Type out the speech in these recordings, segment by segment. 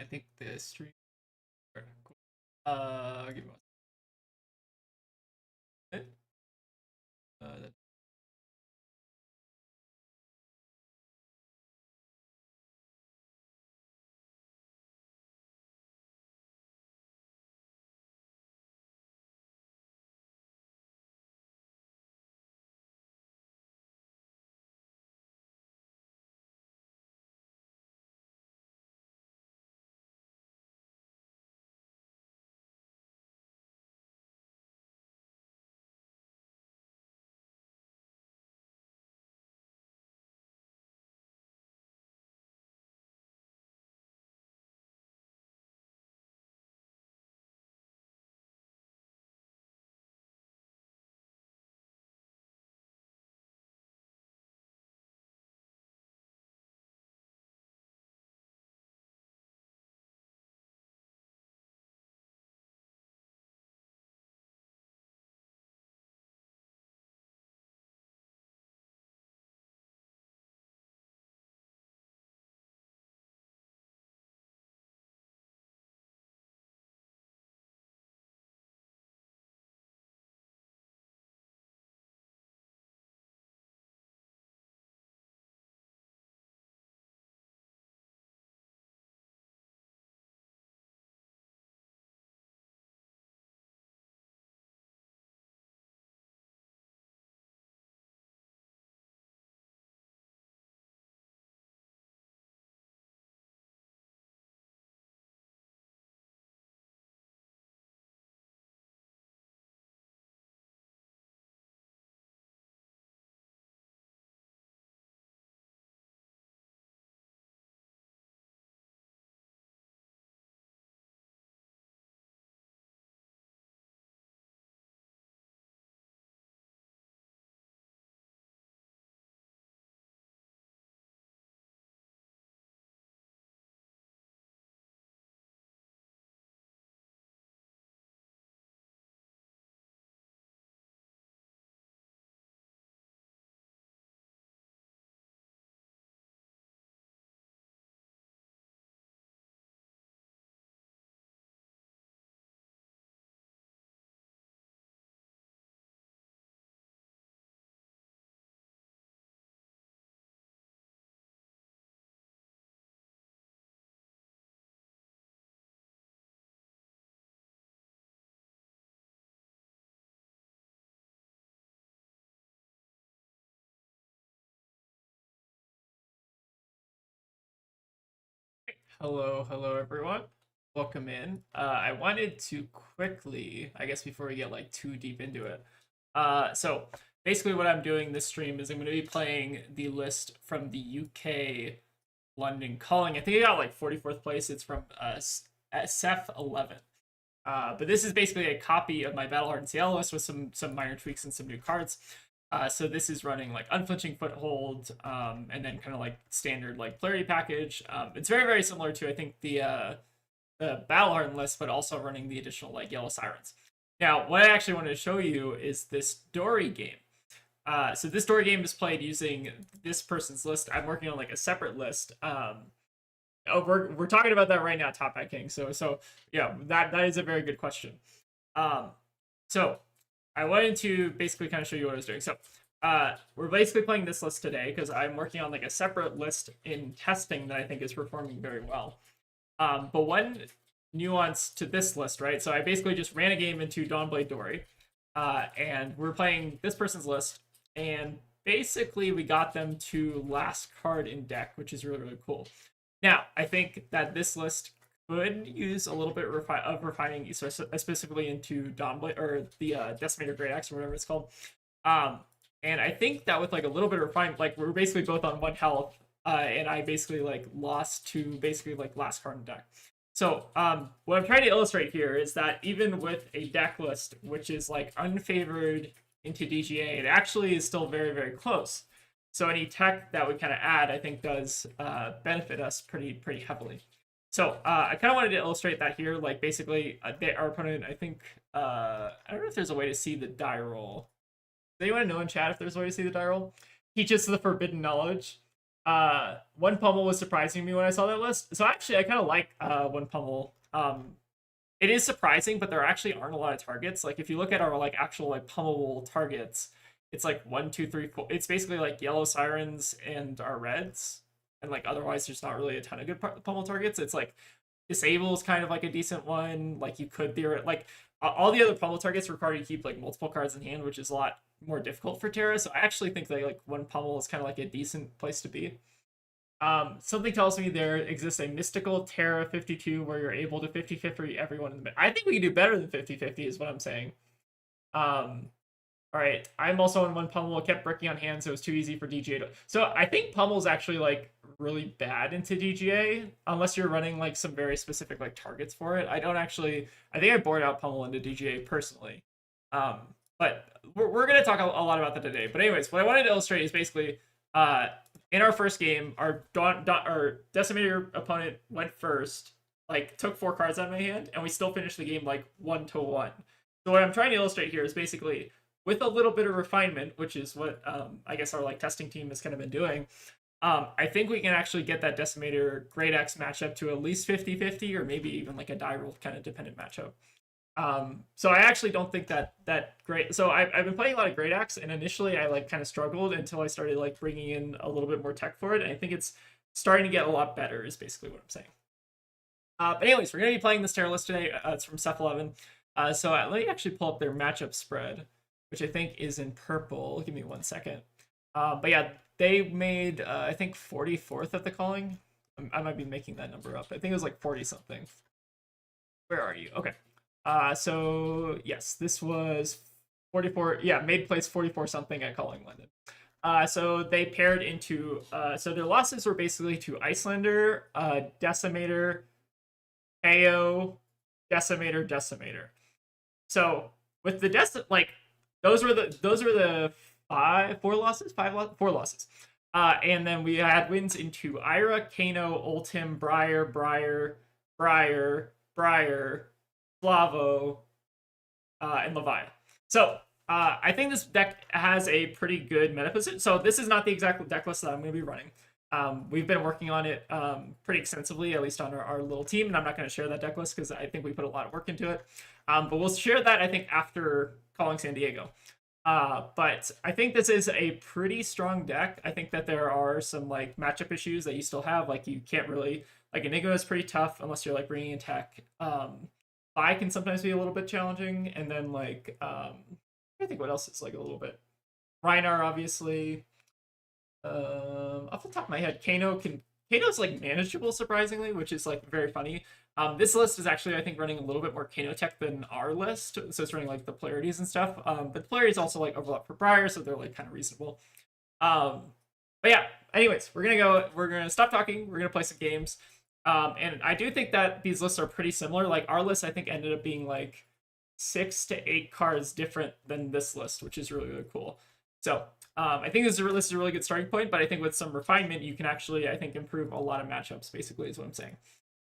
think the stream. Cool. Give me one second. Uh, hello everyone. Welcome in. I wanted to quickly, I guess before we get like too deep into it. So basically what I'm doing this stream is I'm going to be playing the list from the UK London Calling. I think I got like 44th place. It's from SF 11. But this is basically a copy of my Battle-Hardened CL list with some minor tweaks and some new cards. So this is running like Unflinching Foothold, and then kind of like standard like Flurry package. It's very similar to I think the Battle-Hardened list, but also running the additional like Yellow Sirens. Now, what I actually wanted to show you is this Dory game. So this Dory game is played using this person's list. I'm working on like a separate list. Oh, we're talking about that right now, Top Hat King. So yeah, that is a very good question. So I wanted to basically kind of show you what I was doing. So we're basically playing this list today because I'm working on like a separate list in testing that I think is performing very well. But one nuance to this list, right? So I basically just ran a game into Dawnblade Dory, and we're playing this person's list, and basically we got them to last card in deck, which is really cool. Now, I think that this list could use a little bit of refining, specifically into Dawnblade or the Decimator Great Axe or whatever it's called. And I think that with like a little bit of refinement, like we're basically both on 1 health, and I basically like lost to basically like last card in deck. So what I'm trying to illustrate here is that even with a deck list which is like unfavored into DGA, it actually is still very close. So any tech that we kind of add, I think, does benefit us pretty heavily. So I kind of wanted to illustrate that here. Like basically, our opponent, I think, I don't know if there's a way to see the die roll. Does anyone know in chat if there's a way to see the die roll? Teaches the forbidden knowledge. One Pummel was surprising me when I saw that list. So actually, I kind of like One Pummel. It is surprising, but there actually aren't a lot of targets. Like if you look at our like actual like pummelable targets, it's like 1, 2, 3, 4. It's basically like yellow sirens and our reds, and like otherwise there's not really a ton of good pummel targets. It's like disable is kind of like a decent one. Like you could theoret like all the other pummel targets require you to keep like multiple cards in hand, which is a lot more difficult for Terra. So I actually think that like one pummel is kind of like a decent place to be. Something tells me there exists a mystical Terra 52 where you're able to 50-50 everyone in the mid. I think we can do better than 50-50 is what I'm saying. All right, I'm also on one pummel. Kept bricking on hand, so it was too easy for DGA to. So I think pummel's actually like really bad into DGA unless you're running like some very specific like targets for it. I don't actually. I think I bored out pummel into DGA personally. But we're gonna talk a lot about that today. But anyways, what I wanted to illustrate is basically in our first game, our Decimator opponent went first, like took 4 cards out of my hand, and we still finished the game like 1-1. So what I'm trying to illustrate here is basically with a little bit of refinement, which is what I guess our like testing team has kind of been doing. I think we can actually get that Decimator Great X matchup to at least 50-50, or maybe even like a die roll kind of dependent matchup. So I actually don't think that great. So I've been playing a lot of Great Axe, and initially I like kind of struggled until I started like bringing in a little bit more tech for it. And I think it's starting to get a lot better. Is basically what I'm saying. But anyways, we're gonna be playing this Terra list today. It's from Ceph 11. So let me actually pull up their matchup spread, which I think is in purple. Give me 1 second. But yeah, they made I think 44th at the calling. I might be making that number up. I think it was like 40 something. Where are you? Okay. So yes, this was 44. Yeah, made place 44 something at calling London. So they paired into. So their losses were basically to Icelander, Decimator, KO, Decimator. So with the like those were the 4 losses. And then we had wins into Ira, Kano, Ultim, Briar, Flavo, and Leviathan. So I think this deck has a pretty good meta position. So this is not the exact deck list that I'm going to be running. We've been working on it pretty extensively, at least on our little team, and I'm not going to share that deck list because I think we put a lot of work into it. But we'll share that, I think, after calling San Diego. But I think this is a pretty strong deck. I think that there are some like matchup issues that you still have. Like you can't really like Enigma is pretty tough unless you're like bringing in tech. Fi can sometimes be a little bit challenging, and then like I think what else is like a little bit. Reinar obviously. Off the top of my head, Kano's like manageable surprisingly, which is like very funny. This list is actually I think running a little bit more Kano tech than our list, so it's running like the polarities and stuff. But the polarities also like overlap for Briar, so they're like kind of reasonable. But yeah, anyways, we're gonna stop talking. We're gonna play some games. And I do think that these lists are pretty similar. Like our list, I think ended up being like 6 to 8 cards different than this list, which is really cool. So I think this is a really good starting point, but I think with some refinement, you can actually, I think, improve a lot of matchups, basically, is what I'm saying.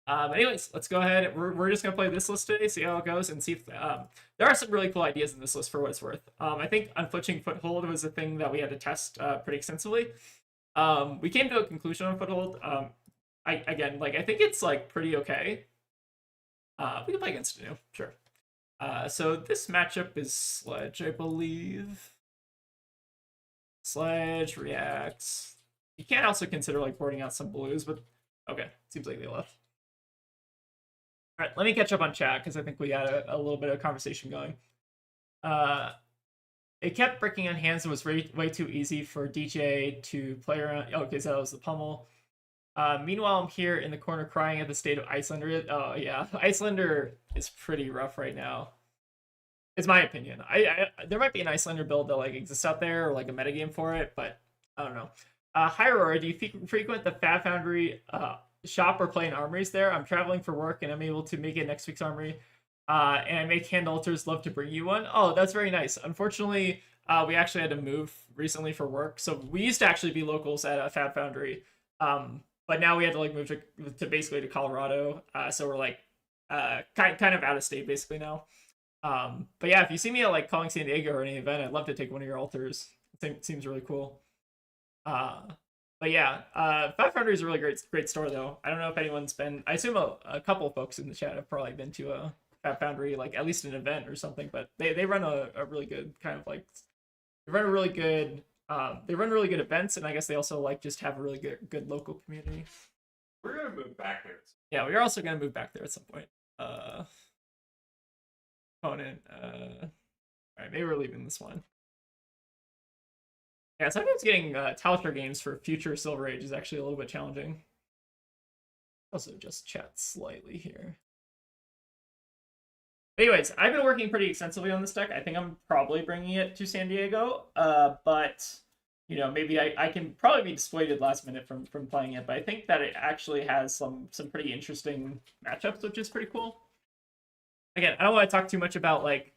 Anyways, let's go ahead. We're just going to play this list today, see how it goes, and see if there are some really cool ideas in this list for what it's worth. I think Unflinching Foothold was a thing that we had to test pretty extensively. We came to a conclusion on Foothold. I think it's like pretty okay. We can play against it now, sure. So this matchup is Sledge, I believe. Sledge reacts. You can also consider like boarding out some blues, but okay, seems like they left. All right, let me catch up on chat because I think we had a little bit of conversation going. It kept breaking on hands. It was way too easy for DJ to play around. Okay, so that was the pummel. Meanwhile, I'm here in the corner crying at the state of Icelander. Oh yeah, Icelander is pretty rough right now. It's my opinion. There might be an Icelander build that like exists out there or like a metagame for it, but I don't know. Hi Aurora, do you frequent the Fab Foundry shop or play in armories there? I'm traveling for work and I'm able to make it next week's armory. And I make hand altars. Love to bring you one. Oh, that's very nice. Unfortunately, we actually had to move recently for work, so we used to actually be locals at a Fab Foundry. But now we had to like move to basically to Colorado. So we're like kind of out of state basically now. But yeah, if you see me at like calling San Diego or any event, I'd love to take one of your altars. It seems really cool. But But yeah, Fat Foundry is a really great store though. I don't know if anyone's been. I assume a couple of folks in the chat have probably been to a Fat Foundry, like at least an event or something. But they run a really good kind of like they run a really good they run really good events, and I guess they also like just have a really good local community. We're gonna move back there. Yeah, we are also gonna move back there at some point. Opponent. All right, maybe we're leaving this one. Yeah, sometimes getting Talisker games for future Silver Age is actually a little bit challenging. Also, just chat slightly here. Anyways, I've been working pretty extensively on this deck. I think I'm probably bringing it to San Diego, but you know, maybe I can probably be dissuaded last minute from playing it. But I think that it actually has some pretty interesting matchups, which is pretty cool. Again, I don't want to talk too much about like,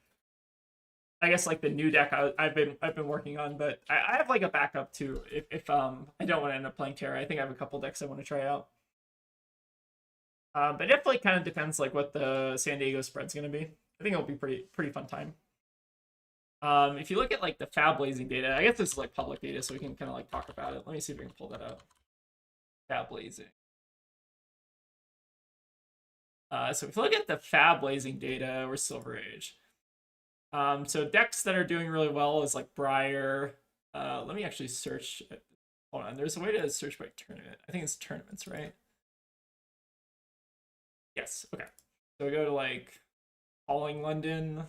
I guess like the new deck I've been working on, but I have like a backup too if I don't want to end up playing Terra. I think I have a couple decks I want to try out. But it definitely kind of depends like what the San Diego spread's gonna be. I think it'll be pretty fun time. If you look at like the Fab Blazing data, I guess this is like public data, so we can kind of like talk about it. Let me see if we can pull that up. Fab Blazing. So if you look at the Fab Blazing data, we're Silver Age. So decks that are doing really well is like Briar. Let me actually search. Hold on, there's a way to search by tournament. I think it's tournaments, right? Yes, okay. So we go to like Calling London.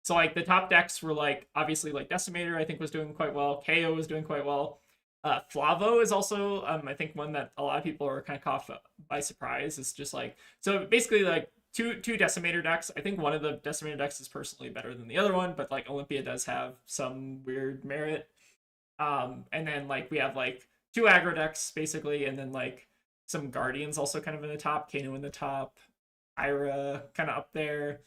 So like the top decks were like obviously like Decimator I think was doing quite well. KO was doing quite well. Flavo is also I think one that a lot of people are kind of caught by surprise. It's just like, so basically like two Decimator decks. I think one of the Decimator decks is personally better than the other one, but like Olympia does have some weird merit. And then like we have like two aggro decks basically, and then like some Guardians also kind of in the top, Kano in the top, Ira kind of up there.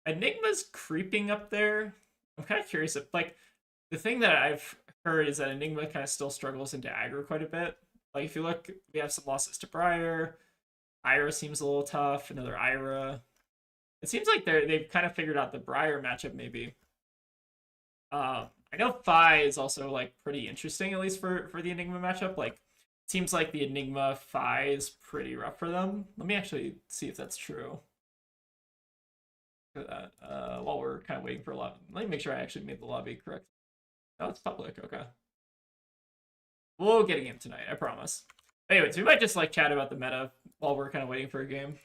Enigma's creeping up there. I'm kind of curious if, like, the thing that I've heard is that Enigma kind of still struggles into aggro quite a bit. Like, if you look, we have some losses to Briar. Ira seems a little tough. Another Ira. It seems like they've kind of figured out the Briar matchup, maybe. I know Phi is also, like, pretty interesting, at least for the Enigma matchup. Like, seems like the Enigma Phi is pretty rough for them. Let me actually see if that's true. Look at that. While we're kind of waiting for a lobby. Let me make sure I actually made the lobby correct. Oh, it's public. Okay. We'll get a game tonight, I promise. Anyways, we might just like chat about the meta while we're kind of waiting for a game.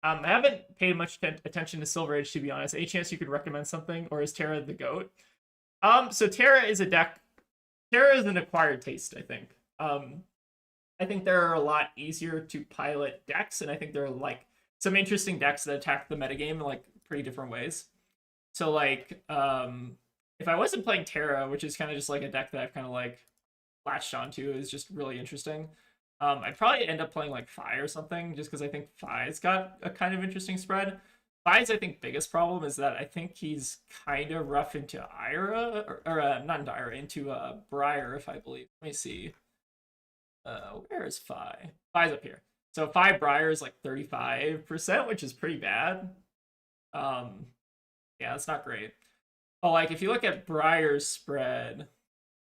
I haven't paid much attention to Silver Age, to be honest. Any chance you could recommend something, or is Terra the GOAT? So Terra is a deck. Terra is an acquired taste, I think. I think there are a lot easier to pilot decks, and I think there are like some interesting decks that attack the metagame in like pretty different ways. So like, if I wasn't playing Terra, which is kind of just like a deck that I've kind of like latched onto, is just really interesting. I'd probably end up playing like Phi or something, just because I think Phi's got a kind of interesting spread. Phi's, I think, biggest problem is that I think he's kind of rough into Ira, or not into Ira, into Briar, if I believe. Let me see. Where is Phi? Phi's up here. So Phi Briar is like 35%, which is pretty bad. Yeah, that's not great. But like if you look at Briar's spread,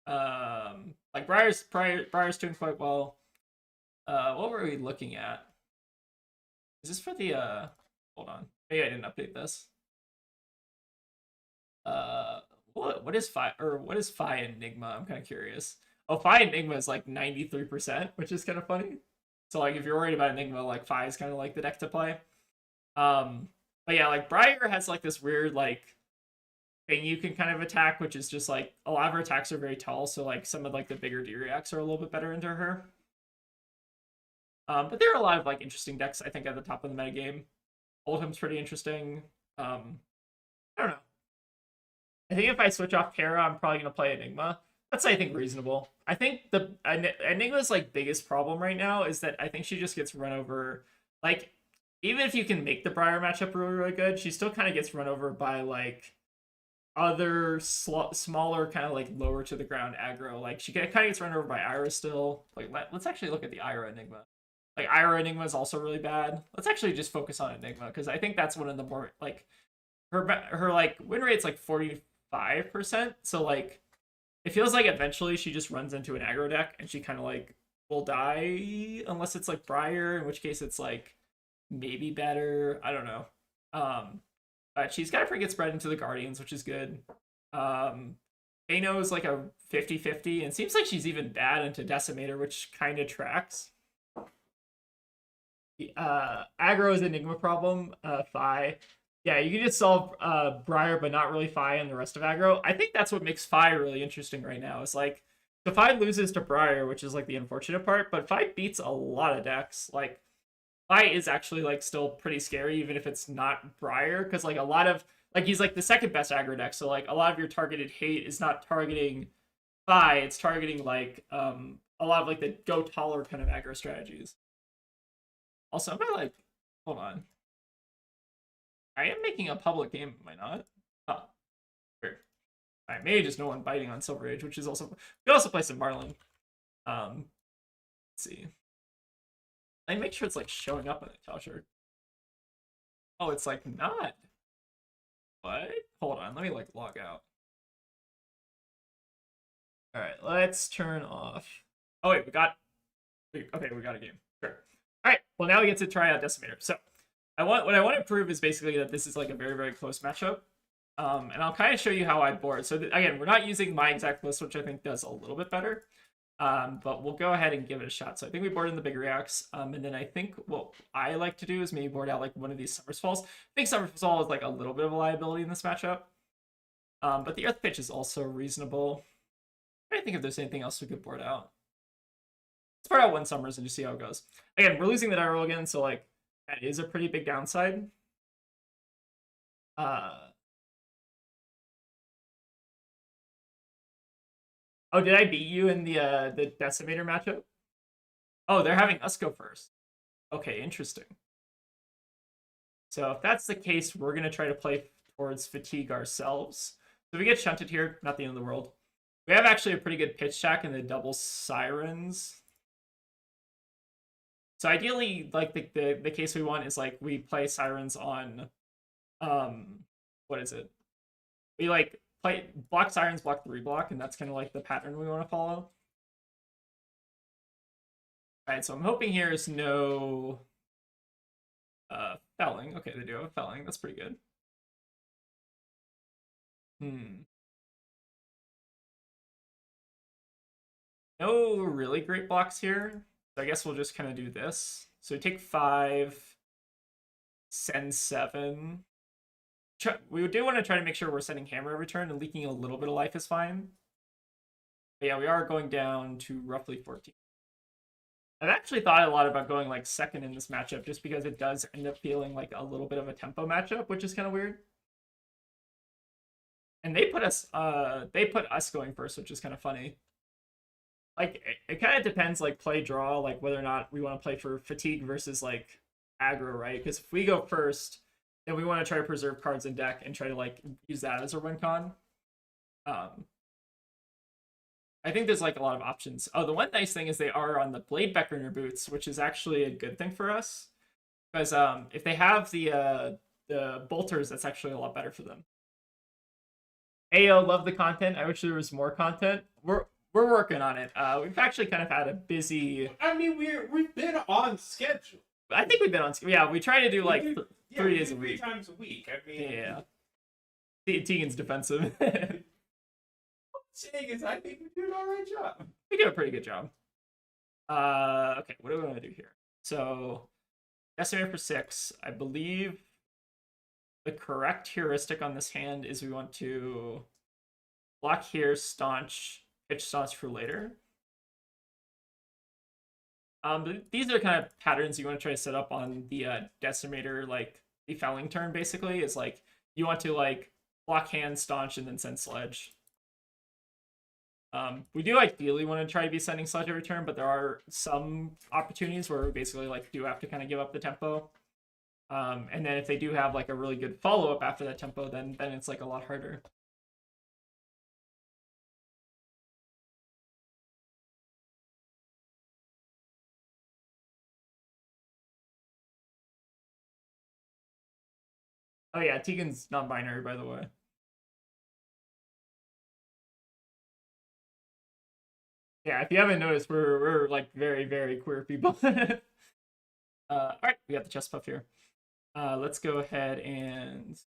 like Briar's doing quite well. What were we looking at? Is this for the hold on. Maybe I didn't update this. What is Phi Enigma? I'm kind of curious. Oh, Phi Enigma is like 93%, which is kind of funny. So like if you're worried about Enigma, like Phi is kind of like the deck to play. But yeah, like Briar has like this weird like thing you can kind of attack, which is just like a lot of her attacks are very tall, so like some of like the bigger D-reacts are a little bit better into her. But there are a lot of like interesting decks I think at the top of the metagame. Oldham's pretty interesting. I don't know. I think if I switch off Terra, I'm probably gonna play Enigma. That's, I think, reasonable. I think the Enigma's like biggest problem right now is that I think she just gets run over. Like, even if you can make the Briar matchup really good, she still kind of gets run over by like other smaller kind of like lower to the ground aggro. Like she kind of gets run over by Ira still. Like let's actually look at the Ira Enigma. Like Ira Enigma is also really bad. Let's actually just focus on Enigma because I think that's one of the more like her like win rate's like 45%. So like it feels like eventually she just runs into an aggro deck and she kind of like will die unless it's like Briar, in which case it's like maybe better. I don't know. But she's got a pretty good spread into the Guardians, which is good. Kano is like a 50-50 and seems like she's even bad into Decimator, which kind of tracks. Aggro is Enigma problem. Fi. Yeah, you can just solve Briar, but not really Fi and the rest of aggro. I think that's what makes Fi really interesting right now. It's like, so Fi loses to Briar, which is like the unfortunate part, but Fi beats a lot of decks. Like, Fi is actually like still pretty scary, even if it's not Briar, because like a lot of, like he's like the second best aggro deck, so like a lot of your targeted hate is not targeting Fi, it's targeting like a lot of like the go taller kind of aggro strategies. Also, am I like, hold on. I am making a public game, am I not? Oh, weird. I may just no one biting on Silver Age, which is also, we also play some Marlin. Let's see. I make sure it's like showing up on the Tauscher. Oh, it's like not. What? Hold on, let me like log out. All right, let's turn off. Oh wait, we got a game. Sure. All right, well now we get to try out Decimator. So what I want to prove is basically that this is like a very, very close matchup. And I'll kind of show you how I board. So again, we're not using my exact list, which I think does a little bit better. But we'll go ahead and give it a shot. So I think we board in the big reacts. And then I think what I like to do is maybe board out like one of these Summer's Falls. I think Summer's Fall is like a little bit of a liability in this matchup. But the Earth Pitch is also reasonable. I don't think if there's anything else we could board out. Let's board out one Summers and just see how it goes. Again, we're losing the die roll again, so like that is a pretty big downside. Oh, did I beat you in the Decimator matchup? Oh, they're having us go first. Okay, interesting. So if that's the case, we're gonna try to play towards fatigue ourselves. So if we get shunted here, not the end of the world. We have actually a pretty good pitch stack in the double sirens. So ideally, like the case we want is like we play sirens on what is it? We like play block sirens, block 3-block, and that's kind of like the pattern we want to follow. Alright, so I'm hoping here is no felling. Okay, they do have a felling. That's pretty good. No really great blocks here. So I guess we'll just kind of do this. So we take 5, send 7. We do want to try to make sure we're sending Hammer every turn, and leaking a little bit of life is fine. But yeah, we are going down to roughly 14. I've actually thought a lot about going like second in this matchup just because it does end up feeling like a little bit of a tempo matchup, which is kind of weird. And they put us going first, which is kind of funny. Like it kind of depends, like play draw, like whether or not we want to play for fatigue versus like aggro, right? Because if we go first, then we want to try to preserve cards in deck and try to like use that as a win con. I think there's like a lot of options. Oh, the one nice thing is they are on the Blade Beckoner boots, which is actually a good thing for us. Because if they have the bolters, that's actually a lot better for them. Ayo, love the content. I wish there was more content. We're working on it. We've actually kind of had a busy. I mean, we've been on schedule. I think we've been on. Yeah, we try to do like 3 days a week. 3 times a week. I mean, yeah. Tegan's defensive. Saying is, I think we do an alright job. We do a pretty good job. Okay, what do we want to do here? So, Decimator for 6. I believe the correct heuristic on this hand is we want to block here, staunch, pitch staunch for later. But these are kind of patterns you want to try to set up on the Decimator, like the felling turn. Basically, is like you want to like block hand, staunch, and then send sledge. We do ideally want to try to be sending sledge every turn, but there are some opportunities where we basically like do have to kind of give up the tempo. And then if they do have like a really good follow up after that tempo, then it's like a lot harder. Oh yeah, Tegan's non-binary, by the way. Yeah, if you haven't noticed, we're like very, very queer people. All right, we got the chest puff here. Let's go ahead and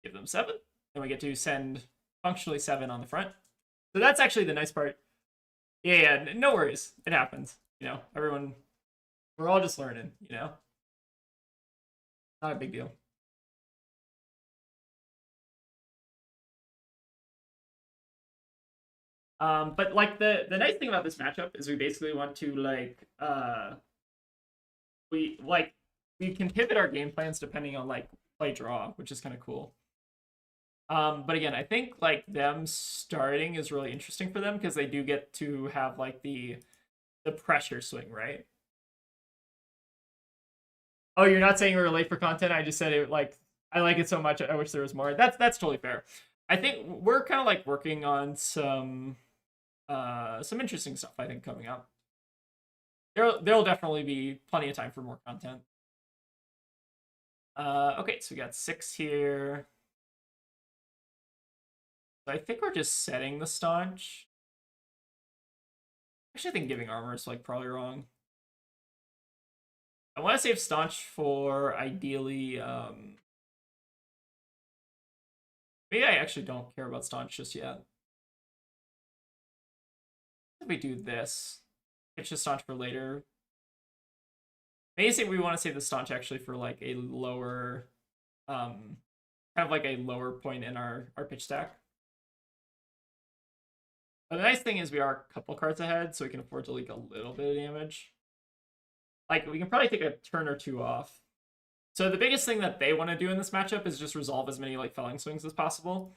give them 7. Then we get to send functionally 7 on the front. So that's actually the nice part. Yeah, no worries. It happens. You know, everyone, we're all just learning, you know? Not a big deal. But like the nice thing about this matchup is we basically want to we can pivot our game plans depending on like play draw, which is kind of cool. But again, I think like them starting is really interesting for them because they do get to have like the pressure swing, right? Oh, you're not saying we were late for content. I just said it like I like it so much. I wish there was more. That's totally fair. I think we're kind of like working on some interesting stuff. I think coming up. There'll definitely be plenty of time for more content. Okay, so we got 6 here. So I think we're just setting the staunch. Actually, I think giving armor is like probably wrong. I want to save staunch for ideally. Maybe I actually don't care about staunch just yet. If we do this, it's just staunch for later. Maybe we want to save the staunch actually for like a lower, kind of like a lower point in our pitch stack. But the nice thing is we are a couple cards ahead, so we can afford to leak a little bit of damage. Like, we can probably take a turn or 2 off. So the biggest thing that they want to do in this matchup is just resolve as many like felling swings as possible.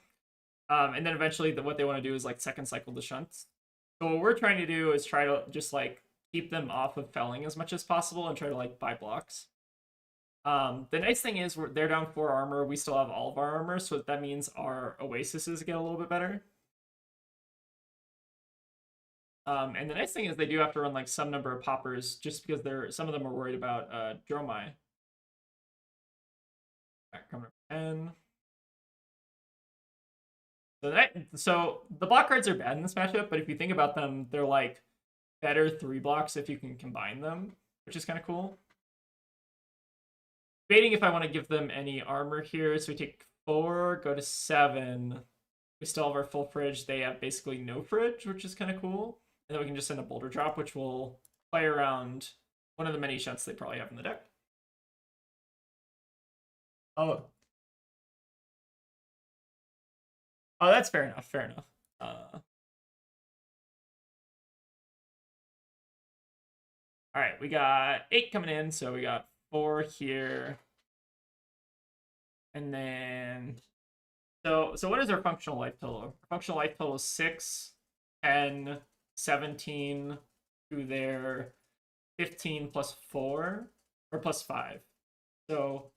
And then eventually what they want to do is like second cycle the shunts. So what we're trying to do is try to just like keep them off of felling as much as possible and try to like buy blocks. The nice thing is they're down 4 armor. We still have all of our armor, so that means our oases get a little bit better. And the nice thing is they do have to run like some number of poppers just because some of them are worried about Dromai. Coming up 10. So the block cards are bad in this matchup, but if you think about them, they're like better 3 blocks if you can combine them, which is kind of cool. Debating if I want to give them any armor here, so we take 4, go to 7. We still have our full fridge. They have basically no fridge, which is kind of cool. And then we can just send a boulder drop, which will play around one of the many shunts they probably have in the deck. Oh, that's fair enough. Fair enough. All right, we got 8 coming in, so we got 4 here, and then so what is our functional life total? Our functional life total is 6, 10, 17 to their 15 plus 4 or plus 5, so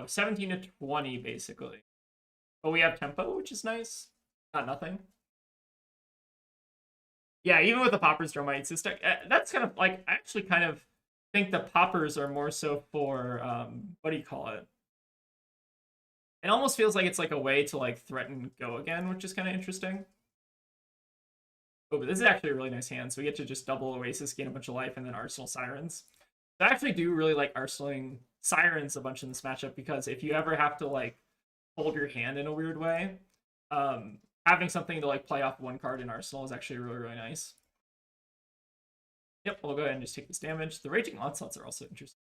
17 to 20 basically. But we have tempo, which is nice. Not nothing. Yeah, even with the poppers, Dromite system, that's kind of like I actually kind of think the poppers are more so for what do you call it? It almost feels like it's like a way to like threaten go again, which is kind of interesting. Oh, but this is actually a really nice hand. So we get to just double Oasis, gain a bunch of life, and then Arsenal Sirens. So I actually do really like arsenaling Sirens a bunch in this matchup because if you ever have to like hold your hand in a weird way, having something to like play off one card in Arsenal is actually really, really nice. Yep, we'll go ahead and just take this damage. The Raging Onslaughts are also interesting.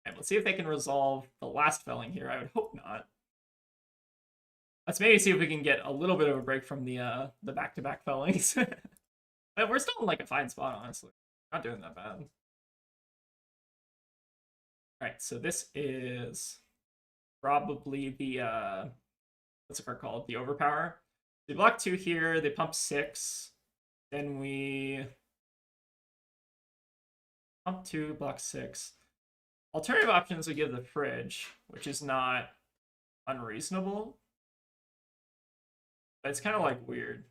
And let's see if they can resolve the last felling here. I would hope not. Let's maybe see if we can get a little bit of a break from the back-to-back fellings. But we're still in like a fine spot, honestly. Not doing that bad. Alright, so this is probably the what's the card called? The Overpower. They block 2 here, they pump 6. Then we pump 2, block 6. Alternative options we give the fridge, which is not unreasonable. But it's kind of like weird.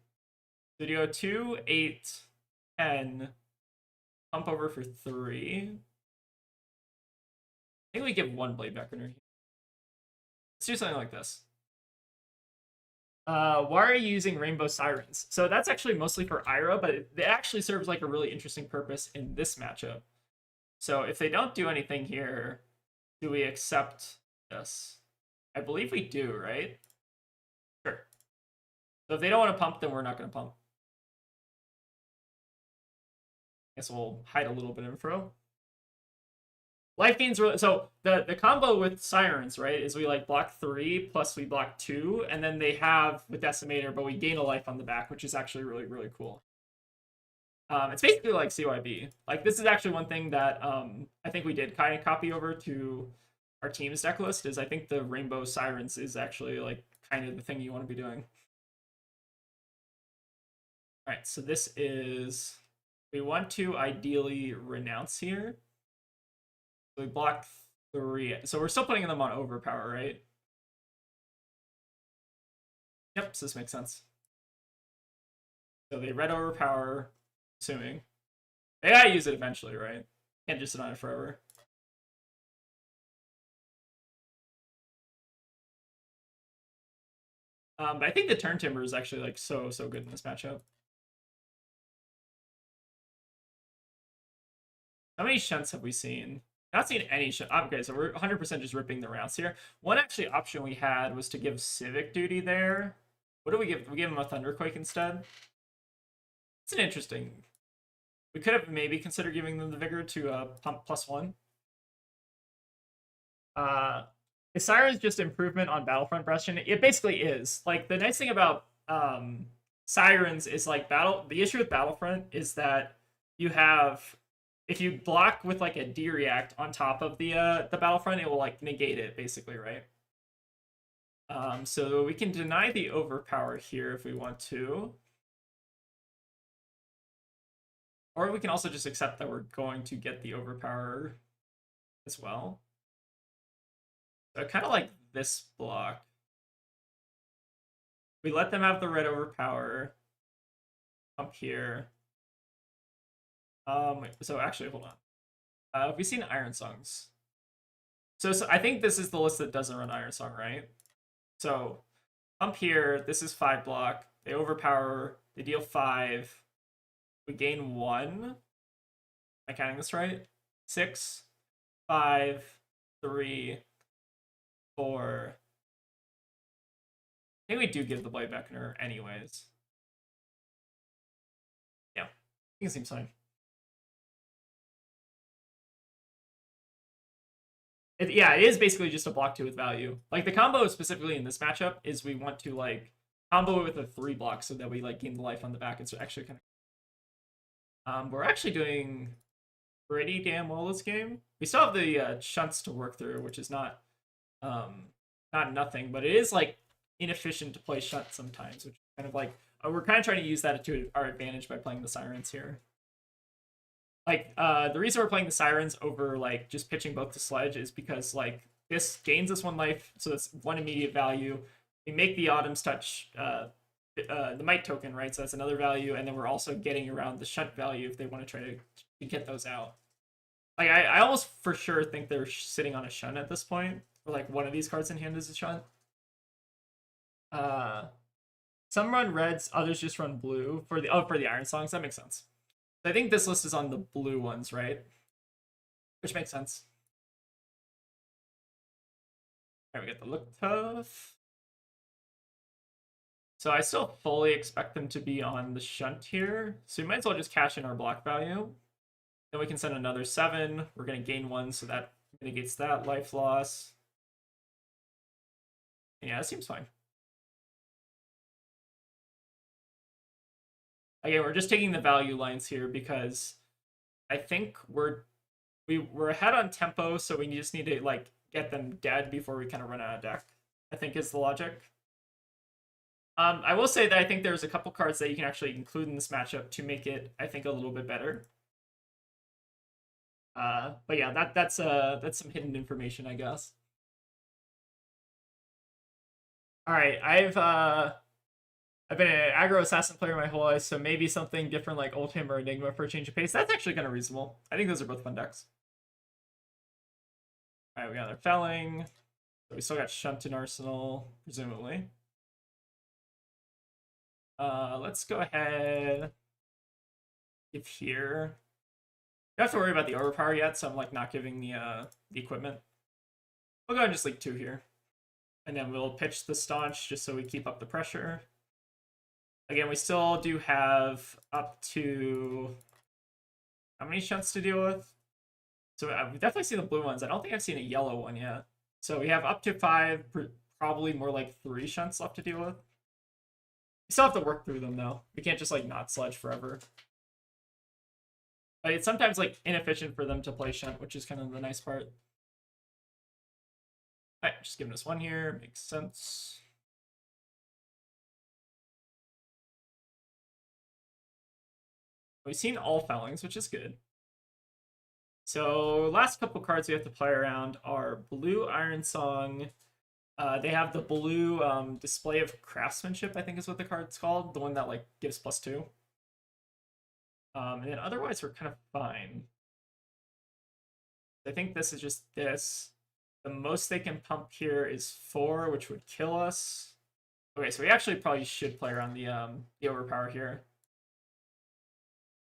So you go 2, 8, 10, pump over for 3. I think we give 1 Blade Beckoner here. Let's do something like this. Why are you using Rainbow Sirens? So that's actually mostly for Ira, but it actually serves like a really interesting purpose in this matchup. So if they don't do anything here, do we accept this? I believe we do, right? Sure. So if they don't want to pump, then we're not going to pump. Guess we'll hide a little bit of info. Life gains really, so the combo with Sirens, right, is we like block 3 plus we block 2, and then they have with Decimator, but we gain a life on the back, which is actually really, really cool. It's basically like CYB. Like this is actually one thing that I think we did kind of copy over to our team's deck list, is I think the Rainbow Sirens is actually like kind of the thing you want to be doing. All right, so this is, we want to ideally renounce here. So we block 3. So we're still putting them on overpower, right? Yep, so this makes sense. So they red overpower, assuming. They gotta use it eventually, right? Can't just sit on it forever. But I think the Turn Timber is actually like so good in this matchup. How many shunts have we seen? Not seen any shunt. Okay, so we're 100% just ripping the rounds here. One actually option we had was to give Civic Duty there. What do we give? We give him a Thunderquake instead. It's an interesting. We could have maybe considered giving them the Vigor to pump +1. Is Siren's just improvement on Battlefront Bastion? It basically is. Like the nice thing about Sirens is like the issue with Battlefront is that you have, if you block with like a D react on top of the Battlefront, it will like negate it basically, right? So we can deny the overpower here if we want to. Or we can also just accept that we're going to get the overpower as well. So kind of like this block. We let them have the red overpower up here. So actually, hold on. Have we seen Iron Songs? So I think this is the list that doesn't run Iron Song, right? So up here, this is 5 block. They overpower. They deal 5. We gain 1. Am I counting this right? 6, 5, 3, 4. I think we do give the Blade Beckoner anyways. Yeah, I think it seems fine. Yeah, it is basically just a block 2 with value. Like the combo specifically in this matchup is we want to like combo it with a 3 block so that we like gain the life on the back. It's actually kind of we're actually doing pretty damn well this game. We still have the shunts to work through, which is not nothing, but it is like inefficient to play shunt sometimes, which is kind of like we're kind of trying to use that to our advantage by playing the Sirens here. Like the reason we're playing the Sirens over like just pitching both to Sledge is because like this gains us 1 life, so that's 1 immediate value. We make the Autumn's Touch the Might token, right? So that's another value, and then we're also getting around the shunt value if they want to try to get those out. Like I almost for sure think they're sitting on a shunt at this point, or like one of these cards in hand is a shunt. Some run reds, others just run blue for the Iron Songs. That makes sense. I think this list is on the blue ones, right? Which makes sense. All right, we get the Look Tough. So I still fully expect them to be on the shunt here. So we might as well just cash in our block value. Then we can send another 7. We're going to gain 1, so that mitigates that life loss. And yeah, that seems fine. Again, we're just taking the value lines here because I think we're ahead on tempo, so we just need to like get them dead before we kind of run out of deck, I think is the logic. I will say that I think there's a couple cards that you can actually include in this matchup to make it, I think, a little bit better. But yeah, that's some hidden information, I guess. All right, I've been an aggro assassin player my whole life, so maybe something different like Oldhim or Enigma for a change of pace. That's actually kind of reasonable. I think those are both fun decks. All right, we got our Felling. So we still got Shunt in Arsenal, presumably. Let's go ahead. Give here. You don't have to worry about the overpower yet, so I'm like not giving the equipment. We'll go ahead and just leave 2 here. And then we'll pitch the staunch just so we keep up the pressure. Again, we still do have up to how many shunts to deal with? So we've definitely seen the blue ones. I don't think I've seen a yellow one yet. So we have up to 5, probably more like 3 shunts left to deal with. We still have to work through them though. We can't just like not sledge forever. But it's sometimes like inefficient for them to play shunt, which is kind of the nice part. Alright, just giving us 1 here. Makes sense. We've seen all Fellings, which is good. So last couple cards we have to play around are blue Iron Song. They have the blue Display of Craftsmanship, I think is what the card's called. The one that like gives +2. And then otherwise we're kind of fine. I think this is just this. The most they can pump here is 4, which would kill us. Okay, so we actually probably should play around the overpower here.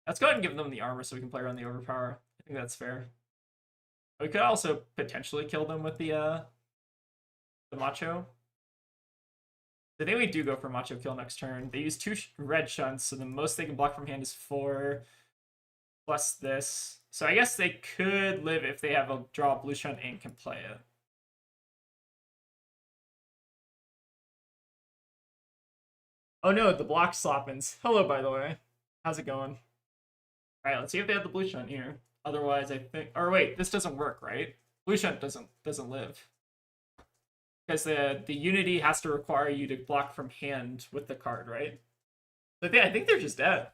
Let's go ahead and give them the armor so we can play around the overpower. I think that's fair. We could also potentially kill them with the Macho. I think we do go for Macho kill next turn. They use 2 red shunts, so the most they can block from hand is 4 plus this. So I guess they could live if they have a draw blue shunt and can play it. Oh no, the block sloppins. Hello, by the way. How's it going? Alright, let's see if they have the blue shunt here. Otherwise, I think... Or wait, this doesn't work, right? Blue shunt doesn't live. Because the unity has to require you to block from hand with the card, right? But yeah, I think they're just dead.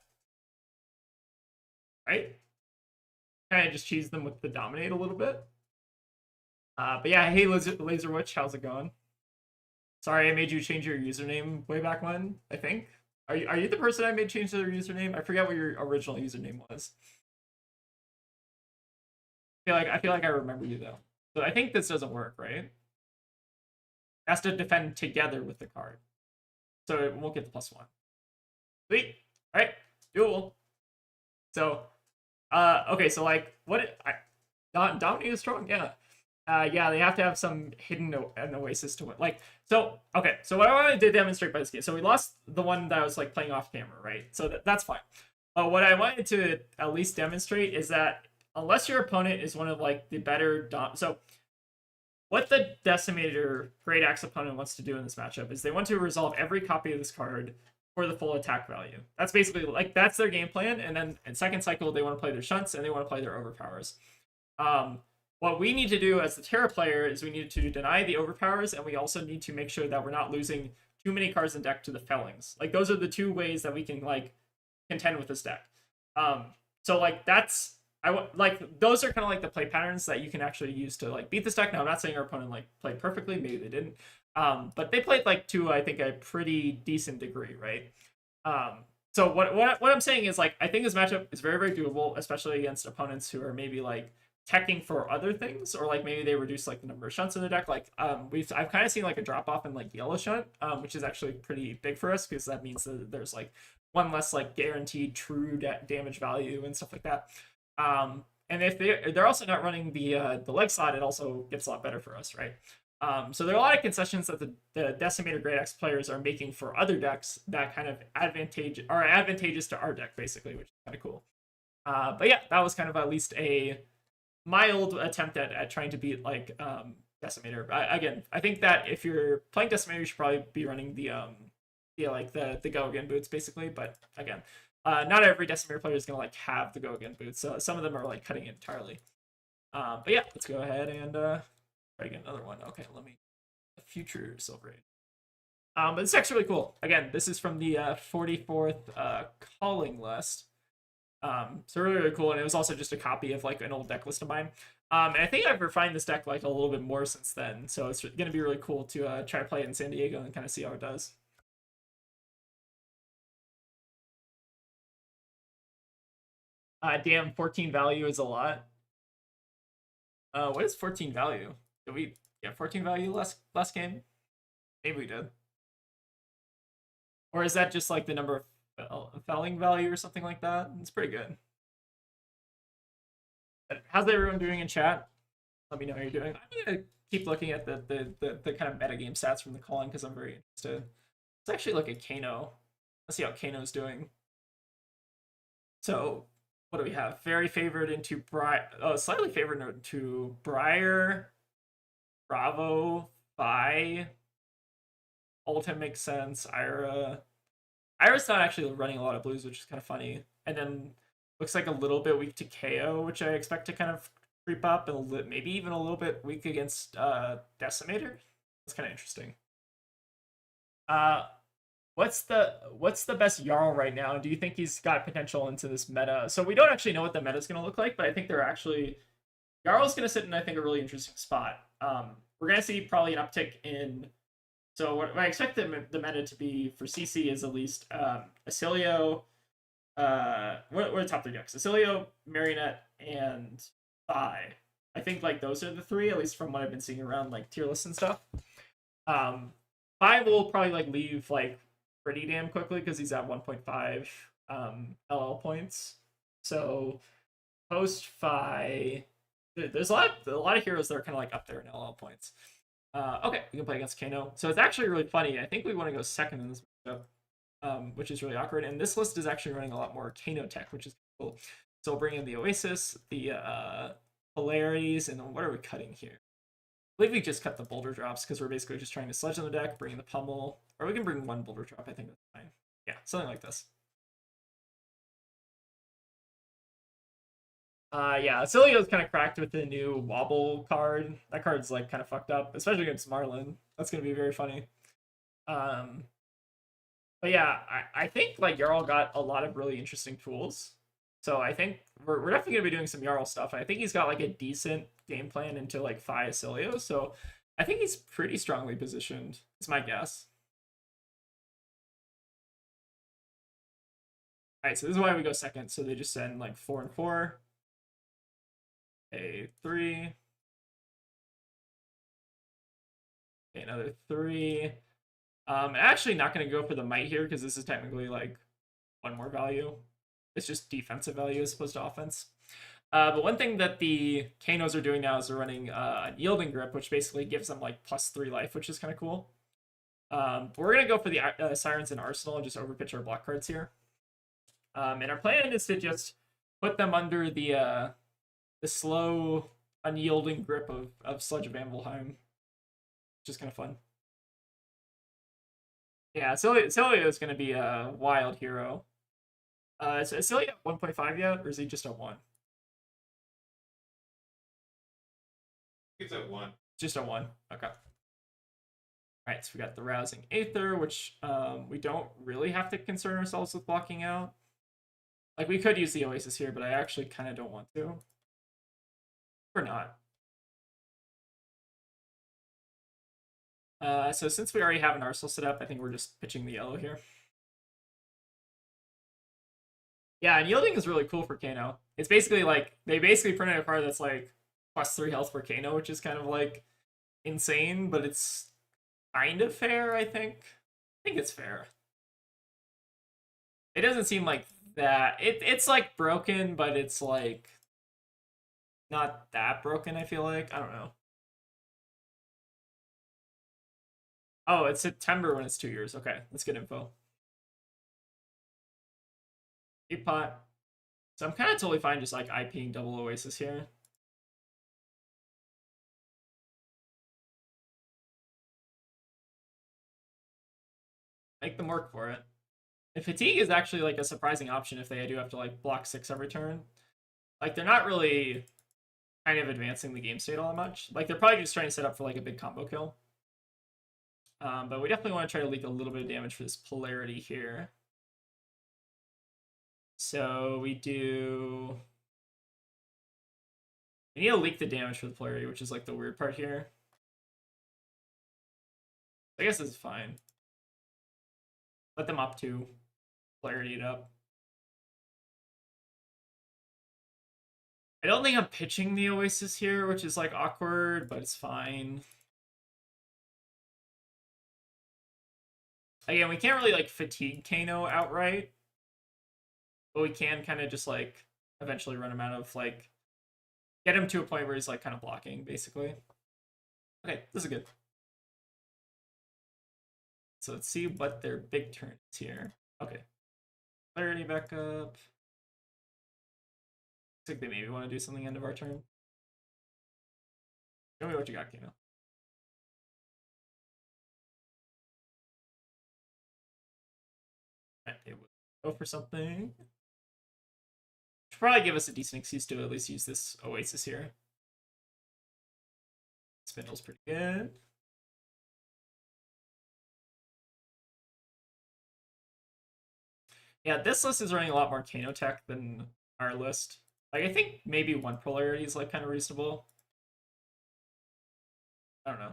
Right? Kind of just cheese them with the Dominate a little bit. But yeah, hey Laser Witch, how's it going? Sorry I made you change your username way back when, I think. Are you the person I made change their username? I forget what your original username was. I feel like I remember you though. So I think this doesn't work, right? It has to defend together with the card. So it won't get the +1. Sweet. Alright, duel. So okay, so like Dominate is strong, yeah. Yeah, they have to have some hidden an oasis to win. Like, so, okay, so what I wanted to demonstrate by this game, so we lost the one that I was like playing off camera, right? So that's fine. What I wanted to at least demonstrate is that unless your opponent is one of like the better so what the Decimator Great Axe opponent wants to do in this matchup is they want to resolve every copy of this card for the full attack value. That's basically like that's their game plan, and then in second cycle they want to play their shunts and they want to play their overpowers. What we need to do as the Terra player is we need to deny the overpowers, and we also need to make sure that we're not losing too many cards in deck to the Fellings. Like those are the 2 ways that we can like contend with this deck. So like that's like those are kind of like the play patterns that you can actually use to like beat this deck. Now I'm not saying our opponent like played perfectly, maybe they didn't, but they played like to I think a pretty decent degree, right? So what I'm saying is like I think this matchup is very very doable, especially against opponents who are maybe like teching for other things, or like maybe they reduce like the number of shunts in the deck. Like I've kind of seen like a drop off in like yellow shunt, which is actually pretty big for us because that means that there's like 1 less like guaranteed true damage value and stuff like that. And if they're also not running the leg slot, it also gets a lot better for us, right? So there are a lot of concessions that the Decimator Great Axe players are making for other decks that kind of are advantageous to our deck, basically, which is kind of cool. But yeah, that was kind of at least a mild attempt at trying to beat like Decimator. Again, I think that if you're playing Decimator, you should probably be running the go again boots, basically. But again, not every Decimator player is gonna like have the go again boots. So some of them are like cutting it entirely. But yeah, let's go ahead and try to get another one. Okay, let me future Silver Age. But this deck's really cool. Again, this is from the 44th calling list. So really, really cool, and it was also just a copy of like an old deck list of mine. And I think I've refined this deck like a little bit more since then, so it's gonna be really cool to try to play it in San Diego and kind of see how it does. Damn, 14 value is a lot. What is 14 value? Did we get 14 value last game? Maybe we did. Or is that just like the number of felling value or something like that? It's pretty good. How's everyone doing in chat? Let me know how you're doing. I'm gonna keep looking at the kind of metagame stats from the calling because I'm very interested. Let's actually look at Kano. Let's see how Kano's doing. So what do we have? Very favored into Briar. Oh, slightly favored into Briar, Bravo, Vi. Ultim makes sense. Ira's not actually running a lot of blues, which is kind of funny. And then looks like a little bit weak to KO, which I expect to kind of creep up, and maybe even a little bit weak against Decimator. That's kind of interesting. What's the best Jarl right now? Do you think he's got potential into this meta? So we don't actually know what the meta is going to look like, but I think they're actually Jarl's going to sit in, I think, a really interesting spot. We're going to see probably an uptick in. So what I expect the meta to be for CC is at least Acilio. What are the top 3 decks? Acilio, Marionette, and Vi. I think like those are the 3, at least from what I've been seeing around like tier lists and stuff. Vi will probably like leave like pretty damn quickly because he's at 1.5 LL points. So post Vi, there's a lot of heroes that are kind of like up there in LL points. Okay, we can play against Kano. So it's actually really funny. I think we want to go second in this matchup, which is really awkward. And this list is actually running a lot more Kano tech, which is cool. So we'll bring in the Oasis, the polarities, and then what are we cutting here? I believe we just cut the boulder drops because we're basically just trying to sledge on the deck, bring in the pummel, or we can bring 1 boulder drop. I think that's fine. Yeah, something like this. Yeah, Acilio's kind of cracked with the new wobble card. That card's like kind of fucked up, especially against Marlin. That's gonna be very funny. But yeah, I think like Jarl got a lot of really interesting tools. So I think we're definitely gonna be doing some Jarl stuff. I think he's got like a decent game plan into like Fi Acilio. So I think he's pretty strongly positioned. It's my guess. All right, so this is why we go second. So they just send like 4 and 4. A 3. Okay, another 3. Actually not going to go for the might here because this is technically like 1 more value. It's just defensive value as opposed to offense. But one thing that the Kanos are doing now is they're running Yielding Grip, which basically gives them like +3 life, which is kind of cool. But we're going to go for the Sirens and Arsenal and just overpitch our block cards here. And our plan is to just put them under the slow, unyielding grip of Sludge of Anvilheim, which is kind of fun. Yeah, Acilio is going to be a wild hero. Is Acilio 1.5 yet, or is he just a 1? He's at 1. Just a 1. Okay. Alright, so we got the Rousing Aether, which we don't really have to concern ourselves with blocking out. Like, we could use the Oasis here, but I actually kind of don't want to. Or not. So since we already have an Arsenal set up, I think we're just pitching the yellow here. Yeah, and yielding is really cool for Kano. It's basically like, they basically printed a card that's like +3 health for Kano, which is kind of like insane, but it's kind of fair, I think. I think it's fair. It doesn't seem like that. It's like broken, but it's like not that broken, I feel like. I don't know. Oh, it's September when it's 2 years. Okay, let's get info. Pot. So I'm kind of totally fine just like IPing double Oasis here. Make them work for it. And Fatigue is actually like a surprising option if they do have to like block 6 every turn. Like they're not really kind of advancing the game state all that much. Like they're probably just trying to set up for like a big combo kill. But we definitely want to try to leak a little bit of damage for this polarity here. So we do... We need to leak the damage for the polarity, which is like the weird part here. I guess this is fine. Let them up to polarity it up. I don't think I'm pitching the Oasis here, which is like awkward, but it's fine. Again, we can't really like fatigue Kano outright, but we can kind of just like eventually run him out of like get him to a point where he's like kind of blocking basically. Okay, this is good. So let's see what their big turn is here. Okay, clarity back up. Looks like they maybe want to do something end of our turn. Show me what you got, Kano. Right, they would go for something. Should probably give us a decent excuse to at least use this Oasis here. Spindle's pretty good. Yeah, this list is running a lot more Kano tech than our list. Like, I think maybe one polarity is like kind of reasonable. I don't know.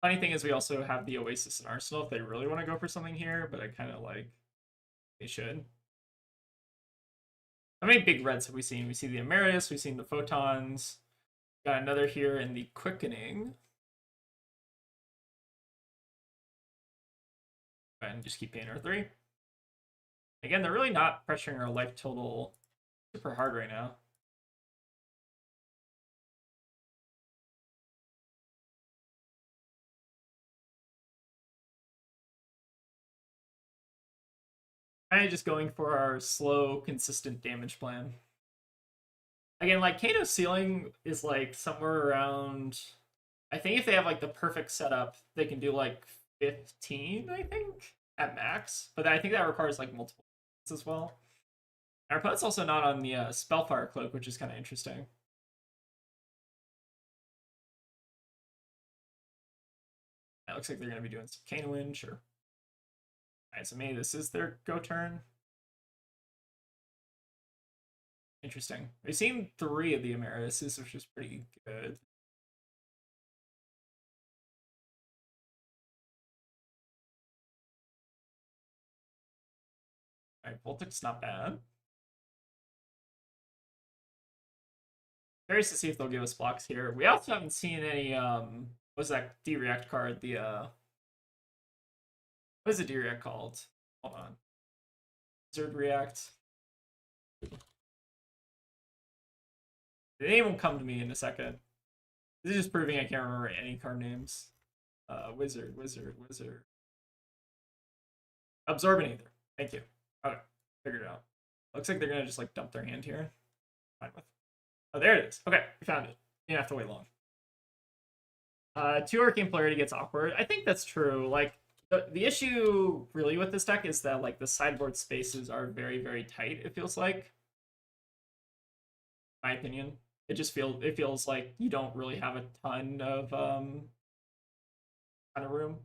Funny thing is we also have the Oasis and Arsenal if they really want to go for something here, but I kind of like they should. How many big reds have we seen? We see the Emeritus, we've seen the Photons. Got another here in the Quickening. And just keep paying our 3. Again, they're really not pressuring our life total super hard right now. Kind of just going for our slow, consistent damage plan. Again, like Kano's ceiling is like somewhere around. I think if they have like the perfect setup, they can do like 15, I think, at max. But I think that requires like multiple as well. Our opponent's also not on the Spellfire Cloak, which is kind of interesting. It looks like they're going to be doing some Kanoing, sure. Alright, so maybe this is their go turn. Interesting. We've seen 3 of the Emerituses, which is pretty good. Alright, Voltic's not bad. Curious to see if they'll give us blocks here. We also haven't seen any what's that D-React card? The what is the D-React called? Hold on. Wizard React. The name will come to me in a second. This is just proving I can't remember any card names. Wizard. Absorbent Aether. Thank you. Okay, figured it out. Looks like they're gonna just like dump their hand here. Fine with. Oh, there it is. Okay, we found it. You didn't have to wait long. 2 Arcane Polarity gets awkward. I think that's true. Like, the issue really with this deck is that like the sideboard spaces are very, very tight, it feels like. My opinion. It just feels like you don't really have a ton of room.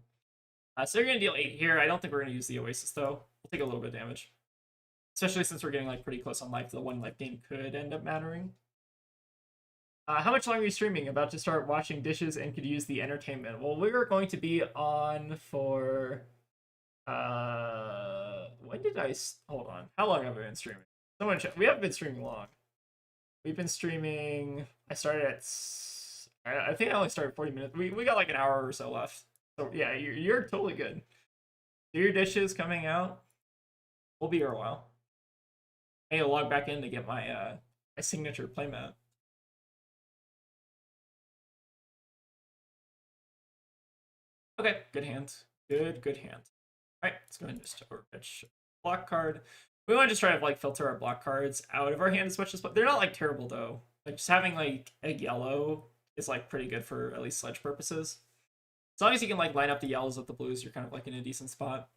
So they're gonna deal 8 here. I don't think we're gonna use the Oasis though. We'll take a little bit of damage. Especially since we're getting like pretty close on life, the 1 life gain could end up mattering. How much longer are you streaming? About to start washing dishes and could use the entertainment. Well, we're going to be on for when did I hold on? How long have I been streaming? Someone check. We haven't been streaming long. We've been streaming. I started at. I think I only started 40 minutes. We got like an hour or so left. So yeah, you're totally good. Do your dishes coming out. We'll be here a while. I need to log back in to get my my signature playmat. Okay, good hand. Good hand. All right, let's go ahead and just overpitch block card. We want to just try to like filter our block cards out of our hand as much as they're not like terrible though. Like just having like a yellow is like pretty good for at least sledge purposes. As long as you can like line up the yellows with the blues, you're kind of like in a decent spot.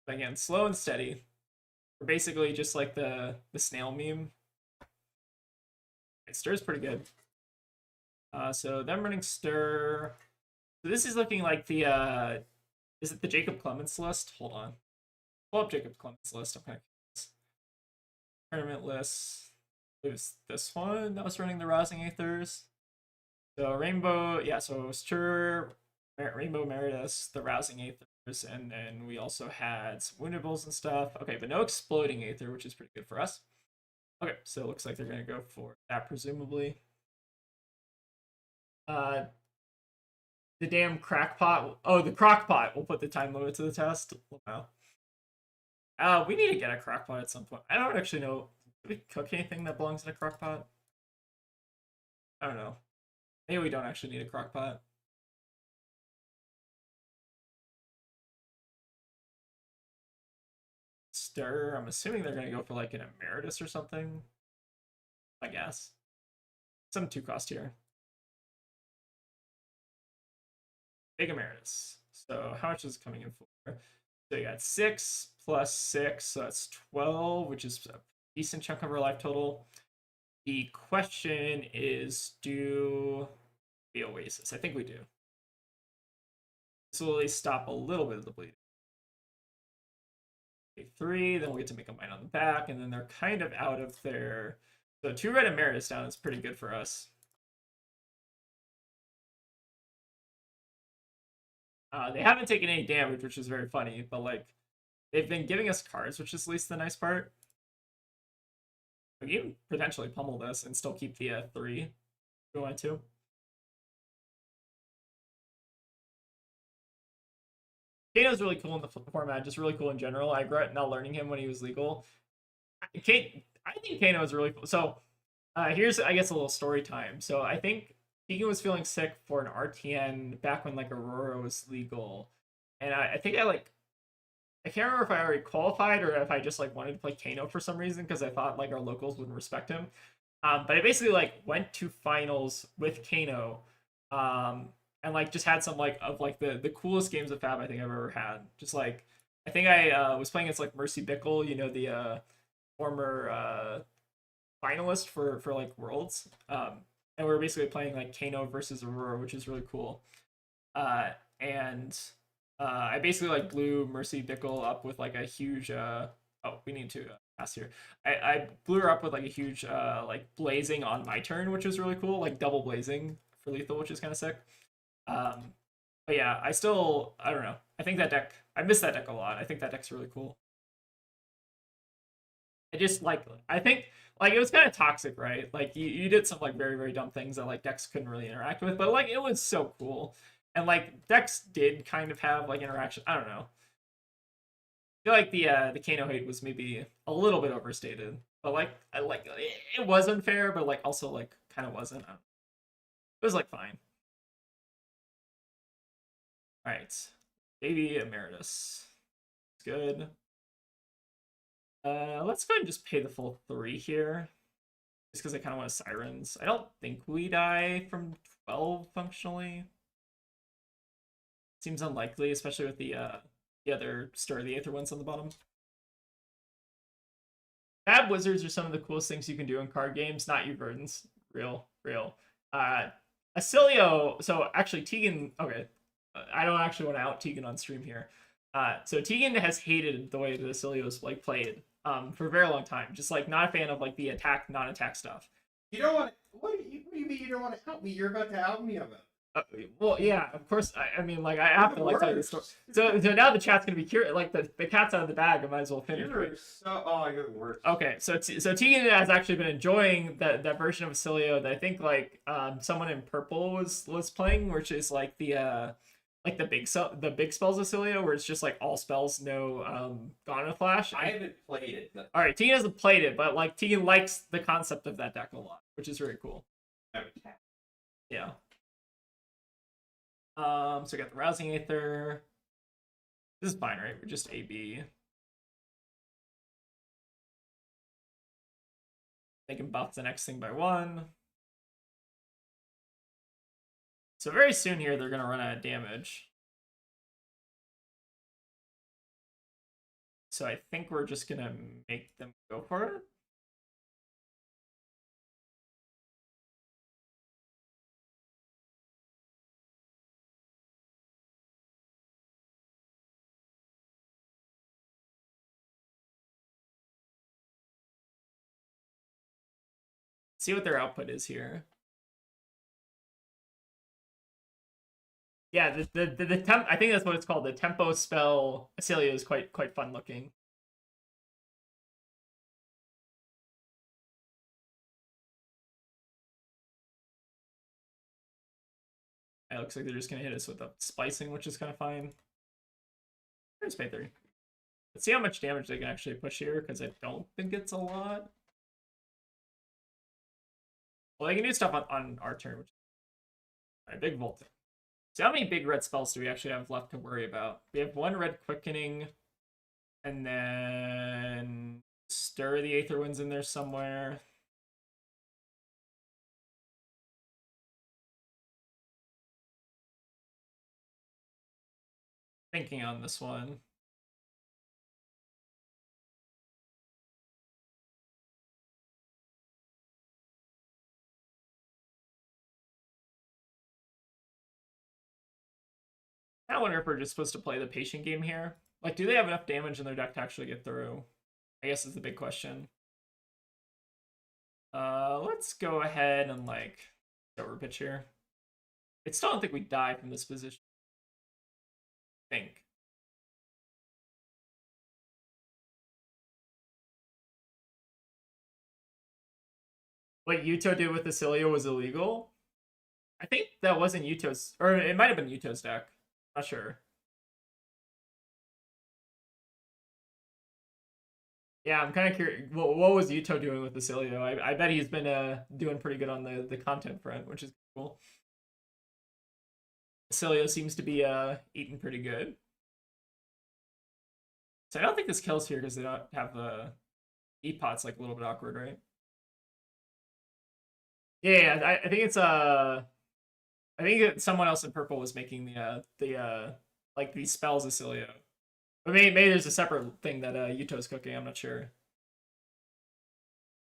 But again, slow and steady. We're basically just like the snail meme. It stirs pretty good. So them running stir. So this is looking like the is it the Jacob Clements list? Hold on. Pull up Jacob Clements list. Okay. Tournament list. It was this one that was running the Rousing Aethers. So Rainbow, yeah, so Stir, Rainbow Meritus, the Rousing Aethers, and then we also had some Wounded Bulls and stuff. Okay, but no Exploding Aether, which is pretty good for us. Okay, so it looks like they're gonna go for that presumably. Uh, the damn crackpot. Oh, the crockpot will put the time limit to the test. Wow. We need to get a crockpot at some point. I don't actually know. Do we cook anything that belongs in a crockpot? I don't know. Maybe we don't actually need a crockpot. Stir. I'm assuming they're gonna go for like an emeritus or something. I guess. Some 2 cost here. Big emeritus. So how much is it coming in for? So you got 6 plus 6, so that's 12, which is a decent chunk of our life total. The question is, do we Oasis? I think we do. This will at least stop a little bit of the bleeding. 3, then we'll get to make a mine on the back, and then they're kind of out of their... So 2 red emeritus down is pretty good for us. They haven't taken any damage, which is very funny, but like they've been giving us cards, which is at least the nice part. We can even potentially pummel this and still keep the 3 if we want to. Kano's really cool in the format, just really cool in general. I regret not learning him when he was legal. I think Kano is really cool. So here's, I guess, a little story time. So I think Tegan was feeling sick for an RTN back when like Aurora was legal, and I think I can't remember if I already qualified or if I just like wanted to play Kano for some reason because I thought like our locals wouldn't respect him. But I basically like went to finals with Kano, and like just had some like of like the coolest games of Fab I think I've ever had. Just like I think I was playing against like Mercy Bickle, you know, the former finalist for like Worlds, and we were basically playing like Kano versus Aurora, which is really cool. And I basically like blew Mercy Bickle up with like a huge. Oh, we need to pass here. I blew her up with like a huge like blazing on my turn, which is really cool. Like double blazing for lethal, which is kind of sick. But yeah, I don't know. I think that deck. I miss that deck a lot. I think that deck's really cool. I think like it was kind of toxic, right? Like you did some like very very dumb things that like decks couldn't really interact with, but like it was so cool, and like decks did kind of have like interaction. I don't know. I feel like the Kano hate was maybe a little bit overstated, but like I like it was unfair, but like also like kind of wasn't. It was like fine. All right, baby emeritus. It's good. Let's go ahead and just pay the full 3 here. Just because I kind of want sirens. I don't think we die from 12 functionally. Seems unlikely, especially with the other Stir of the Aether ones on the bottom. Fab Wizards are some of the coolest things you can do in card games, not you burdens. Real. Acilio, so actually Tegan, okay. I don't actually want to out Tegan on stream here. So Tegan has hated the way the Acilio's like played for a very long time. Just like not a fan of like the attack, non-attack stuff. You don't want to. What do you mean you don't want to out me? You're about to out me of it. Well, yeah, of course. I mean, like, I have to like tell you the story. So now the chat's gonna be curious. Like the cat's out of the bag. I might as well finish. You're so. Oh, you're the worst. Okay, so Tegan has actually been enjoying that version of Acilio that I think like someone in purple was playing, which is like the big spells Acilio, where it's just like all spells, no Gone with Flash. I haven't played it. But... All right, Tegan hasn't played it, but like Tegan likes the concept of that deck a lot, which is very cool. Yeah. So we got the Rousing Aether. This is fine, right? We're just AB. They can buff the next thing by 1. So very soon here, they're going to run out of damage. So I think we're just going to make them go for it. See what their output is here. Yeah, the temp. I think that's what it's called. The tempo spell Acilio is quite fun looking. It looks like they're just gonna hit us with a splicing, which is kind of fine. Here's pay 3. Let's see how much damage they can actually push here, because I don't think it's a lot. Well, they can do stuff on our turn, which is big Volting. So how many big red spells do we actually have left to worry about? We have 1 red quickening, and then Stir the Aether Winds in there somewhere. Thinking on this one. I wonder if we're just supposed to play the patient game here. Like, do they have enough damage in their deck to actually get through? I guess is the big question. Let's go ahead and, like, over pitch here. I still don't think we die from this position. I think. What Yuto did with the Cilia was illegal? I think that wasn't Yuto's, or it might have been Yuto's deck. Not sure. Yeah, I'm kind of curious. What was Yuto doing with the Cilia? I bet he's been doing pretty good on the content front, which is cool. Cilia seems to be eating pretty good. So I don't think this kills here because they don't have the E-pot's like a little bit awkward, right? Yeah, I think it's I think someone else in purple was making the like these spells of Cilia. But maybe there's a separate thing that Yuto's cooking, I'm not sure.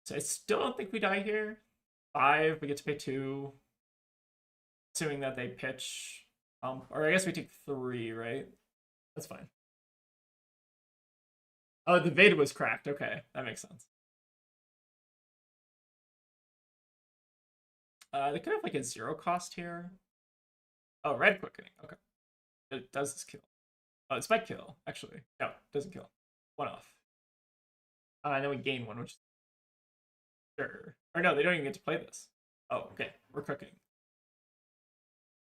So I still don't think we die here. 5, we get to pay 2. Assuming that they pitch. Or I guess we take 3, right? That's fine. Oh, the Veda was cracked. Okay, that makes sense. They could have like a 0 cost here. Oh, red quickening. Okay. Does this kill? Oh, this might kill, actually. No, it doesn't kill. 1 off. And then we gain 1, which is... Sure. Or no, they don't even get to play this. Oh, okay. We're cooking.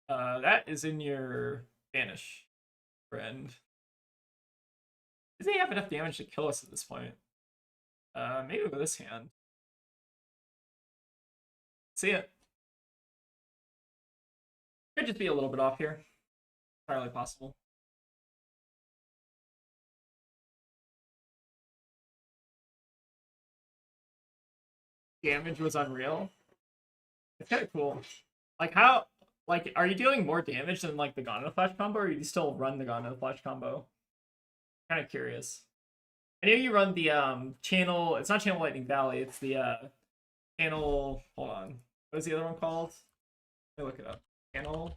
That is in your Banish, friend. Does he have enough damage to kill us at this point? Maybe with this hand. See it. Could just be a little bit off here. Entirely possible. Damage was unreal. It's kind of cool. Like how, like, are you dealing more damage than like the Gauntlet Flash combo, or do you still run the Gauntlet Flash combo? Kind of curious. I know you run the channel. It's not Channel Lightning Valley. It's the channel. Hold on. What was the other one called? Let me look it up. Channel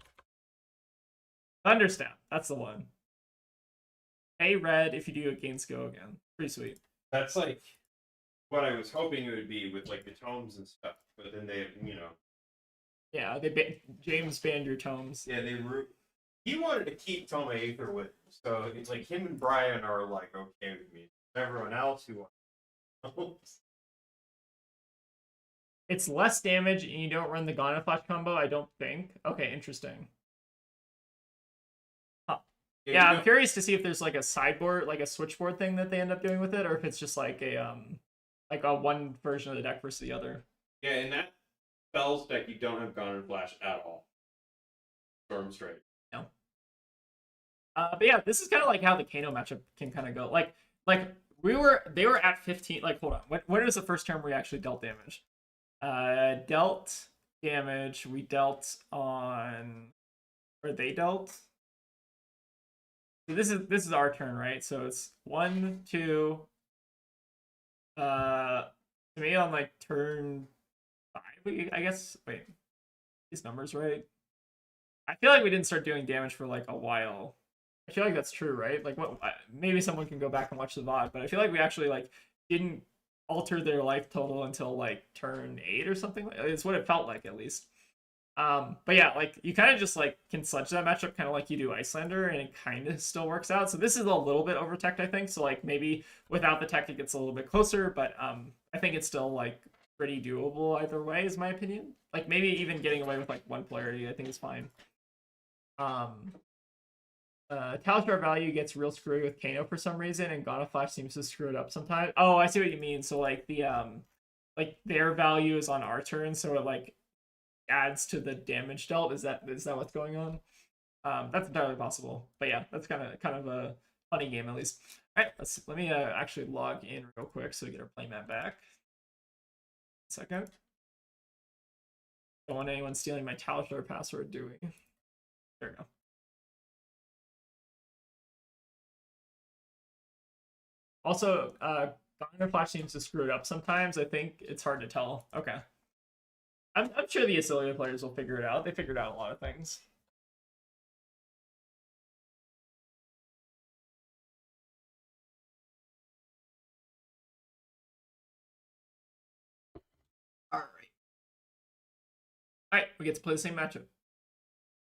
Thunderstep. That's the one. Pay red if you do against go again. Pretty sweet. That's like what I was hoping it would be with like the tomes and stuff, but then they, you know. Yeah, James banned your tomes. Yeah, he wanted to keep Tome Aether with him, so it's like him and Brian are like okay with me. Everyone else who wants It's less damage and you don't run the Gauntlet Flash combo, I don't think. Okay, interesting. Huh. Yeah, I'm curious to see if there's like a sideboard, like a switchboard thing that they end up doing with it, or if it's just like a one version of the deck versus the other. Yeah, in that spells deck you don't have Gauntlet Flash at all. Storm Strike. No. But yeah, this is kind of like how the Kano matchup can kind of go. Like they were at 15. Like, hold on. When was the first turn we actually dealt damage? Dealt damage. We dealt on, or they dealt. So this is our turn, right? So it's 1, 2. To me on like turn 5, I guess. Wait, these numbers right? I feel like we didn't start doing damage for like a while. I feel like that's true, right? Like, what? Maybe someone can go back and watch the VOD, but I feel like we actually like didn't alter their life total until like turn 8 or something. It's what it felt like, at least. But yeah, like you kind of just like can sludge that matchup kind of like you do Icelander, and it kind of still works out. So this is a little bit over teched, I think. So like maybe without the tech it gets a little bit closer, but I think it's still like pretty doable either way, is my opinion. Like maybe even getting away with like 1 polarity, I think is fine. Talishar value gets real screwy with Kano for some reason, and God of Flash seems to screw it up sometimes. Oh, I see what you mean. So like the like their value is on our turn, so it like adds to the damage dealt. Is that what's going on? That's entirely possible. But yeah, that's kind of a funny game at least. All right, let me actually log in real quick so we get our playmat back. Second. Don't want anyone stealing my Talishar password, do we? There we go. Also, God of Flash seems to screw it up sometimes. I think it's hard to tell. Okay. I'm sure the Icelander players will figure it out. They figured out a lot of things. Alright. Alright, we get to play the same matchup.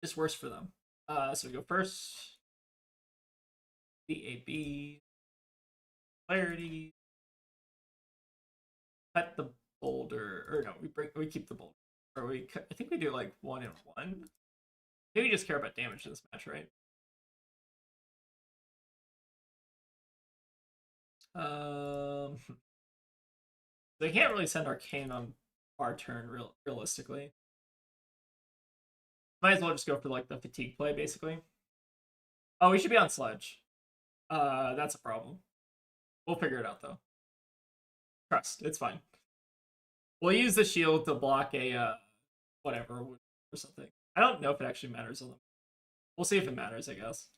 Just worse for them. So we go first. DAB. Clarity. Cut the boulder. Or no, we keep the boulder. Or I think we do like 1 and 1. Maybe we just care about damage in this match, right? They can't really send Arcane on our turn realistically. Might as well just go for like the fatigue play, basically. Oh, we should be on Sledge. That's a problem. We'll figure it out though. Trust, it's fine. We'll use the shield to block a whatever or something. I don't know if it actually matters on them. We'll see if it matters, I guess.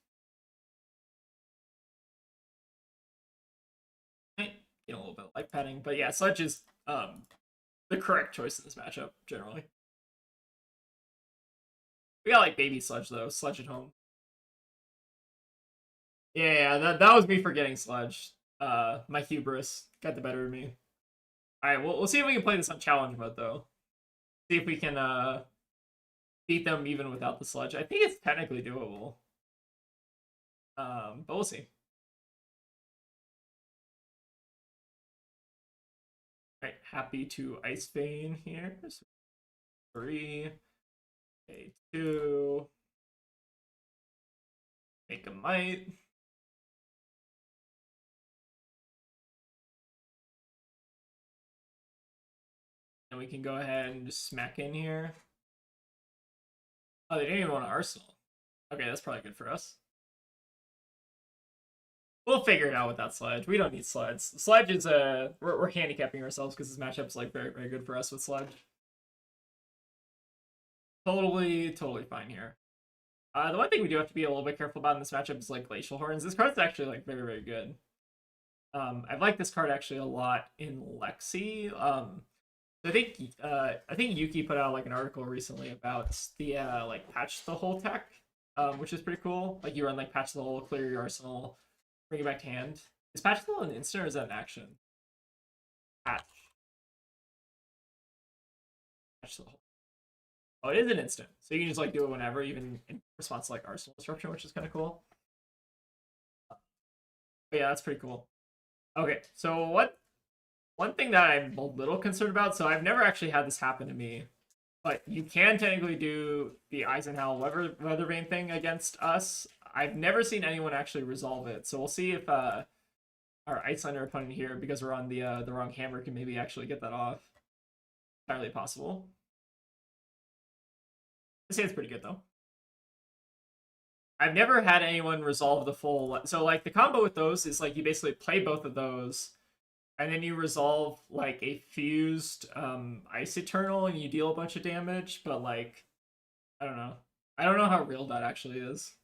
Get a little bit of life padding, but yeah, Sledge is the correct choice in this matchup generally. We got like baby Sledge though. Sledge at home. Yeah, that was me forgetting Sledge. My hubris got the better of me. All right, we'll see if we can play this on challenge mode though. See if we can beat them even without the Sledge. I think it's technically doable. But we'll see. All right, happy to Ice Vein here. So 3, a 2, make a Might. And we can go ahead and just smack in here. Oh, they didn't even want an Arsenal. Okay, that's probably good for us. We'll figure it out without Sledge. We don't need Sledge. Sledge is we're handicapping ourselves because this matchup's like very, very good for us with Sledge. Totally fine here. The one thing we do have to be a little bit careful about in this matchup is like Glacial Horns. This card's actually like very, very good. I've liked this card actually a lot in Lexi. I think Yuki put out like an article recently about the like patch the hole tech, which is pretty cool. Like you run like patch the hole, clear your arsenal, bring it back to hand. Is patch the hole an instant or is that an action? Patch the hole. Oh, it is an instant, so you can just like do it whenever, even in response to like arsenal destruction, which is kind of cool. But yeah, that's pretty cool. Okay, so one thing that I'm a little concerned about, so I've never actually had this happen to me, but you can technically do the Eisenhower Weathervane thing against us. I've never seen anyone actually resolve it, so we'll see if our Icelander opponent here, because we're on the wrong hammer, can maybe actually get that off. Entirely possible. I'd say it's pretty good though. I've never had anyone resolve the full. So like the combo with those is like you basically play both of those, and then you resolve like a fused Ice Eternal, and you deal a bunch of damage. But like, I don't know how real that actually is.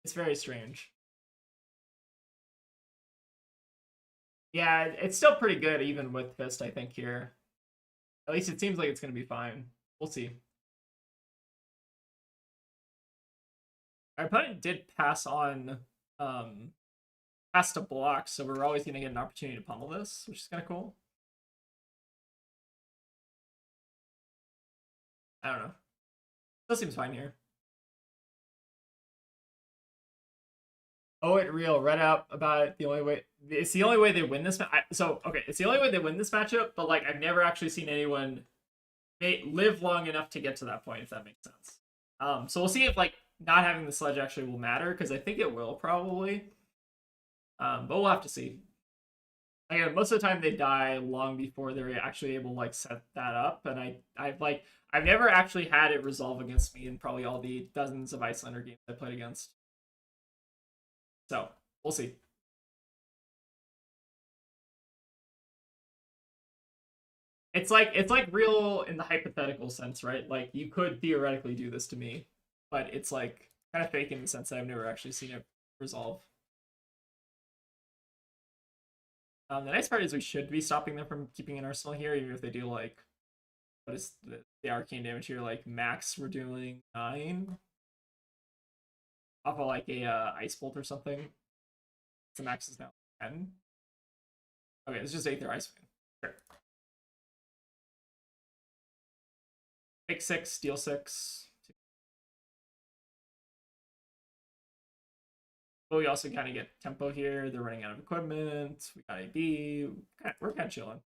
It's very strange. Yeah, it's still pretty good even with Fist, I think, here. At least it seems like it's going to be fine. We'll see. Our opponent did pass on past a block, so we're always going to get an opportunity to pummel this, which is kind of cool. I don't know. Still seems fine here. Oh, it real. Read out about it. The only way it's the only way they win this. So okay, it's the only way they win this matchup. But like, I've never actually seen anyone live long enough to get to that point. If that makes sense. So we'll see if like not having the sledge actually will matter, because I think it will probably. But we'll have to see. Again, most of the time they die long before they're actually able to like set that up, and I've never actually had it resolve against me in probably all the dozens of Icelander games I played against. So we'll see. It's like real in the hypothetical sense, right? Like you could theoretically do this to me, but it's like kind of fake in the sense that I've never actually seen it resolve. The nice part is we should be stopping them from keeping an arsenal here, even if they do like what is the arcane damage here? Like max, we're doing 9 off of like a ice bolt or something. The max is now 10. Okay, it's just Aether Ice Wing. Sure. Take 6, steal 6. But we also kind of get tempo here. They're running out of equipment. We got AB. We're kind of chilling.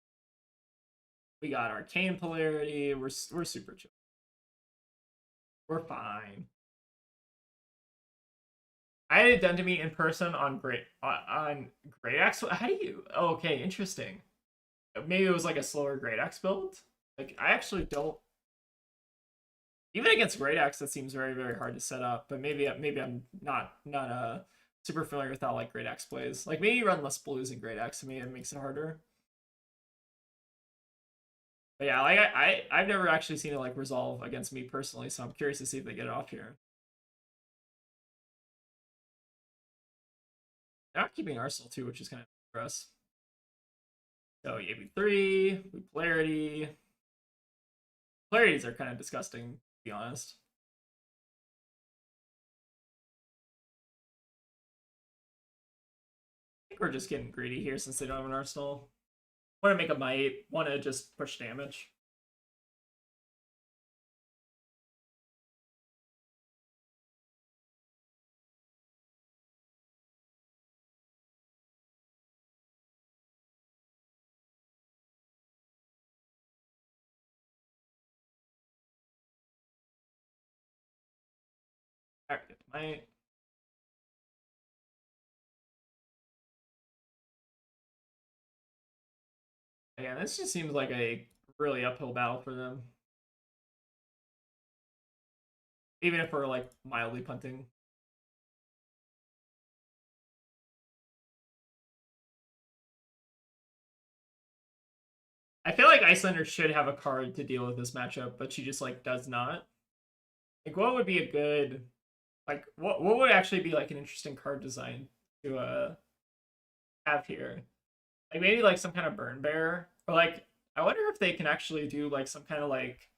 We got arcane polarity. We're super chill. We're fine. I had it done to me in person on Great Axe. How do you? Oh, okay, interesting. Maybe it was like a slower Great Axe build. Like I actually don't. Even against Great Axe, that seems very very hard to set up. But maybe I'm not super familiar with how like Great Axe plays. Like maybe you run less blues in Great Axe to me, it makes it harder. But yeah, like I've never actually seen it like resolve against me personally, so I'm curious to see if they get it off here. They're not keeping Arsenal too, which is kind of for us. So AB3, we polarity. Polarities are kind of disgusting, to be honest. I think we're just getting greedy here since they don't have an arsenal. Want to make a might, want to just push damage. Alright, get to might. Again, this just seems like a really uphill battle for them. Even if we're like mildly punting. I feel like Icelander should have a card to deal with this matchup, but she just like does not. Like what would be a good like what would actually be like an interesting card design to have here? Like maybe like some kind of burn bear. Or like I wonder if they can actually do like some kind of like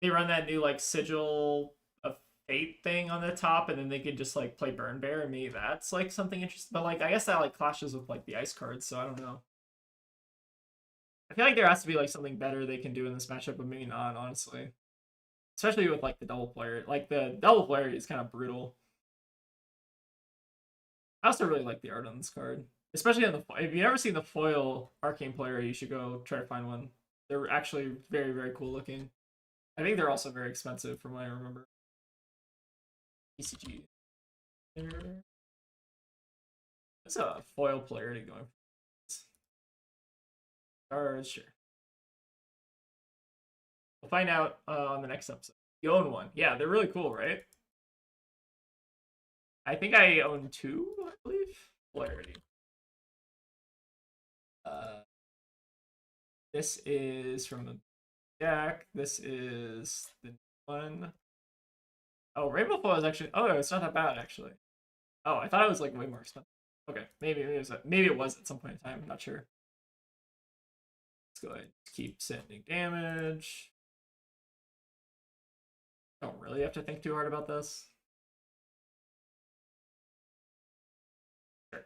they run that new like sigil of fate thing on the top, and then they could just like play burn bear, and maybe that's like something interesting. But like I guess that like clashes with like the ice cards, so I don't know. I feel like there has to be like something better they can do in this matchup, but maybe not, honestly. Especially with like the double player. Like the double player is kind of brutal. I also really like the art on this card. Especially on the if you've never seen the foil arcane player, you should go try to find one. They're actually very, very cool looking. I think they're also very expensive from what I remember. ECG. That's a foil player to go in. Cards, sure. We'll find out on the next episode. You own one. Yeah, they're really cool, right? I think I own 2, I believe. Polarity. This is from the deck. This is the one. Oh, Rainbow Foil is actually. Oh, it's not that bad actually. Oh, I thought it was like way more expensive. Okay, maybe it was at some point in time. I'm not sure. Let's go ahead and keep sending damage. Don't really have to think too hard about this. Sure.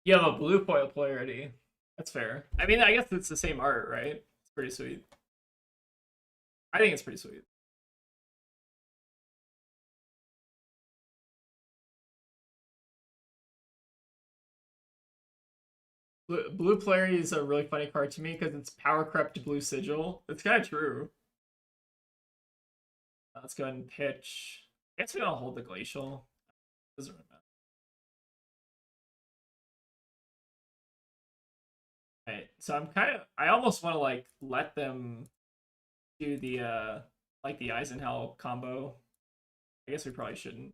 You have a blue foil polarity. That's fair. I mean, I guess it's the same art, right? It's pretty sweet. I think it's pretty sweet. Blue player is a really funny card to me because it's power crept blue sigil. It's kind of true. Let's go ahead and pitch. I guess we don't hold the glacial. Doesn't really matter. Right, so I almost want to like let them do the like the Eisenhower combo. I guess we probably shouldn't.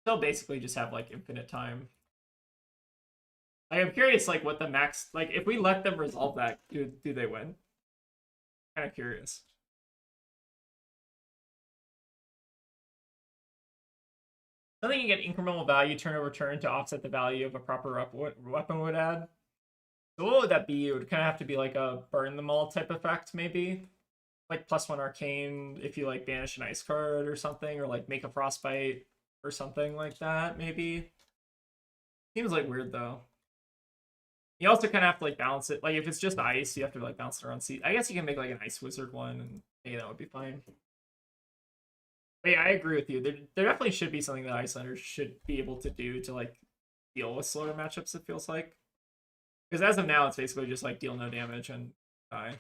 They'll basically just have like infinite time. I'm curious like what the max, like if we let them resolve that, do they win? Kind of curious. Something you get incremental value turn over turn to offset the value of a proper weapon would add. So what would that be? It would kind of have to be like a burn them all type effect, maybe. Like +1 arcane if you like banish an ice card or something, or like make a frostbite or something like that, maybe. Seems like weird though. You also kind of have to like balance it. Like if it's just ice, you have to like bounce it around. See, I guess you can make like an ice wizard one, and maybe that would be fine. But yeah, I agree with you. There definitely should be something that Icelander should be able to do to like deal with slower matchups. It feels like, because as of now, it's basically just like deal no damage and die.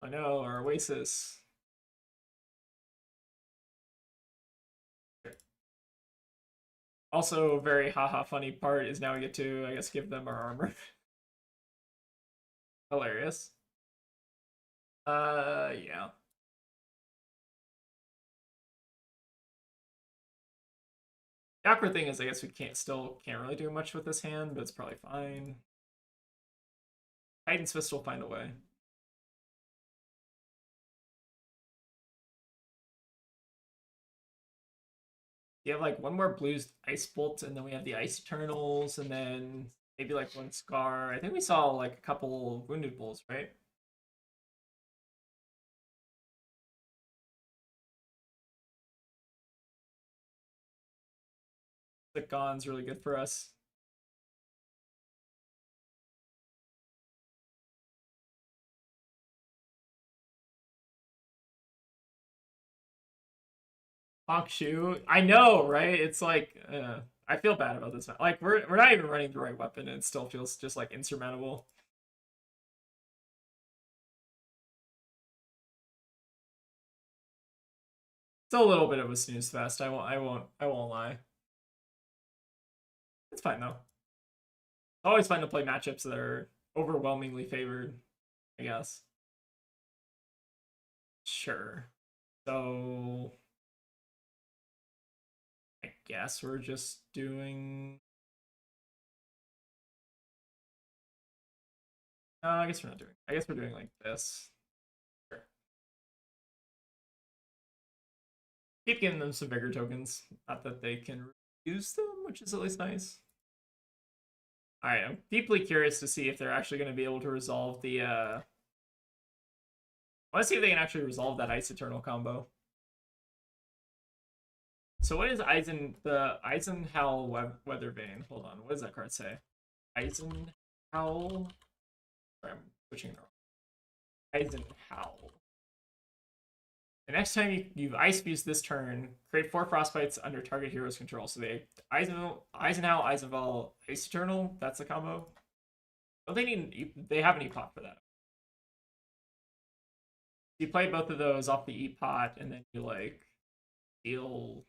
I know, our Oasis. Also, very haha funny part is now we get to, I guess, give them our armor. Hilarious. Yeah. The awkward thing is, I guess we can't really do much with this hand, but it's probably fine. Titan's Fist will find a way. You have like one more blues ice bolt, and then we have the ice eternals, and then maybe like one scar. I think we saw like a couple wounded bulls, right? The Gon's really good for us. Hawk Shoe. I know, right? It's like I feel bad about this. Like we're not even running the right weapon, and it still feels just like insurmountable. It's a little bit of a snooze fest. I won't lie. It's fine though. It's always fun to play matchups that are overwhelmingly favored, I guess. Sure. So I guess we're just doing. I guess we're not doing. I guess we're doing like this. Sure. Keep giving them some bigger tokens. Not that they can use them, which is at least nice. Alright, I'm deeply curious to see if they're actually going to be able to resolve the. I want to see if they can actually resolve that Ice Eternal combo. So what is the Eisenhower Weathervane? Hold on, what does that card say? Eisenhower. Sorry, I'm switching it wrong. Eisenhower. The next time you ice fuse this turn, create 4 frostbites under target hero's control. So they Eisenhower, Eisenval, Ice Eternal. That's the combo. Don't they need? They have an E-pot for that. You play both of those off the E-pot, and then you like deal.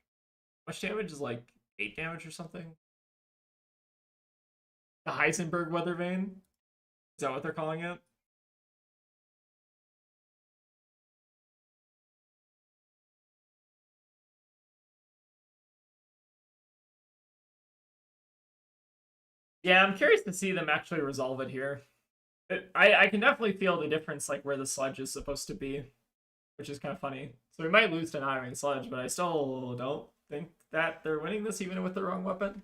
Much damage is like 8 damage or something. The Heisenberg Weathervane. Is that what they're calling it? Yeah, I'm curious to see them actually resolve it here. I can definitely feel the difference, like where the sludge is supposed to be, which is kind of funny. So we might lose to an Iron Sludge, but I still don't think that they're winning this even with the wrong weapon.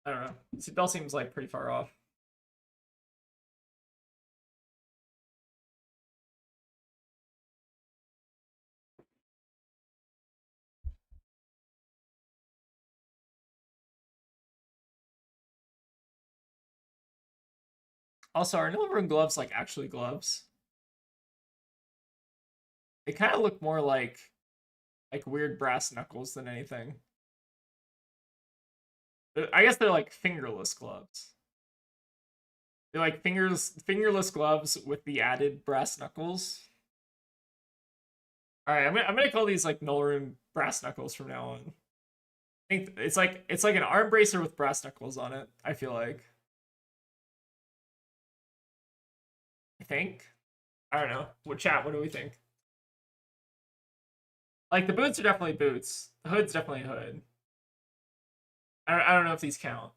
I don't know. Bell seems like pretty far off. Also, are Nilrune gloves like actually gloves? They kind of look more like weird brass knuckles than anything. I guess they're like fingerless gloves. They're like fingerless gloves with the added brass knuckles. All right, I'm gonna call these like Nilrune brass knuckles from now on. I think it's like an arm bracer with brass knuckles on it. I feel like. I think. I don't know. What chat? What do we think? Like the boots are definitely boots. The hood's definitely a hood. I don't know if these count.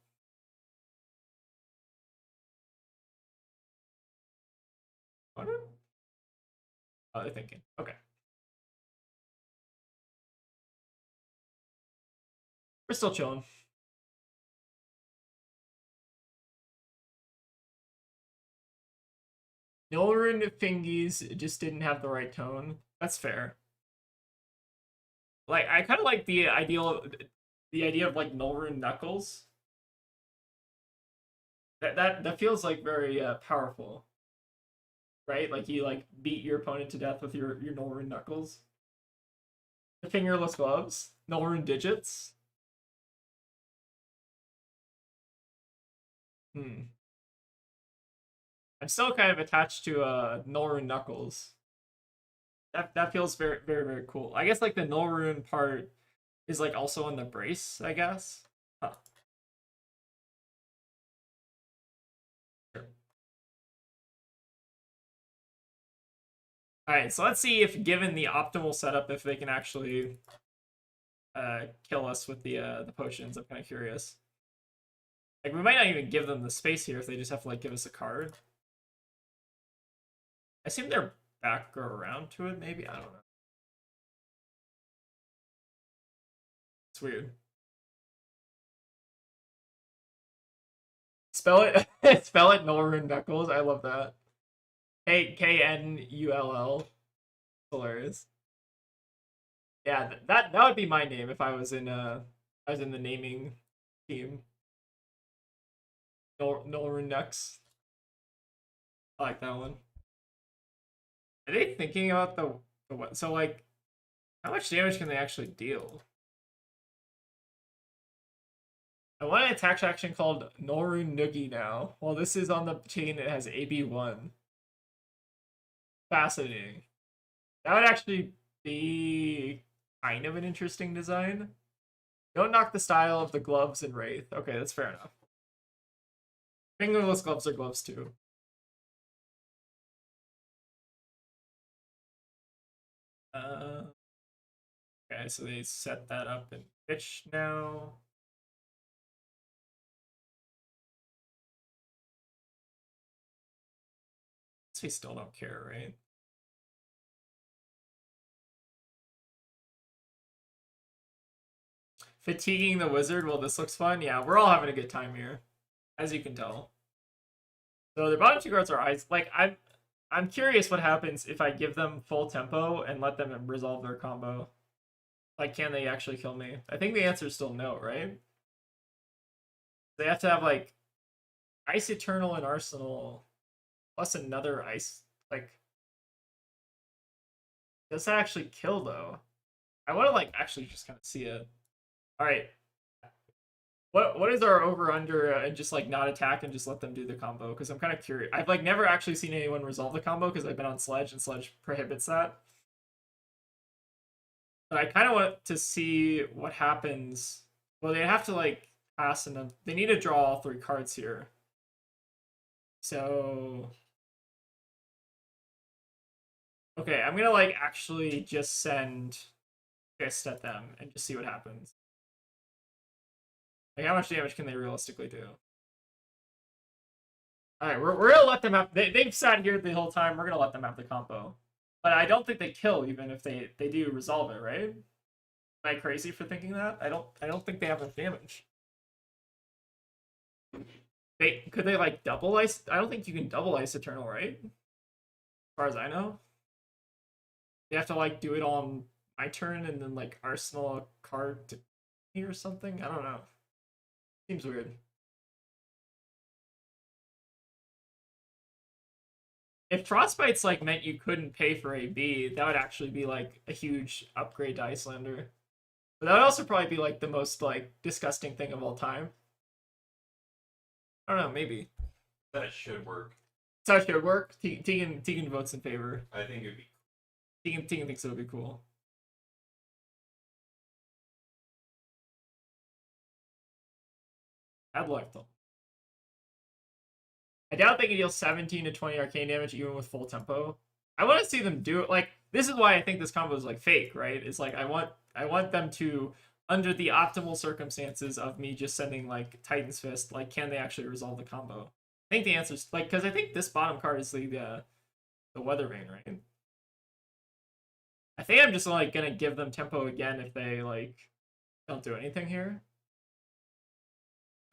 What are they thinking? Okay. We're still chilling. Nilrune fingies just didn't have the right tone. That's fair. Like I kind of like the idea of like Nilrune knuckles. That feels like very powerful, right? Like you like beat your opponent to death with your Nilrune knuckles. The fingerless gloves, Nilrune digits. Hmm. I'm still kind of attached to Nilrune knuckles. That feels very very very cool. I guess like the Nilrune part is like also on the brace, I guess. Huh. Sure. All right, so let's see if given the optimal setup, if they can actually kill us with the potions. I'm kind of curious. Like we might not even give them the space here if they just have to like give us a card. I assume they're back or around to it. Maybe I don't know. It's weird. Spell it. Spell it. Nilrune Knuckles. I love that. Knull. Hilarious. Yeah, that would be my name if I was in the naming team. Nilrune Nux. I like that one. Are they thinking about the what? So like, how much damage can they actually deal? I want an attack action called Nilrune Noogie now. Well, this is on the chain. It has AB1. Fascinating. That would actually be kind of an interesting design. Don't knock the style of the gloves in Wraith. Okay, that's fair enough. Fingerless gloves are gloves too. Okay, so they set that up in pitch now. So we still don't care, right? Fatiguing the wizard. Well, this looks fun. Yeah, we're all having a good time here, as you can tell. So the bottom two cards are ice. Like I'm curious what happens if I give them full tempo and let them resolve their combo. Like, can they actually kill me? I think the answer is still no, right? They have to have like Ice Eternal and Arsenal plus another ice. Like, does that actually kill though? I want to like actually just kind of see it. All right, what is our over under and just like not attack and just let them do the combo? Because I'm kind of curious. I've like never actually seen anyone resolve the combo because I've been on Sledge and Sledge prohibits that. But I kind of want to see what happens. Well, they have to like pass and they need to draw all three cards here. So okay, I'm gonna like actually just send Fist at them and just see what happens. Like how much damage can they realistically do? Alright, we're gonna let them have they've sat here the whole time, we're gonna let them have the combo. But I don't think they kill even if they do resolve it, right? Am I crazy for thinking that? I don't think they have enough damage. Could they like double ice? I don't think you can double ice Eternal, right? As far as I know. They have to like do it on my turn and then like Arsenal a card to me or something. I don't know. Seems weird. if Frostbite's like meant you couldn't pay for AB, that would actually be like a huge upgrade to Icelander. But that would also probably be like the most like disgusting thing of all time. I don't know, maybe. That should work. So it should work. Tegan votes in favor. I think it'd be. Tegan thinks it would be cool. I'd like them. I doubt they can deal 17 to 20 arcane damage even with full tempo. I want to see them do it. Like, this is why I think this combo is like fake, right? It's like I want them to, under the optimal circumstances of me just sending like Titan's Fist, like can they actually resolve the combo? I think the answer is like, because I think this bottom card is the Weather Vane, right? I think I'm just like gonna give them tempo again if they like don't do anything here.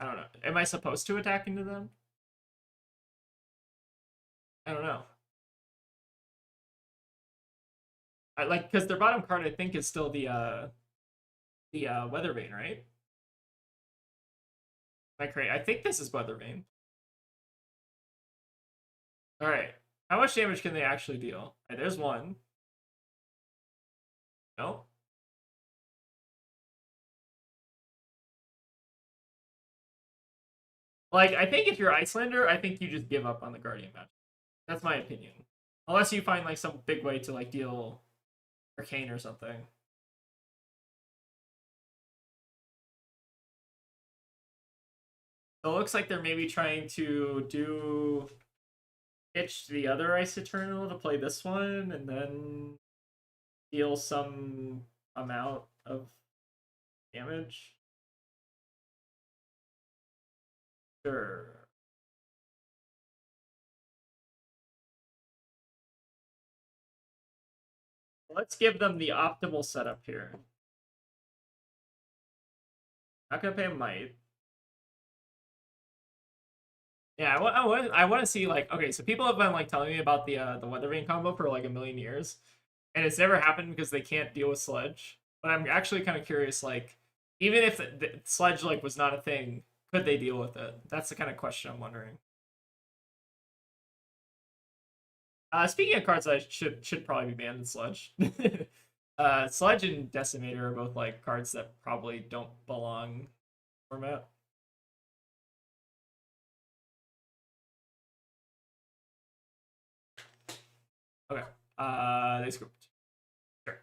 I don't know. Am I supposed to attack into them? I don't know. I like because their bottom card I think is still the Weather Vane, right? Am I crazy? I think this is Weather Vane. All right. How much damage can they actually deal? All right, there's one. No. Like, I think if you're Icelander, I think you just give up on the Guardian match. That's my opinion. Unless you find, like, some big way to, like, deal Arcane or something. So it looks like they're maybe trying to do... pitch the other Ice Eternal to play this one, and then deal some amount of damage. Sure. Let's give them the optimal setup here. Not gonna pay a might. Yeah, I want to see like okay, so people have been like telling me about the Weather Vane combo for like a million years, and it's never happened because they can't deal with Sledge. But I'm actually kind of curious, like even if the Sledge like was not a thing, could they deal with it? That's the kind of question I'm wondering. Speaking of cards that should probably be banned in Sludge. Sludge and Decimator are both like cards that probably don't belong in format. Okay. They scooped. Sure.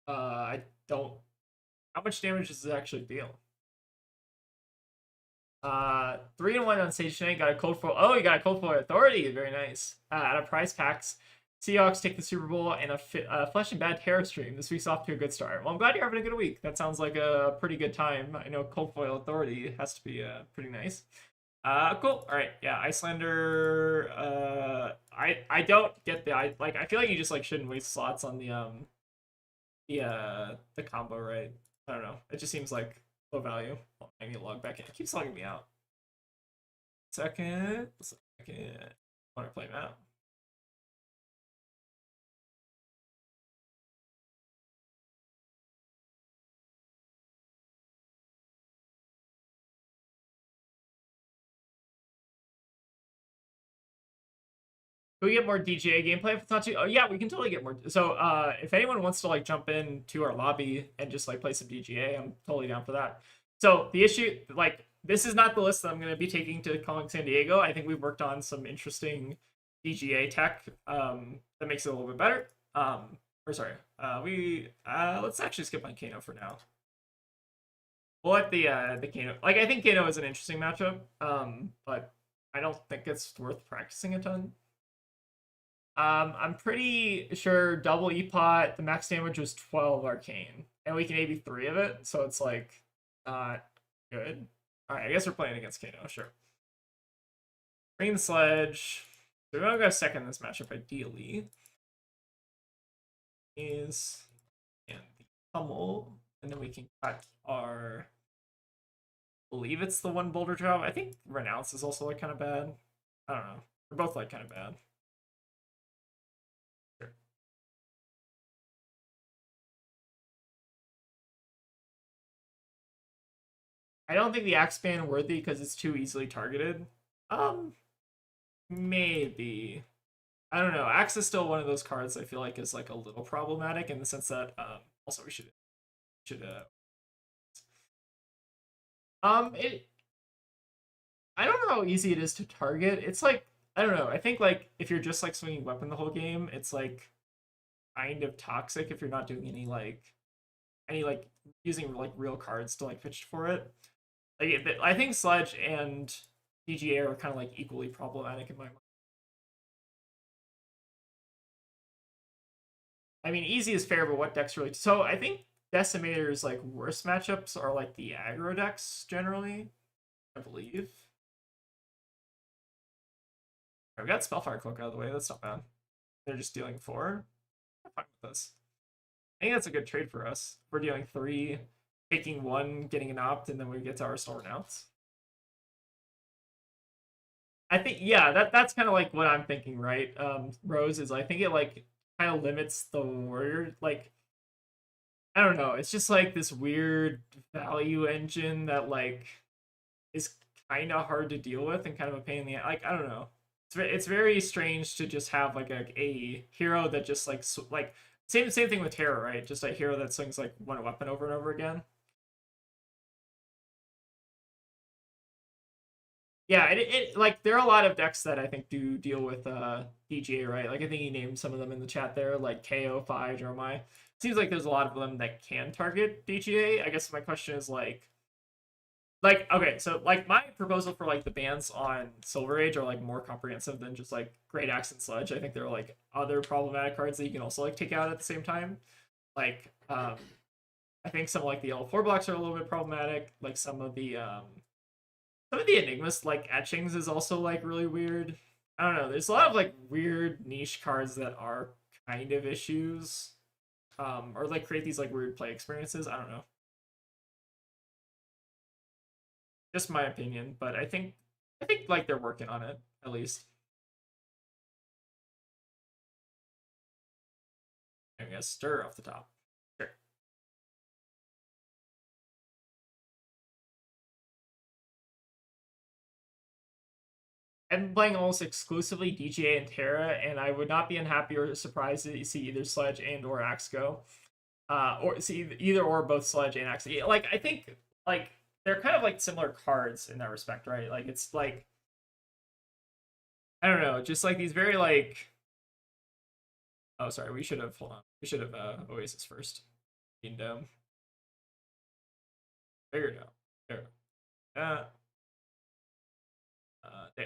I don't. How much damage does this actually deal? 3-1 on Sage Shank. Got a cold foil. Oh, you got a cold foil authority. Very nice. Out of prize packs, Seahawks take the Super Bowl and a Flesh and Bad Terror stream. This week's off to a good start. Well, I'm glad you're having a good week. That sounds like a pretty good time. I know cold foil authority has to be pretty nice. Cool. All right. Yeah, Icelander. I don't get I feel like you just like shouldn't waste slots on the combo, right? I don't know. It just seems like low value. Oh, I need to log back in. It keeps logging me out. Second. Want to play map? Can we get more DGA gameplay if it's not too? Oh yeah, we can totally get more. So if anyone wants to like jump into our lobby and just like play some DGA, I'm totally down for that. So the issue, like, this is not the list that I'm going to be taking to Calling San Diego. I think we've worked on some interesting DGA tech that makes it a little bit better. Let's actually skip on Kano for now. We'll let the Kano. Like, I think Kano is an interesting matchup, but I don't think it's worth practicing a ton. I'm pretty sure double Epot, the max damage was 12 arcane, and we can AB 3 of it, so it's like not good. Alright, I guess we're playing against Kano, sure. Bring the Sledge. So we want to go second in this matchup, ideally. Is and the Pummel, and then we can cut our. I believe it's the one Boulder Drop. I think Renounce is also like kind of bad. I don't know. They're both like kind of bad. I don't think the Axe Band worthy because it's too easily targeted. Maybe. I don't know. Axe is still one of those cards I feel like is like a little problematic in the sense that also we should it I don't know how easy it is to target. It's like I don't know. I think like if you're just like swinging weapon the whole game, it's like kind of toxic if you're not doing any like using like real cards to like pitch for it. Like I think Sludge and DGA are kind of like equally problematic in my mind. I mean, easy is fair, but what decks really? So I think Decimator's like worst matchups are like the aggro decks generally, I believe. We got Spellfire Cloak out of the way. That's not bad. They're just dealing 4. I'm fine with this. I think that's a good trade for us. We're dealing 3, taking 1, getting an opt, and then we get to our store announce. I think yeah, that's kind of like what I'm thinking, right? Rose is I think it like kind of limits the warrior like I don't know. It's just like this weird value engine that like is kind of hard to deal with and kind of a pain in the like I don't know. It's very strange to just have like a hero that just like same thing with Terra, right? Just a hero that swings like one weapon over and over again. Yeah, it like there are a lot of decks that I think do deal with DGA, right? Like I think you named some of them in the chat there, like KO, Fi, Jeremiah. Seems like there's a lot of them that can target DGA. I guess my question is like okay, so like my proposal for like the bans on Silver Age are like more comprehensive than just like Great Axe and Sludge. I think there are like other problematic cards that you can also like take out at the same time. Like I think some like the L4 blocks are a little bit problematic. Like some of the Enigmas like etchings is also like really weird. I don't know. There's a lot of like weird niche cards that are kind of issues. Or like create these like weird play experiences. I don't know. Just my opinion, but I think like they're working on it at least. I guess stir off the top. Sure. I'm playing almost exclusively DGA and Terra, and I would not be unhappy or surprised to see either Sledge and or Axe go. Or see either or both Sledge and Axe. Like I think like they're kind of like similar cards in that respect, right? Like it's like I don't know, just like these very like oh sorry, we should have hold on. We should have Oasis first. Bean Dome. Bigger Dome. There.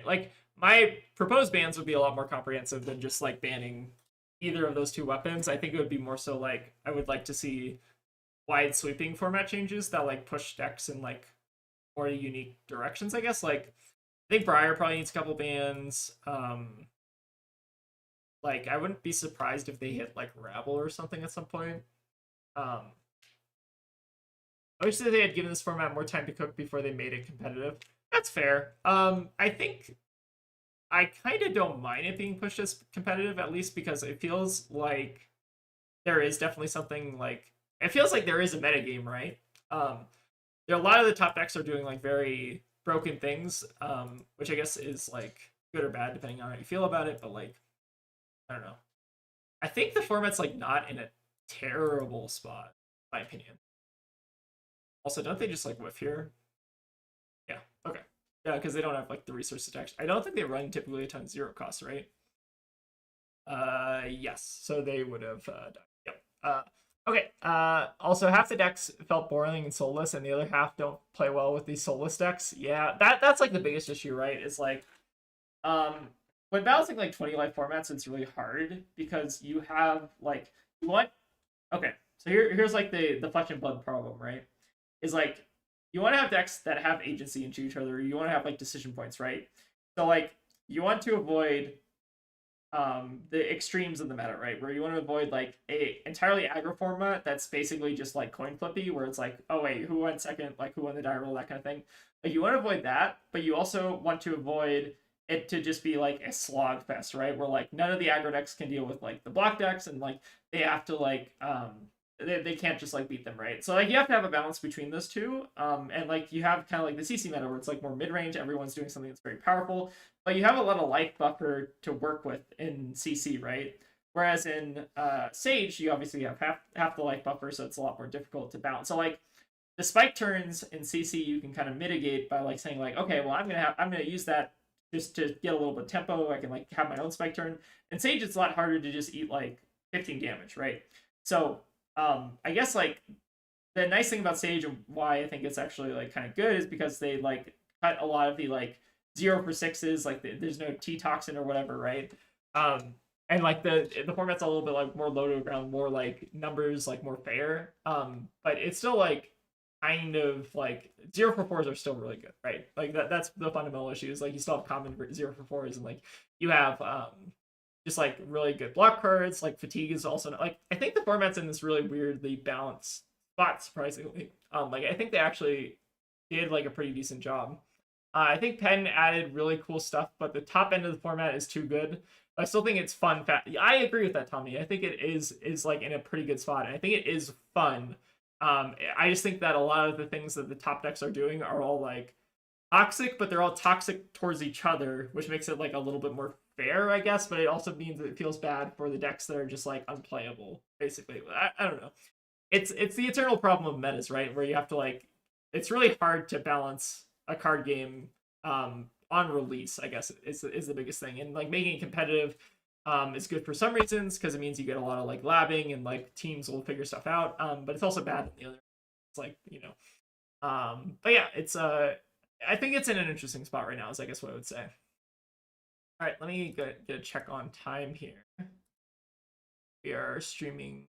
Like my proposed bans would be a lot more comprehensive than just like banning either of those two weapons. I think it would be more so like I would like to see wide sweeping format changes that like push decks in like more unique directions, I guess. Like I think Briar probably needs a couple bans. Like I wouldn't be surprised if they hit like Rabble or something at some point. I wish that they had given this format more time to cook before they made it competitive. That's fair. I think I kind of don't mind it being pushed as competitive, at least because it feels like there is definitely something like it feels like there is a metagame, right? There are a lot of the top decks are doing like very broken things, which I guess is like good or bad depending on how you feel about it. But like, I don't know. I think the format's like not in a terrible spot, in my opinion. Also, don't they just like whiff here? Yeah. Okay. Yeah, because they don't have like the resource attached. I don't think they run typically a ton of 0 costs, right? Yes. So they would have done. Yep. Okay. Also, half the decks felt boring and soulless, and the other half don't play well with these soulless decks. Yeah, that's like the biggest issue, right? Is like, when balancing like 20 life formats, it's really hard because you have like you want. Okay, so here's like the flesh and blood problem, right? Is like you want to have decks that have agency into each other. You want to have like decision points, right? So like you want to avoid the extremes of the meta, right? Where you want to avoid like a entirely aggro format that's basically just like coin flippy, where it's like, oh wait, who won second, like who won the die roll, that kind of thing. Like you want to avoid that, but you also want to avoid it to just be like a slog fest, right? Where like none of the aggro decks can deal with like the block decks, and like they have to like they can't just like beat them, right? So like you have to have a balance between those two. And like you have kind of like the CC meta where it's like more mid range, everyone's doing something that's very powerful, but you have a lot of life buffer to work with in CC, right? Whereas in Sage, you obviously have half the life buffer, so it's a lot more difficult to balance. So like the spike turns in CC, you can kind of mitigate by like saying like, okay, well I'm gonna use that just to get a little bit of tempo. I can like have my own spike turn. In Sage, it's a lot harder to just eat like 15 damage, right? So I guess like the nice thing about Sage and why I think it's actually like kind of good is because they like cut a lot of the like 0 for 6s, like there's no T toxin or whatever, right? And like the format's a little bit like more loaded around more like numbers, like more fair. But it's still like kind of like 0 for 4s are still really good, right? Like that's the fundamental issue is like you still have common 0 for 4s and like you have just like really good block cards. Like fatigue is also like I think the format's in this really weirdly balanced spot, surprisingly. Like I think they actually did like a pretty decent job. I think Penn added really cool stuff, but the top end of the format is too good. I still think it's fun. I agree with that, Tommy. I think it is like in a pretty good spot, and I think it is fun. I just think that a lot of the things that the top decks are doing are all like toxic, but they're all toxic towards each other, which makes it like a little bit more fair, I guess. But it also means that it feels bad for the decks that are just like unplayable, basically. I don't know. It's the eternal problem of metas, right? Where you have to like, it's really hard to balance a card game on release, I guess is the biggest thing, and like making it competitive is good for some reasons because it means you get a lot of like labbing and like teams will figure stuff out. But it's also bad in the other. It's like but yeah, it's I think it's in an interesting spot right now. Is I guess what I would say. All right, let me get a check on time here. We are streaming.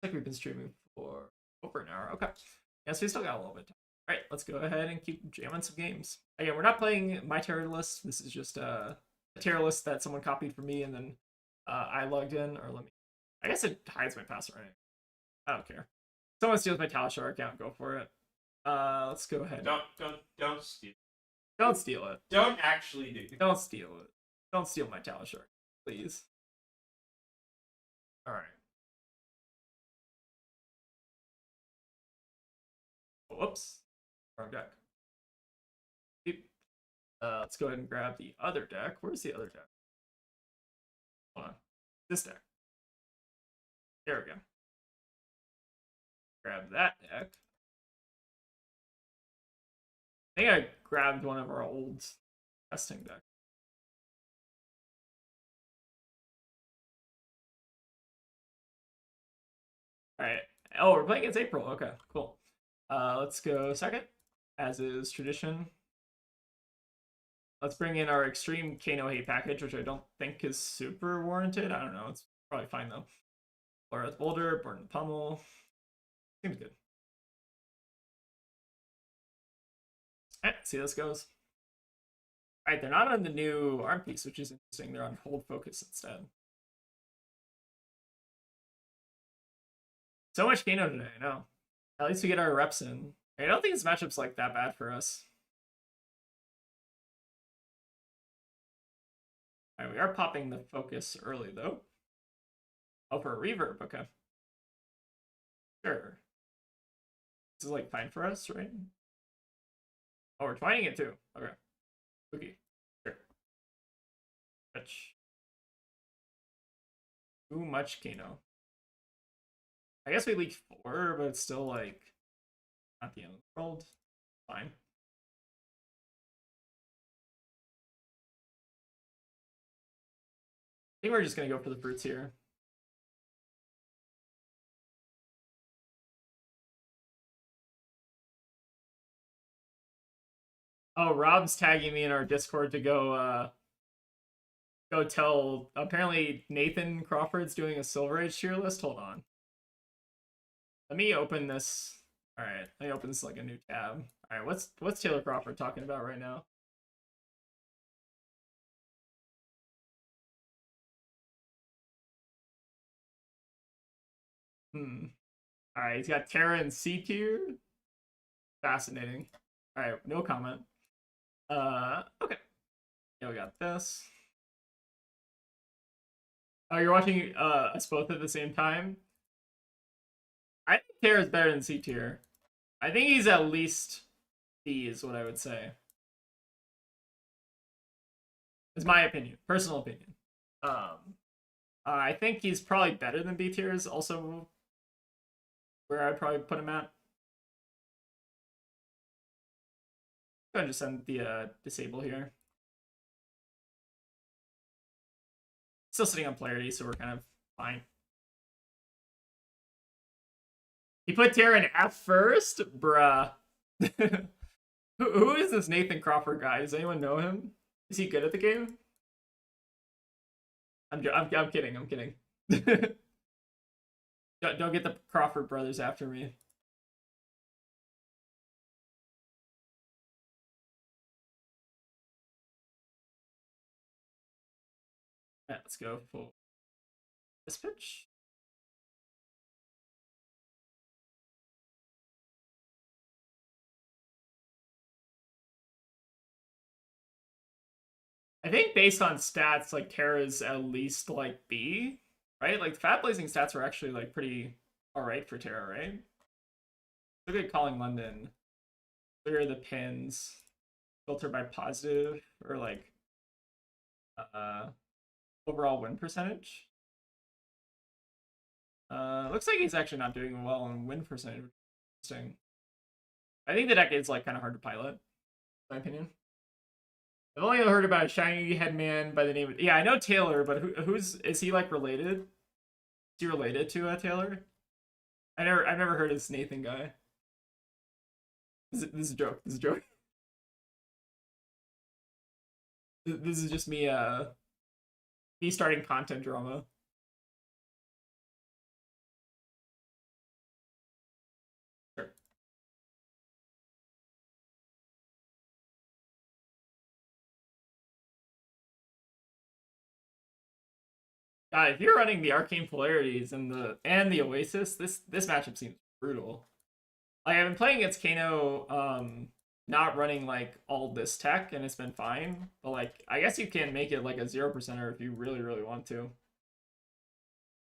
Like we've been streaming for over an hour. Okay, yes, we still got a little bit of time. All right, let's go ahead and keep jamming some games. Again, we're not playing my tier list. This is just a tier list that someone copied from me, and then I logged in. Or let me. I guess it hides my password. I don't care. Someone steals my Talishar account, go for it. Let's go ahead. Don't steal. Don't steal it. Don't actually do. Don't steal it. Don't steal my Talishar, please. All right. Whoops. Wrong deck. Let's go ahead and grab the other deck. Where's the other deck? Hold on. This deck. There we go. Grab that deck. I think I grabbed one of our old testing decks. Alright. Oh, we're playing against April. Okay, cool. Let's go second, as is tradition. Let's bring in our extreme Kano hate package, which I don't think is super warranted. I don't know. It's probably fine though. Earth Boulder, Burn Pummel. Seems good. Alright, see how this goes. Alright, they're not on the new arm piece, which is interesting. They're on Hold Focus instead. So much Kano today, I know. At least we get our reps in. I don't think this matchup's like that bad for us. Alright, we are popping the focus early though. Oh, for a reverb, okay. Sure. This is like fine for us, right? Oh, we're twining it too. Okay. Okay. Sure. Fetch. Too much Kano. I guess we leaked 4, but it's still like not the end of the world. Fine. I think we're just gonna go for the fruits here. Oh, Rob's tagging me in our Discord to go tell. Apparently Nathan Crawford's doing a Silver Age tier list. Hold on. Let me open this. All right, let me open this like a new tab. All right, what's Taylor Crawford talking about right now? All right, he's got Terra and C tier. Fascinating. All right, no comment. Okay. Yeah, we got this. Oh, you're watching us both at the same time? tier is better than C tier. I think he's at least B is what I would say. Is my opinion, personal opinion. I think he's probably better than B tier is also where I'd probably put him at. Go ahead and just send the disable here. Still sitting on polarity, so we're kind of fine. He put Terra in F first? Bruh. Who is this Nathan Crawford guy? Does anyone know him? Is he good at the game? I'm kidding. I'm kidding. Don't get the Crawford brothers after me. Right, let's go for this pitch. I think based on stats, like Terra's at least like B, right? Like the Fat Blazing stats were actually like pretty alright for Terra, right? Look at Calling London. Clear the pins. Filter by positive or like overall win percentage. Looks like he's actually not doing well on win percentage. Interesting. I think the deck is like kind of hard to pilot, in my opinion. I've only heard about a shiny headman by the name of... Yeah, I know Taylor, but is he like related? Is he related to Taylor? I've never heard of this Nathan guy. This is a joke. This is a joke. This is just me me starting content drama. Sure. If you're running the Arcane Polarities and the Oasis, this matchup seems brutal. Like, I've been playing against Kano, not running like all this tech, and it's been fine. But like, I guess you can make it like a 0%er if you really want to.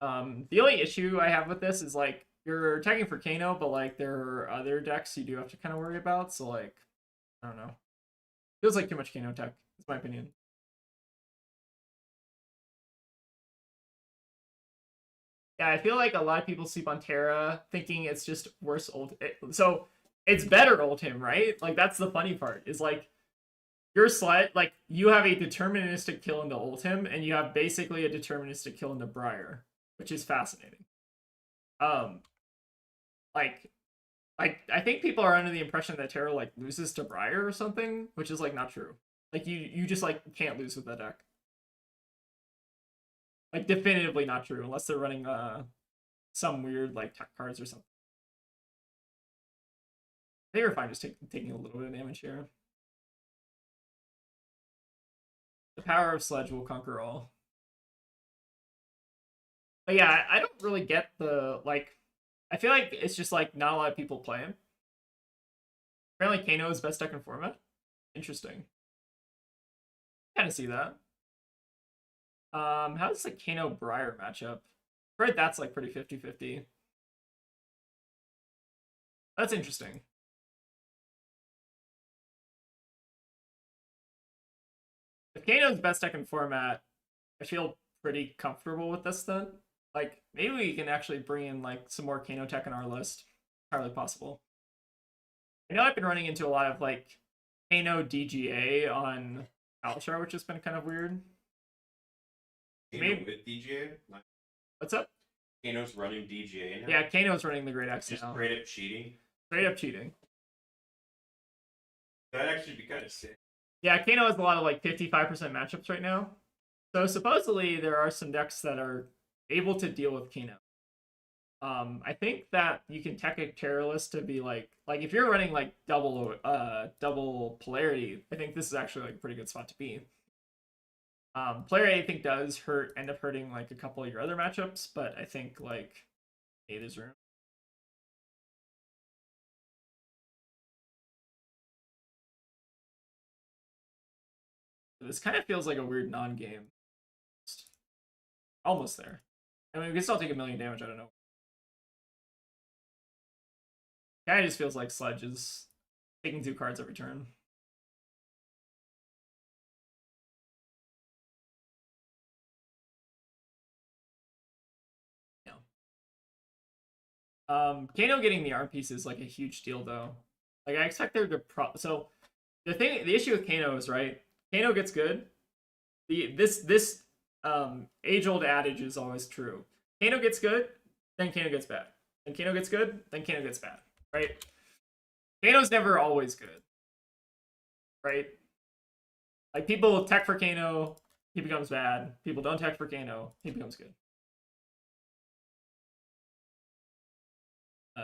The only issue I have with this is like you're attacking for Kano, but like there are other decks you do have to kind of worry about. So like, I don't know. Feels like too much Kano tech. That's my opinion. Yeah, I feel like a lot of people sleep on Terra thinking it's just worse ult. So it's better ult him, right? Like that's the funny part. Is like your sled, like you have a deterministic kill into ult him, and you have basically a deterministic kill into Briar, which is fascinating. Like I think people are under the impression that Terra like loses to Briar or something, which is like not true. Like you just like can't lose with that deck. Like definitively not true unless they're running some weird like tech cards or something. They were fine just taking a little bit of damage here. The power of Sledge will conquer all. But yeah, I don't really get the like. I feel like it's just like not a lot of people play him. Apparently, Kano is best deck in format. Interesting. Kind of see that. How's the Kano Briar matchup? Right, that's like pretty 50-50. That's interesting. If Kano's best deck in format, I feel pretty comfortable with this then. Like, maybe we can actually bring in like some more Kano tech in our list. Entirely possible. I know I've been running into a lot of like Kano DGA on Alshar, which has been kind of weird. Maybe with DGA? What's up? Kano's running DGA now? Yeah, Kano's running the Great X Just now. straight up cheating? Straight up cheating. That'd actually be kind of sick. Yeah, Kano has a lot of like 55% matchups right now. So supposedly there are some decks that are able to deal with Kano. I think that you can tech a Terra list to be like if you're running like double polarity, I think this is actually like a pretty good spot to be. Polarity I think does end up hurting like a couple of your other matchups, but I think like hey, there's room. This kind of feels like a weird non-game. Almost there. I mean, we can still take a million damage, I don't know. Kind of just feels like Sledge is taking 2 cards every turn. Yeah. Kano getting the arm piece is like a huge deal though. Like I expect there to so the issue with Kano is right. Kano gets good. This age-old adage is always true. Kano gets good, then Kano gets bad. Then Kano gets good, then Kano gets bad. Right? Kano's never always good. Right? Like people tech for Kano, he becomes bad. People don't tech for Kano, he becomes good.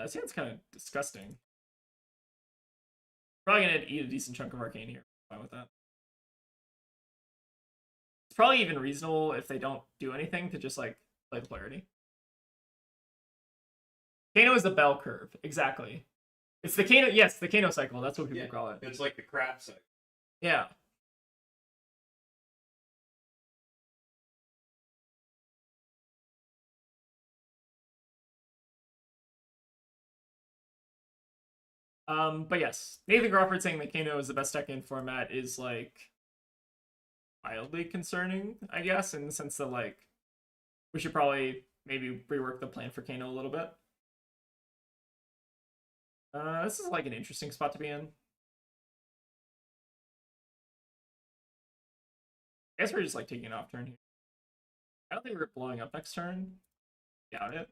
This hand's kind of disgusting. Probably gonna eat a decent chunk of arcane here. Fine with that. It's probably even reasonable if they don't do anything to just like play the polarity. Kano is the bell curve, exactly. It's the Kano, yes, the Kano cycle. That's what people call it. It's like the crap cycle. Yeah. But yes, Nathan Crawford saying that Kano is the best deck in format is like mildly concerning, I guess, in the sense that like we should probably maybe rework the plan for Kano a little bit. This is like an interesting spot to be in. I guess we're just like taking an off turn here. I don't think we're blowing up next turn. Doubt it.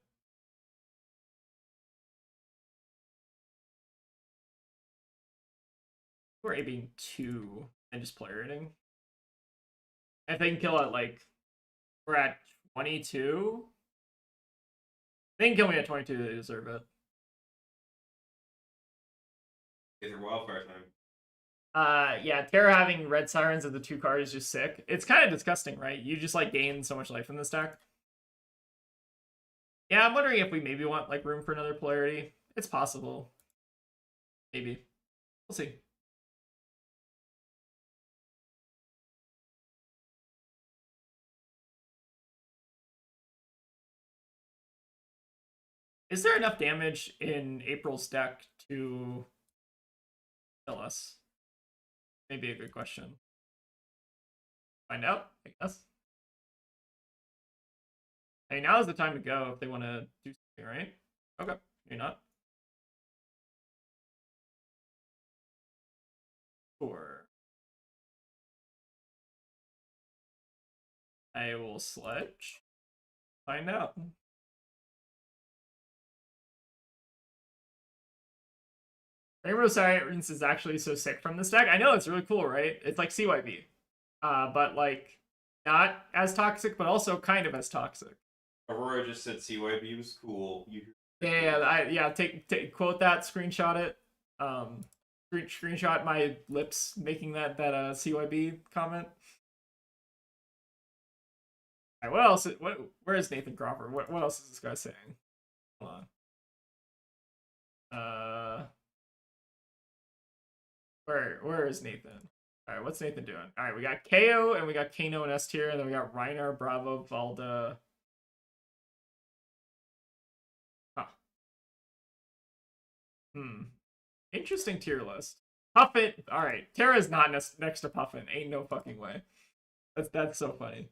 We're A-being 2 and just player rating. If they can kill it, like, we're at 22. They can kill me at 22, they deserve it. Is your wildfire time? Yeah, Terra having red sirens as the 2 card is just sick. It's kind of disgusting, right? You just like gain so much life from this deck. Yeah, I'm wondering if we maybe want like room for another polarity. It's possible. Maybe. We'll see. Is there enough damage in April's deck to kill us? Maybe a good question. Find out, I guess. Hey, now is the time to go if they want to do something, right? Okay, you're not. 4. I will sledge. Find out. Rainbow Sirens is actually so sick from this deck. I know it's really cool, right? It's like CYB. But like not as toxic, but also kind of as toxic. Aurora just said CYB was cool. Take quote that, screenshot it. Screenshot my lips making that CYB comment. All right, what else? Where is Nathan Crawford? What else is this guy saying? Hold on. Where is Nathan? All right, what's Nathan doing? All right, we got KO and we got Kano and S tier, and then we got Reiner, Bravo, Valda. Huh. Interesting tier list. Puffin. All right, Terra's not next to Puffin. Ain't no fucking way. That's so funny.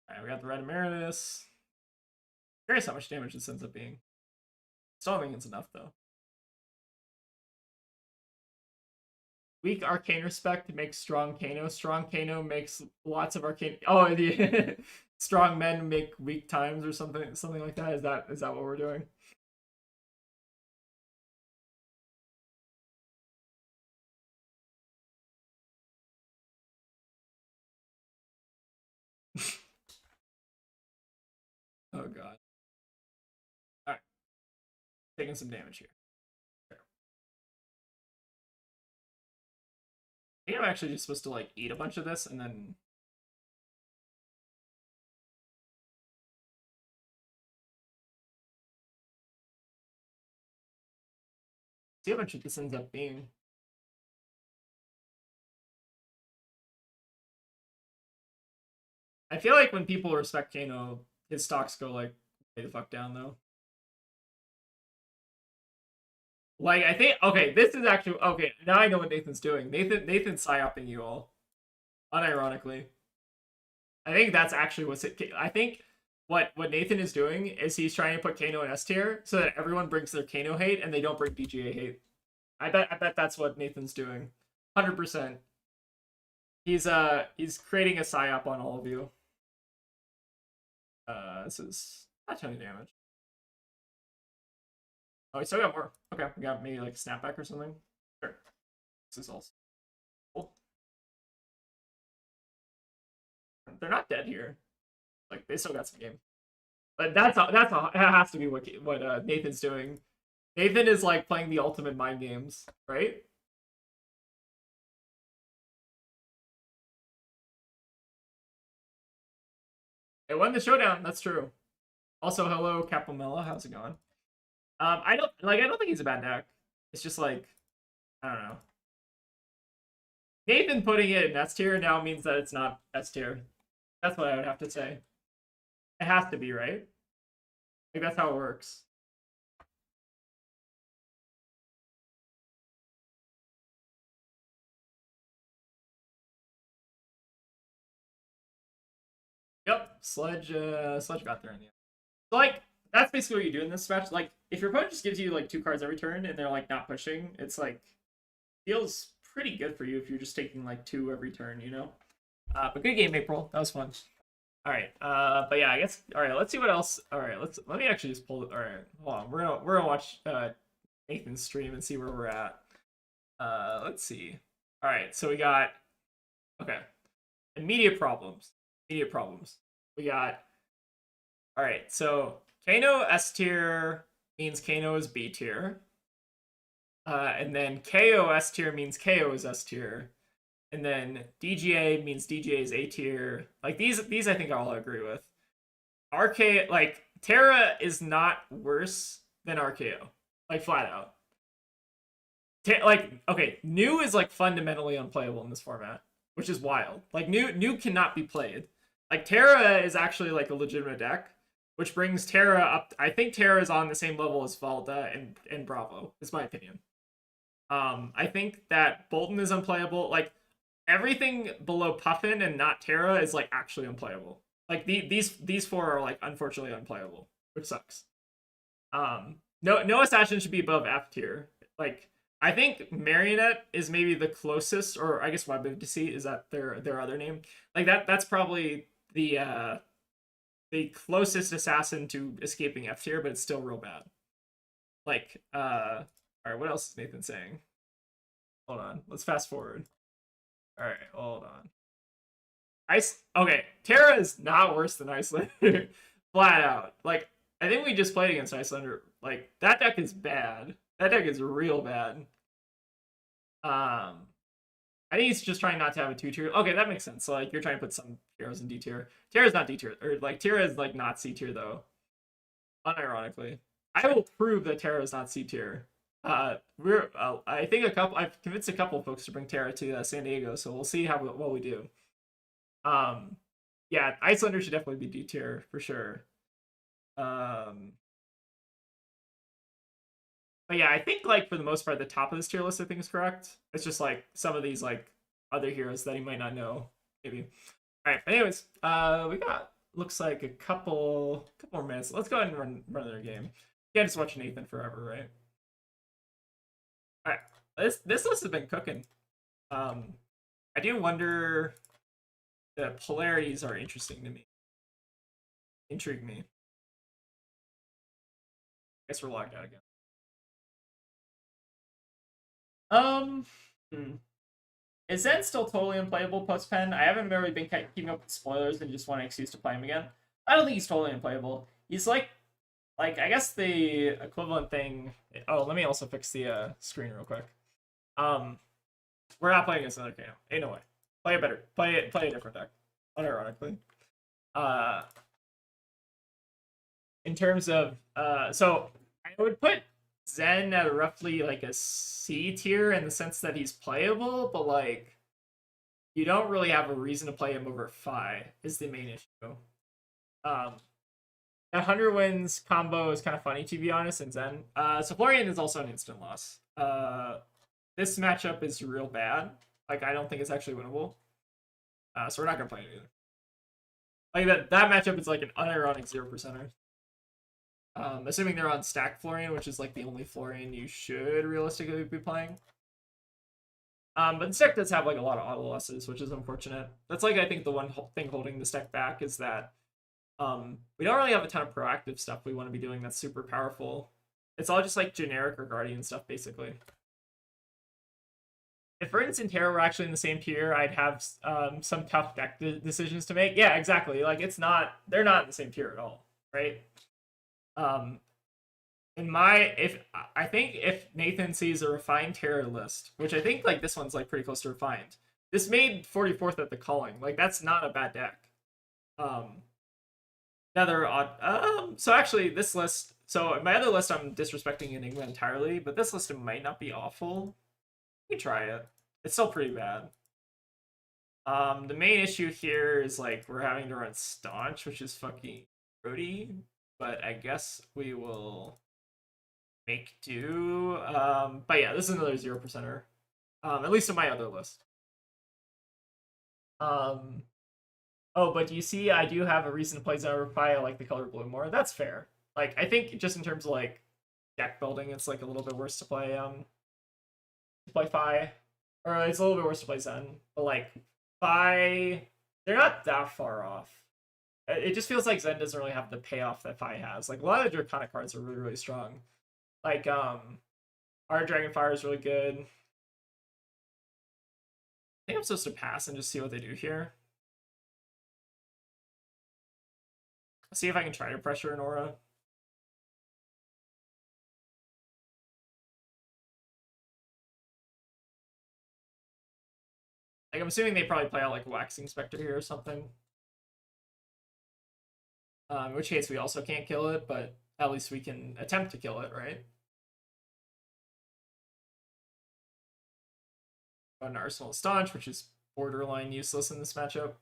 All right, we got the Red Emeritus. Curious how much damage this ends up being. Still don't think it's enough though. Weak arcane respect makes strong Kano. Strong Kano makes lots of arcane. Oh, strong men make weak times or something like that. Is that what we're doing? Oh god. All right, taking some damage here. I think I'm actually just supposed to like eat a bunch of this and then. See how much this ends up being. I feel like when people respect Kano, his stocks go like way the fuck down though. Like, I think, okay, this is actually, okay, now I know what Nathan's doing. Nathan's psyoping you all, unironically. I think that's actually what's it. I think what Nathan is doing is he's trying to put Kano in S tier so that everyone brings their Kano hate and they don't bring BGA hate. I bet that's what Nathan's doing. 100%. He's creating a psyop on all of you. This is not 20 damage. Oh, we still got more. Okay, we got maybe like a snapback or something. Sure. This is also cool. They're not dead here. Like, they still got some game. But that has to be what Nathan's doing. Nathan is like playing the ultimate mind games, right? It won the showdown. That's true. Also, hello, Capomella. How's it going? I don't think he's a bad deck. It's just like, I don't know. Nathan putting it in S tier now means that it's not S tier. That's what I would have to say. It has to be, right? Like, that's how it works. Yep, Sledge got there in the end. So, like, that's basically what you do in this match. Like, if your opponent just gives you like 2 cards every turn and they're like not pushing, it's like feels pretty good for you if you're just taking like 2 every turn, you know. But good game, April. That was fun. All right. But yeah, I guess. All right. Let's see what else. All right. Let me actually just pull it. All right. Hold on. We're gonna watch Nathan's stream and see where we're at. Let's see. All right. So we got. Okay. Immediate problems. We got. All right. So Kano S tier means Kano is B tier. And then KO S tier means KO is S tier. And then DGA means DGA is A tier. Like these I think I'll agree with. RK, like Terra is not worse than RKO. Like flat out. Like, okay, new is like fundamentally unplayable in this format, which is wild. Like new cannot be played. Like Terra is actually like a legitimate deck, which brings Terra up. I think Terra is on the same level as Valda and Bravo, is my opinion. I think that Bolton is unplayable. Like everything below Puffin and not Terra is like actually unplayable. Like these 4 are like unfortunately unplayable, which sucks. No assassin should be above F tier. Like I think Marionette is maybe the closest, or I guess Web of Deceit is that their other name. Like that's probably the closest assassin to escaping F tier, but it's still real bad. Like all right, what else is Nathan saying? Hold on, let's fast forward. All right, hold on. Okay, Terra is not worse than Icelander, flat out. Like I think we just played against Icelander. Like that deck is bad. That deck is real bad. I think he's just trying not to have a 2 tier. Okay, that makes sense. So like you're trying to put some heroes in D tier. Terra's not D tier, or like Terra is like not C tier though. Unironically, I will prove that Terra is not C tier. I think I've convinced a couple of folks to bring Terra to San Diego, so we'll see how well we do. Yeah, Icelander should definitely be D tier for sure. But yeah, I think like for the most part, the top of this tier list I think is correct. It's just like some of these like other heroes that he might not know, maybe. All right. Anyways, we got looks like a couple more minutes. Let's go ahead and run another game. You can't just watch Nathan forever, right? All right. This list has been cooking. I do wonder. The polarities are interesting to me. Intrigue me. I guess we're logged out again. Is Zen still totally unplayable post-pen? I haven't really been keeping up with spoilers and just want an excuse to play him again. I don't think he's totally unplayable. He's like I guess the equivalent thing. Oh, let me also fix the screen real quick. We're not playing against another Kano. Ain't no way. Play it better. Play a different deck. Unironically. In terms of so I would put Zen at roughly like a C tier in the sense that he's playable, but like you don't really have a reason to play him over Phi is the main issue. that 100 wins combo is kind of funny, to be honest, in Zen. So Florian is also an instant loss. This matchup is real bad. Like, I don't think it's actually winnable. So we're not gonna play it either. Like that matchup is like an unironic 0%er. Assuming they're on stack Florian, which is like the only Florian you should realistically be playing. But the deck does have like a lot of auto losses, which is unfortunate. That's like I think the one thing holding this deck back is that we don't really have a ton of proactive stuff we want to be doing that's super powerful. It's all just like generic or guardian stuff basically. If Verdance and Terra were actually in the same tier, I'd have some tough deck decisions to make. Yeah, exactly. Like they're not in the same tier at all, right? I think if Nathan sees a refined Terra list, which I think like this one's like pretty close to refined, this made 44th at the calling. Like that's not a bad deck. Another odd. So actually, this list. So my other list, I'm disrespecting Enigma entirely, but this list it might not be awful. You can try it. It's still pretty bad. The main issue here is like we're having to run Staunch, which is fucking grody. But I guess we will make do. But yeah, this is another 0%er. At least in my other list. Oh, but you see, I do have a reason to play Zyropie. I like the color blue more. That's fair. Like, I think just in terms of like deck building, it's like a little bit worse to play Phi, or it's a little bit worse to play Zen. But like Phi, they're not that far off. It just feels like Zen doesn't really have the payoff that Phi has. Like a lot of the Draconic cards are really really strong. Like our Dragonfire is really good. I think I'm supposed to pass and just see what they do here. See if I can try to pressure an aura. Like I'm assuming they probably play out like Waxing Spectre here or something. In which case we also can't kill it, but at least we can attempt to kill it, right? An Arsenal Staunch, which is borderline useless in this matchup.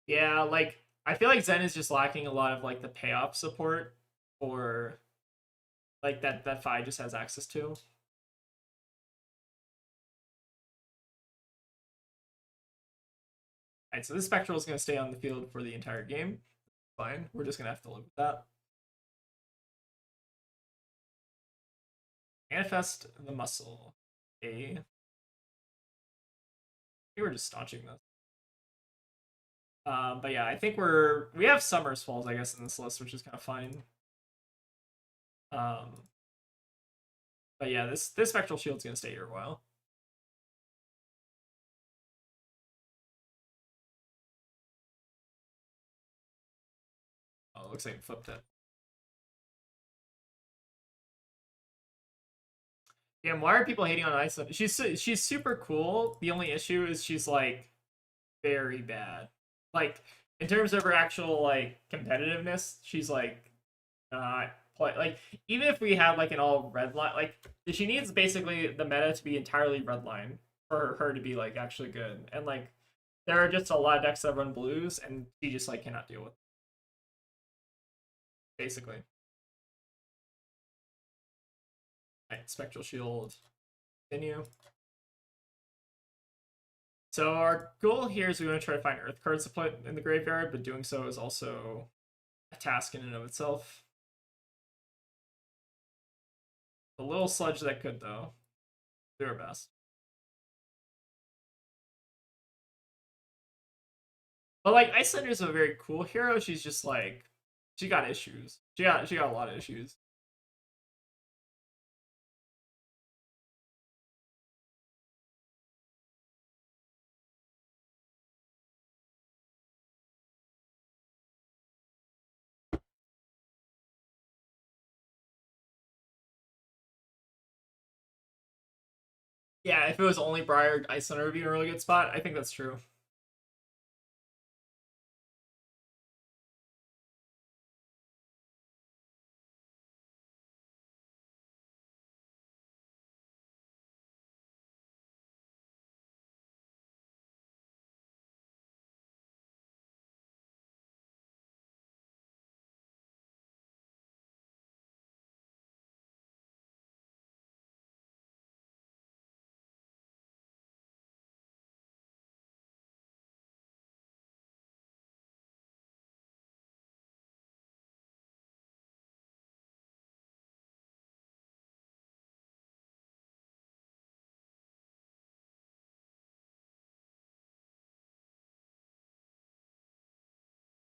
Yeah, like I feel like Zen is just lacking a lot of like the payoff support for like that Phi just has access to. Alright, so this Spectral is going to stay on the field for the entire game. Fine, we're just going to have to live with that. Manifest the Muscle. I think we're just staunching this. But yeah, I think we have Summer's Falls, I guess, in this list, which is kind of fine. But yeah, this Spectral Shield's gonna stay here a while. Oh, it looks like it flipped it. Yeah, why are people hating on Icelander? She's super cool. The only issue is she's like very bad. Like in terms of her actual like competitiveness, she's like not like even if we have like an all red line, like she needs basically the meta to be entirely red line for her to be like actually good. And like there are just a lot of decks that run blues, and she just like cannot deal with it, basically. Right, Spectral Shield, continue. So our goal here is we want to try to find Earth cards to put in the graveyard, but doing so is also a task in and of itself. A little sludge that could, though. Do our best. But like Icelander is a very cool hero. She's just like she got issues. She got a lot of issues. Yeah, if it was only Briar, Icelander would be in a really good spot. I think that's true.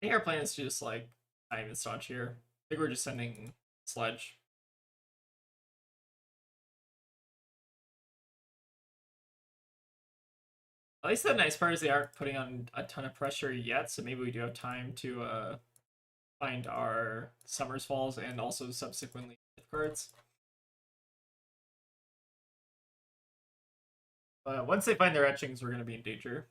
think our plan is to just like not even staunch here. I think we're just sending Sledge. At least the nice part is they aren't putting on a ton of pressure yet, so maybe we do have time to find our Summers Falls and also subsequently cards. But once they find their etchings, we're going to be in danger.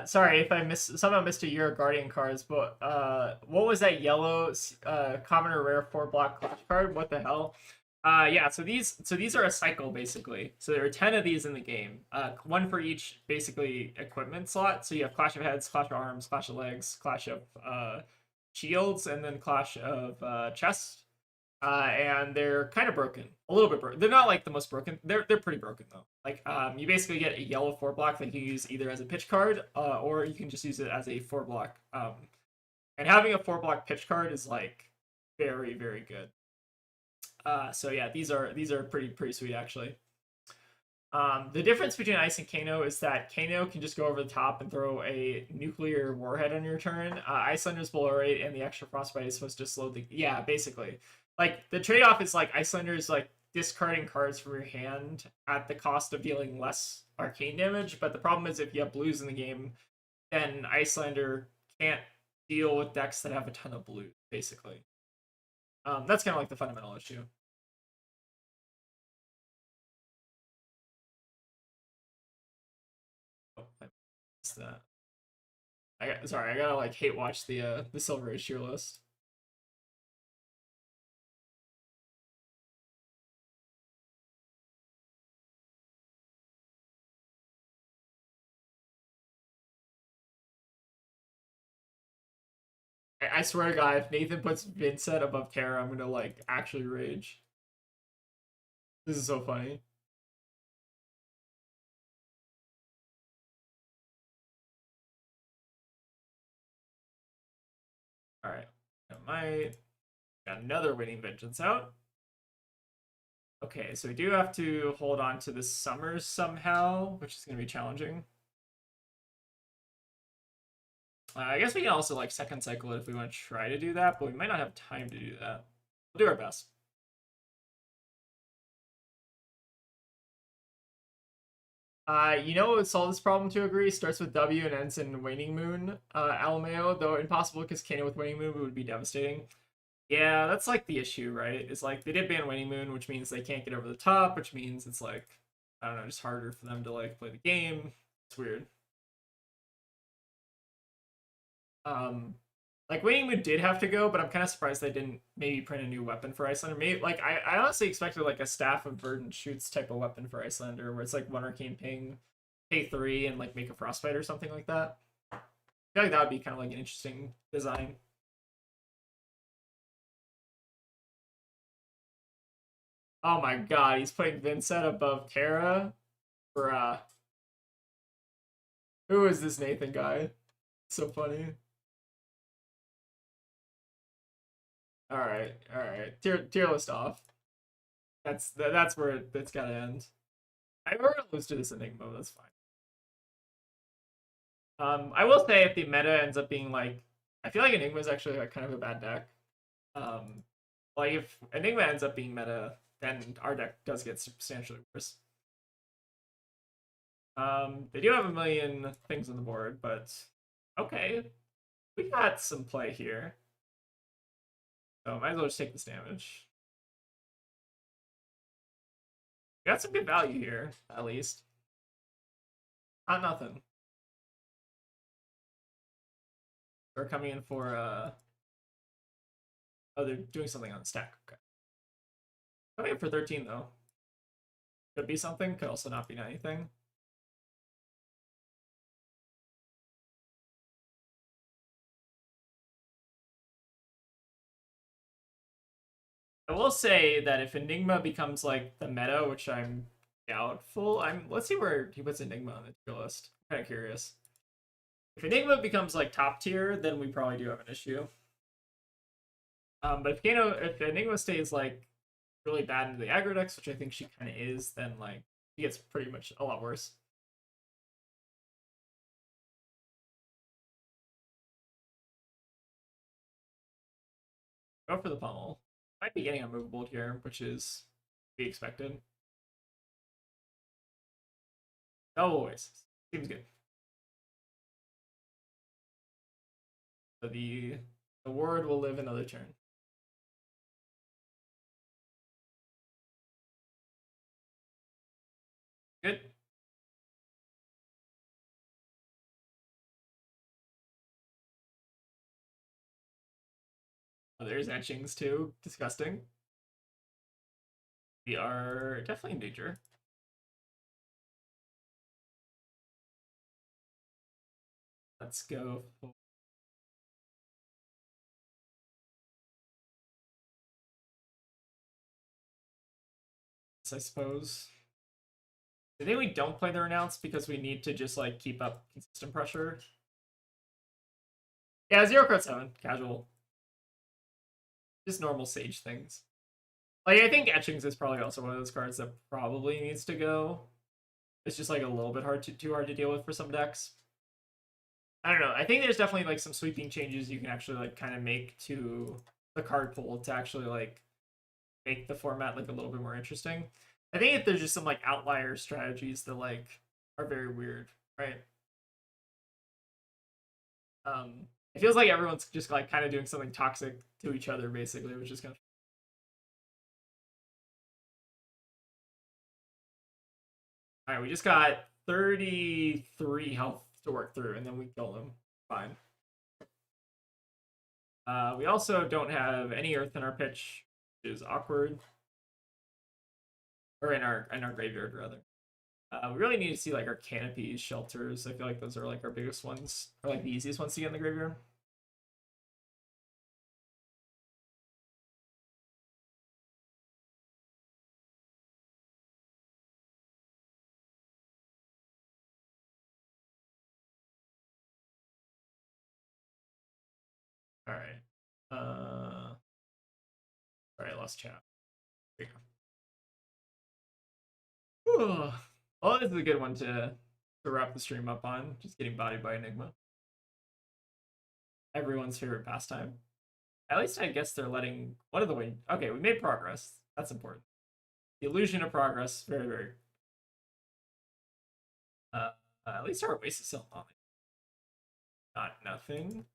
Sorry if I somehow missed a year of Guardian cards, but what was that yellow common or rare 4-block clash card? What the hell? Yeah, so these are a cycle basically. So there are 10 of these in the game. One for each basically equipment slot. So you have Clash of Heads, Clash of Arms, Clash of Legs, Clash of Shields, and then Clash of Chest. And they're kind of broken, a little bit broken. They're not like the most broken. They're pretty broken though. Like you basically get a yellow 4-block that you can use either as a pitch card, or you can just use it as a 4-block. And having a 4-block pitch card is like very good. So yeah, these are pretty sweet actually. The difference between Ice and Kano is that Kano can just go over the top and throw a nuclear warhead on your turn. Icelander's below rate, and the extra frostbite is supposed to slow the basically. Like the trade-off is like Icelander's like discarding cards from your hand at the cost of dealing less arcane damage, but the problem is if you have blues in the game, then Icelander can't deal with decks that have a ton of blue, basically. That's kind of like the fundamental issue. Oh, I missed that. I gotta like hate watch the Silver Age tier list. I swear to God, if Nathan puts Vincent above Terra, I'm gonna like actually rage. This is so funny. All right, got another Winning Vengeance out. Okay, so we do have to hold on to the Summers somehow, which is gonna be challenging. I guess we can also like second cycle it if we want to try to do that, but we might not have time to do that. We'll do our best. You know what would solve this problem to agree? Starts with W and ends in Waning Moon. Alameo, though impossible because Kano with Waning Moon would be devastating. Yeah, that's like the issue, right? It's like they did ban Waning Moon, which means they can't get over the top, which means it's like, I don't know, just harder for them to like play the game. It's weird. Like Waning Moon did have to go, but I'm kind of surprised they didn't maybe print a new weapon for Icelander. Maybe like I honestly expected like a Staff of Verdant Shoots type of weapon for Icelander, where it's like 1 arcane ping, pay 3, and like make a frostbite or something like that. I feel like that would be kind of like an interesting design. Oh my god, he's putting Vincent above Terra. Bruh. Who is this Nathan guy? So funny. Alright. Tier list off. That's where it's gotta end. I we're gonna lose to this Enigma, that's fine. I will say if the meta ends up being like, I feel like Enigma is actually like kind of a bad deck. Like if Enigma ends up being meta, then our deck does get substantially worse. They do have a million things on the board, but okay, we got some play here. So might as well just take this damage. We got some good value here, at least. Not nothing. They're coming in for oh, they're doing something on the stack. Okay. Coming in for 13 though. Could be something, could also not be anything. I will say that if Enigma becomes like the meta, which I'm doubtful, let's see where he puts Enigma on the tier list. I'm kind of curious. If Enigma becomes like top tier, then we probably do have an issue. But if Enigma stays like really bad into the aggro decks, which I think she kind of is, then like she gets pretty much a lot worse. Go for the pummel. Might be getting a movable here, which is to be expected. Double Oasis. Seems good. So the ward will live another turn. Good. Oh, there's etchings too. Disgusting. We are definitely in danger. Let's go for... I suppose. I think we don't play the Renounce because we need to just like keep up consistent pressure. Yeah, 0 card 7. Casual. Just normal Sage things. Like, I think Etchings is probably also one of those cards that probably needs to go. It's just like a little bit too hard to deal with for some decks. I don't know. I think there's definitely like some sweeping changes you can actually like kind of make to the card pool to actually like make the format like a little bit more interesting. I think if there's just some like outlier strategies that like are very weird, right? It feels like everyone's just like kind of doing something toxic to each other basically, which is kind of... All right, we just got 33 health to work through, and then we kill them. Fine. We also don't have any earth in our pitch, which is awkward. Or in our graveyard, rather. We really need to see like our canopies, shelters. I feel like those are like our biggest ones, or like the easiest ones to get in the graveyard. All right. Sorry, I lost chat. There you go. Well, this is a good one to wrap the stream up on. Just getting bodied by Enigma. Everyone's favorite pastime. At least I guess they're letting one of the way. Okay, we made progress. That's important. The illusion of progress, very, very. At least our waste is still on. Not nothing.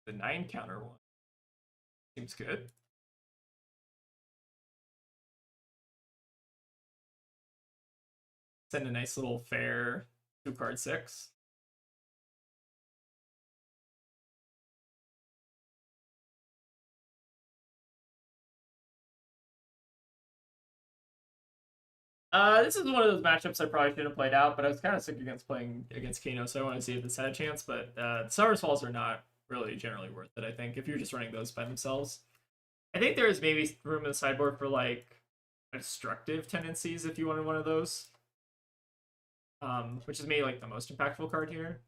The 9 counter one seems good. Send a nice little fair 2 card 6. This is one of those matchups I probably should have played out, but I was kind of sick against playing against Kano, so I want to see if this had a chance. But Summer's Falls are not really generally worth it, I think, if you're just running those by themselves. I think there is maybe room in the sideboard for like destructive tendencies if you wanted one of those. Which is maybe like the most impactful card here.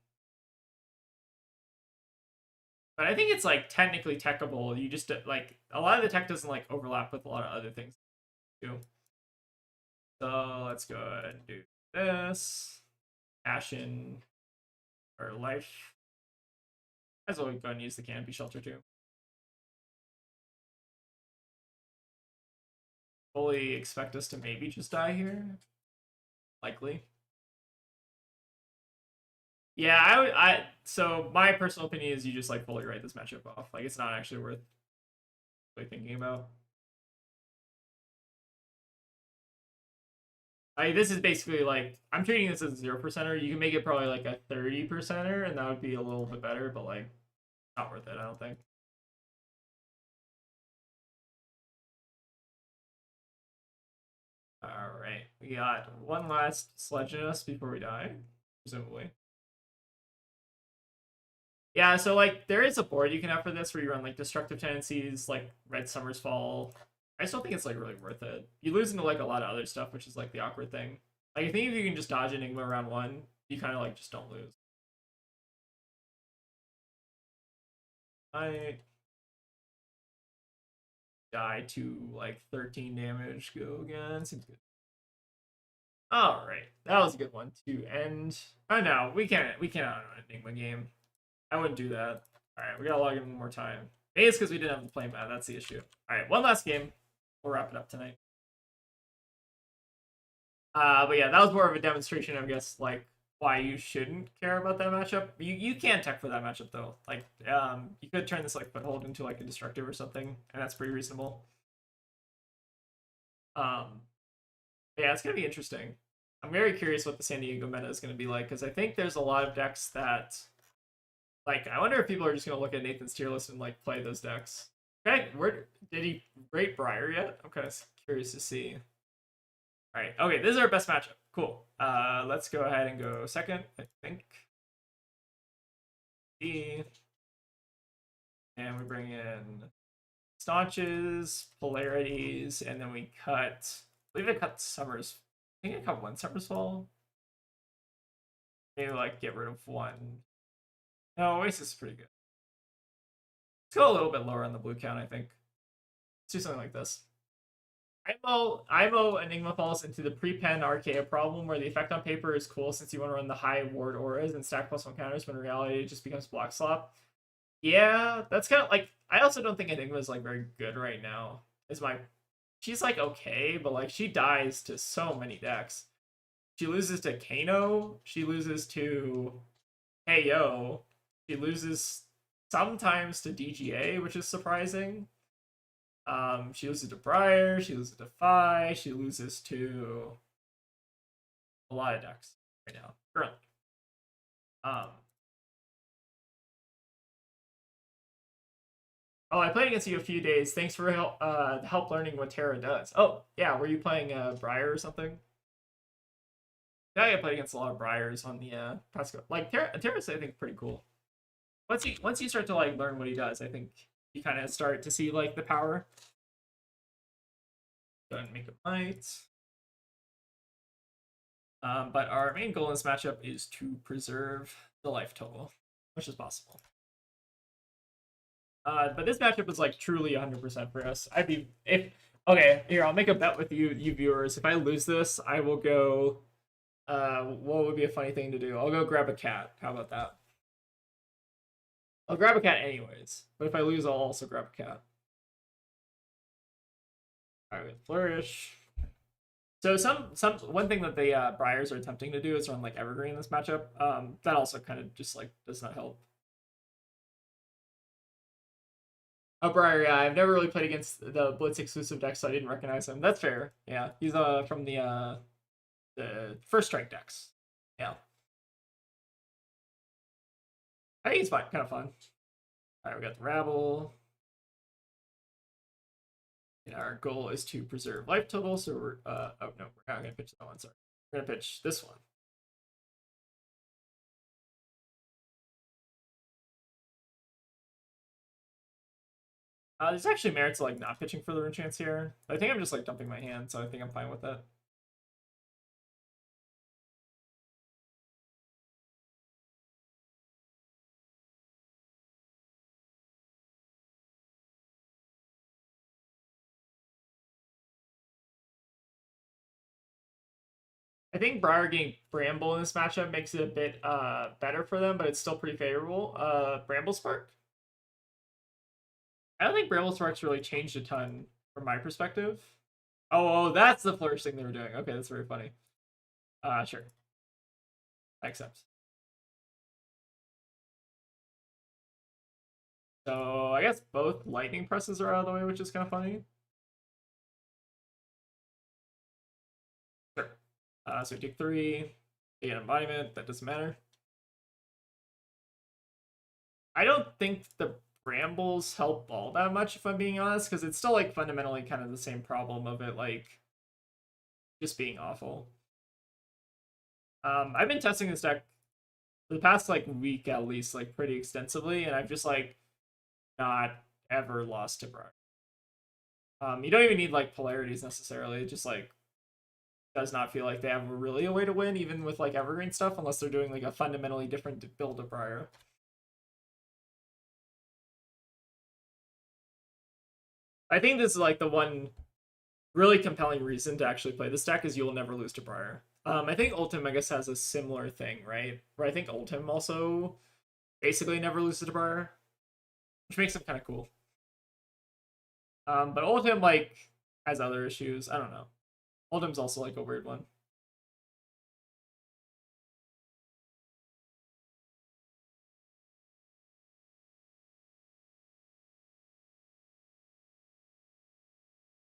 But I think it's like technically techable. You just like a lot of the tech doesn't like overlap with a lot of other things too. So let's go ahead and do this. Ashen or life. As well, we go and use the canopy shelter too. Fully expect us to maybe just die here. Likely. Yeah, so my personal opinion is you just like fully write this matchup off. Like it's not actually worth really thinking about. This is basically like I'm treating this as a 0%er. You can make it probably like a 30%er, and that would be a little bit better, but like not worth it, I don't think. All right, we got one last sledge in us before we die, presumably. Yeah, so like there is a board you can have for this where you run like destructive tendencies, like Red Summer's Fall. I still think it's like really worth it. You lose into like a lot of other stuff, which is like the awkward thing. Like I think if you can just dodge Enigma around 1, you kind of like just don't lose. die to like 13 damage. Go again. Seems good. All right, that was a good one to end. Oh no, we can't on an Enigma game. I wouldn't do that. All right, we gotta log in one more time. Maybe it's because we didn't have the play mat. That's the issue. All right, one last game. We'll wrap it up tonight. But yeah, that was more of a demonstration, I guess, like why you shouldn't care about that matchup. You can tech for that matchup though. Like, you could turn this like foothold into like a destructive or something, and that's pretty reasonable. Yeah, it's gonna be interesting. I'm very curious what the San Diego meta is gonna be like because I think there's a lot of decks that, like, I wonder if people are just gonna look at Nathan's tier list and like play those decks. Okay, where did he rate Briar yet? I'm kind of curious to see. All right, okay, this is our best matchup. Cool. Let's go ahead and go second, I think. D. And we bring in staunches, polarities, and then we cut. I believe I cut Summers. I think I cut one Summers Fall. Maybe like get rid of one. No, Oasis is pretty good. Let's go a little bit lower on the blue count, I think. Let's do something like this. IMO Enigma falls into the pre-pen RKO problem where the effect on paper is cool since you want to run the high ward auras and stack +1 counters, when in reality it just becomes block slop. Yeah, that's kind of like, I also don't think Enigma is like very good right now. She's like okay, but like she dies to so many decks. She loses to Kano, she loses to KO, she loses sometimes to DGA, which is surprising. She loses to Briar, she loses to Phi, she loses to a lot of decks right now, currently. Oh, I played against you a few days. Thanks for help learning what Terra does. Oh, yeah, were you playing Briar or something? Yeah, I played against a lot of Briars on the past. Like Terra's, I think, pretty cool. Once you start to like learn what he does, I think you kind of start to see like the power. Go ahead and make a might. But our main goal in this matchup is to preserve the life total, much as possible. But this matchup is like truly 100% for us. Okay, here, I'll make a bet with you viewers. If I lose this, I will go, what would be a funny thing to do? I'll go grab a cat. How about that? I'll grab a cat anyways, but if I lose, I'll also grab a cat. All right, flourish. So one thing that the Briars are attempting to do is run like Evergreen in this matchup. That also kind of just like does not help. Oh, Briar, yeah, I've never really played against the Blitz exclusive deck, so I didn't recognize him. That's fair. Yeah, he's from the first strike decks. Yeah, I think he's fine, kind of fun. All right, we got the Rabble. And our goal is to preserve life total, so we're oh no, we're not gonna pitch that one. Sorry, we're gonna pitch this one. There's actually merit to like not pitching for the rune chance here. I think I'm just like dumping my hand, so I think I'm fine with that. I think Briar getting Bramble in this matchup makes it a bit better for them, but it's still pretty favorable. Bramble Spark? I don't think Bramble Spark's really changed a ton from my perspective. Oh, that's the flourish thing they were doing. Okay, that's very funny. Sure. I accept. So I guess both lightning presses are out of the way, which is kind of funny. Sure. So we take 3, take an embodiment, that doesn't matter. I don't think the Brambles help all that much, if I'm being honest, because it's still like fundamentally kind of the same problem of it like just being awful. I've been testing this deck for the past like week at least, like pretty extensively, and I've just like not ever lost to Briar. You don't even need like polarities necessarily. It just like does not feel like they have really a way to win, even with like Evergreen stuff, unless they're doing like a fundamentally different build of Briar. I think this is like the one really compelling reason to actually play this deck is you'll never lose to Briar. I think Ultim, I guess, has a similar thing, right? Where I think Ultim also basically never loses to Briar, which makes him kind of cool. But Ultim, like, has other issues. I don't know. Ultim's also, like, a weird one.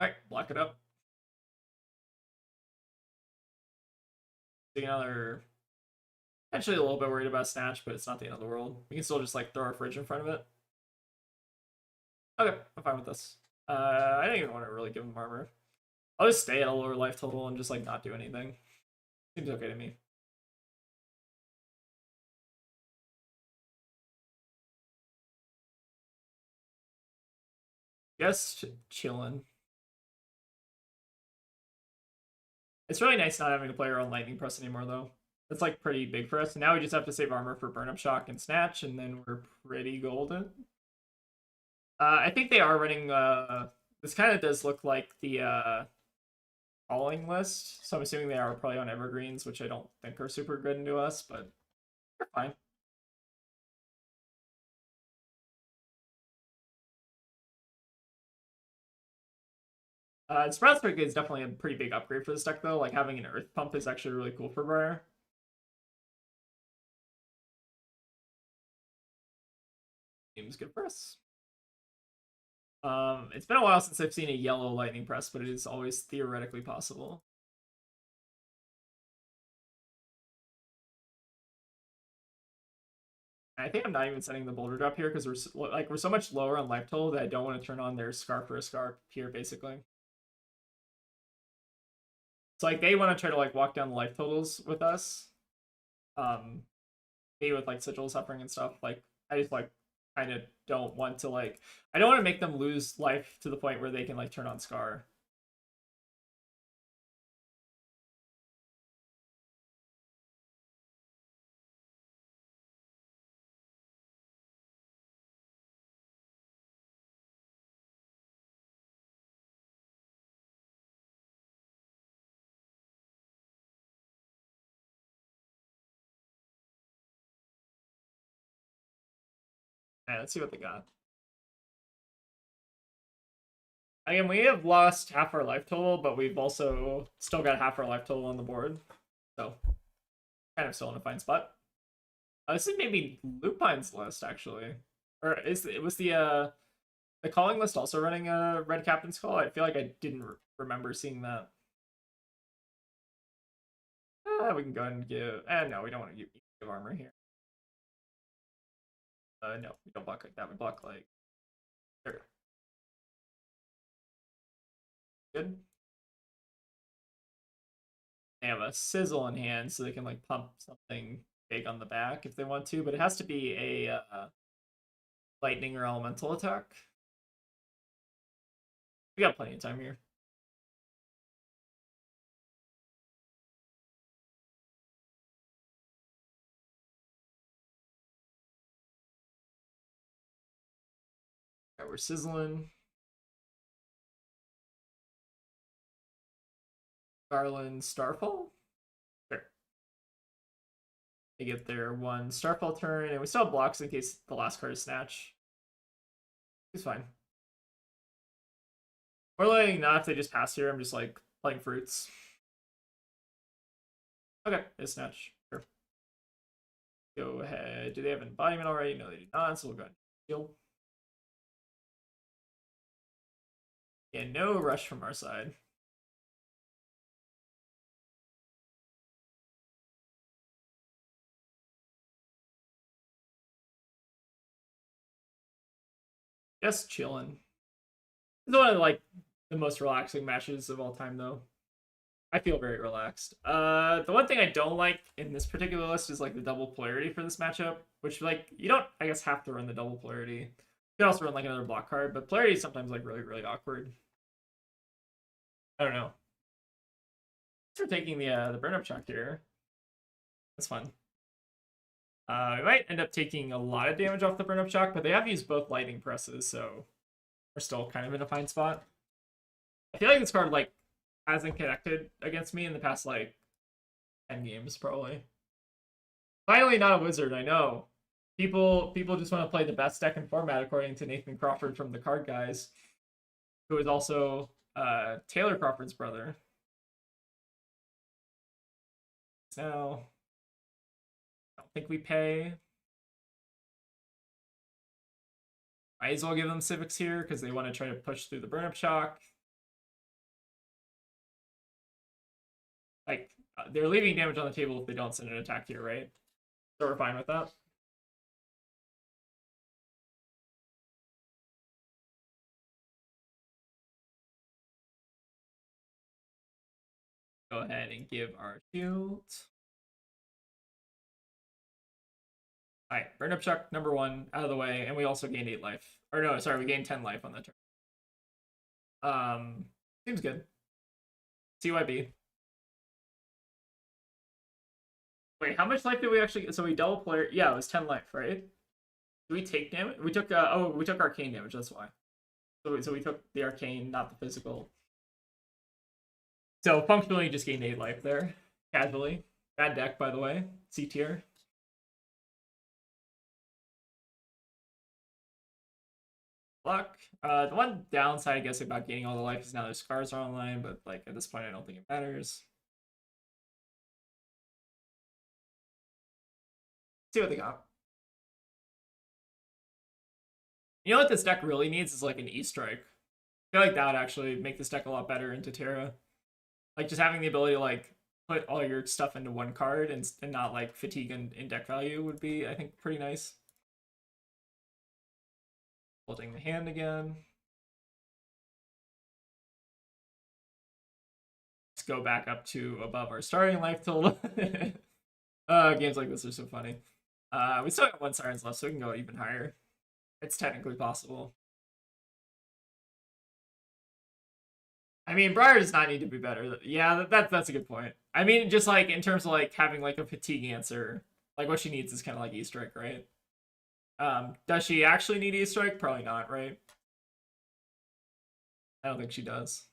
Alright, block it up. Take another... Actually, a little bit worried about Snatch, but it's not the end of the world. We can still just, like, throw our fridge in front of it. Okay, I'm fine with this. I don't even want to really give him armor. I'll just stay at a lower life total and just, like, not do anything. Seems okay to me. Just chilling. It's really nice not having to play our own Lightning Press anymore, though. That's, like, pretty big for us. Now we just have to save armor for Burn Up Shock and Snatch, and then we're pretty golden. I think they are running... this kind of does look like the calling list, so I'm assuming they are probably on Evergreens, which I don't think are super good into us, but they're fine. Sprout Strike is definitely a pretty big upgrade for this deck, though. Like, having an Earth Pump is actually really cool for Briar. Seems good for us. It's been a while since I've seen a yellow Lightning Press, but it is always theoretically possible. I think I'm not even sending the Boulder Drop here because we're so much lower on life total that I don't want to turn on their Scarf for a Scarf here, basically. So like they want to try to like walk down the life totals with us. Maybe with like Sigil Suffering and stuff. Like I just like kind of don't want to like I don't want to make them lose life to the point where they can like turn on Scar. Alright, let's see what they got. Again, we have lost half our life total, but we've also still got half our life total on the board. So, kind of still in a fine spot. This is maybe Lupine's list, actually. Or was the calling list also running a Red Captain's Call? I feel like I didn't remember seeing that. We can go ahead and give... no, we don't want to give armor here. No, we don't block like that. We block like... There we go. Good. They have a Sizzle in hand, so they can like pump something big on the back if they want to, but it has to be a lightning or elemental attack. We got plenty of time here. Alright, we're sizzling. Garland, Starfall? Sure. They get their one Starfall turn, and we still have blocks in case the last card is Snatch. It's fine. Or like, not if they just pass here, I'm just like playing fruits. Okay, it's Snatch. Sure. Go ahead. Do they have embodiment already? No, they do not, so we'll go ahead and heal. Yeah, no rush from our side. Just chilling. It's one of like the most relaxing matches of all time, though. I feel very relaxed. The one thing I don't like in this particular list is like the double polarity for this matchup, which like you don't, I guess, have to run the double polarity. You can also run like another block card, but polarity is sometimes like really, really awkward. I don't know. Thanks for taking the burn up shock here. That's fun. We might end up taking a lot of damage off the burn up shock, but they have used both lightning presses, so are still kind of in a fine spot. I feel like this card like hasn't connected against me in the past like 10 games probably. Finally, not a wizard. I know. People just want to play the best deck in format according to Nathan Crawford from the Card Guys, who is also Taylor Crawford's brother. So I don't think we pay. Might as well give them civics here because they want to try to push through the burn-up shock. Like, they're leaving damage on the table if they don't send an attack here, right? So we're fine with that. Go ahead and give our shield. Alright, burn up shock number 1 out of the way, and we also gained 8 life. Or no, sorry, we gained 10 life on that turn. Seems good. CYB. Wait, how much life did we actually get? So we double player. Yeah, it was 10 life, right? Did we take damage? We took we took arcane damage, that's why. So we took the arcane, not the physical. So functionally just gained 8 life there. Casually. Bad deck, by the way. C tier. Luck. The one downside, I guess, about gaining all the life is now their scars are online, but like at this point I don't think it matters. See what they got. You know what this deck really needs is like an E-Strike. I feel like that would actually make this deck a lot better into Terra. Like just having the ability to like put all your stuff into one card and not like fatigue and deck value would be, I think, pretty nice. Holding the hand again. Let's go back up to above our starting life total. Games like this are so funny. We still have 1 Sirens left, so we can go even higher. It's technically possible. I mean, Briar does not need to be better. Yeah, that's a good point. I mean, just like in terms of like having like a fatigue answer, like what she needs is kind of like E-Strike, right? Does she actually need E-Strike? Probably not, right? I don't think she does.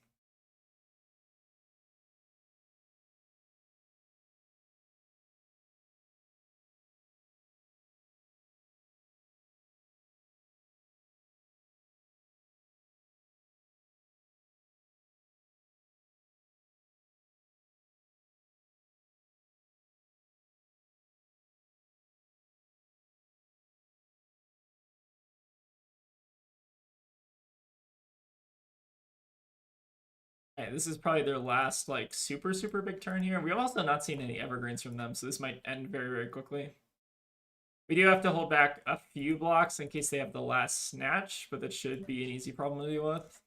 Okay, this is probably their last like super big turn here. We've also not seen any evergreens from them, so this might end very quickly. We do have to hold back a few blocks in case they have the last snatch, but that should be an easy problem to deal with.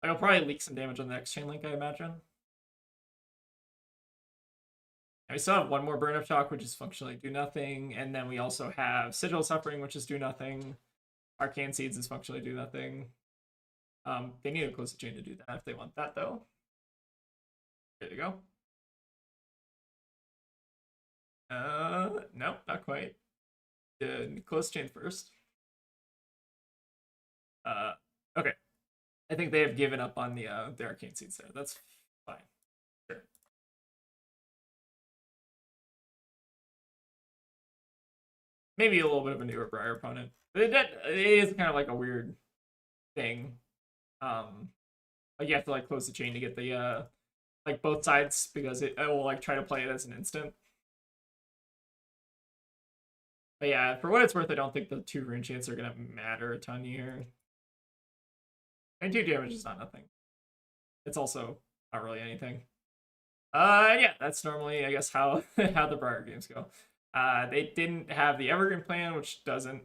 I'll probably leak some damage on the next chain link, I imagine. And we still have 1 more burn up shock, which is functionally do nothing, and then we also have Sigil Suffering, which is do nothing. Arcane Seeds is functionally do nothing. They need to close the chain to do that if they want that, though. There you go. No, not quite. Close chain first. Okay. I think they have given up on the Arcane Seeds there. That's fine. Sure. Maybe a little bit of a newer Briar opponent. It is kind of like a weird thing. Like you have to like close the chain to get the like both sides because it will like try to play it as an instant. But yeah, for what it's worth, I don't think the 2 rune chants are gonna matter a ton here. And 2 damage is not nothing. It's also not really anything. Yeah, that's normally I guess how how the Briar games go. They didn't have the Evergreen plan, which doesn't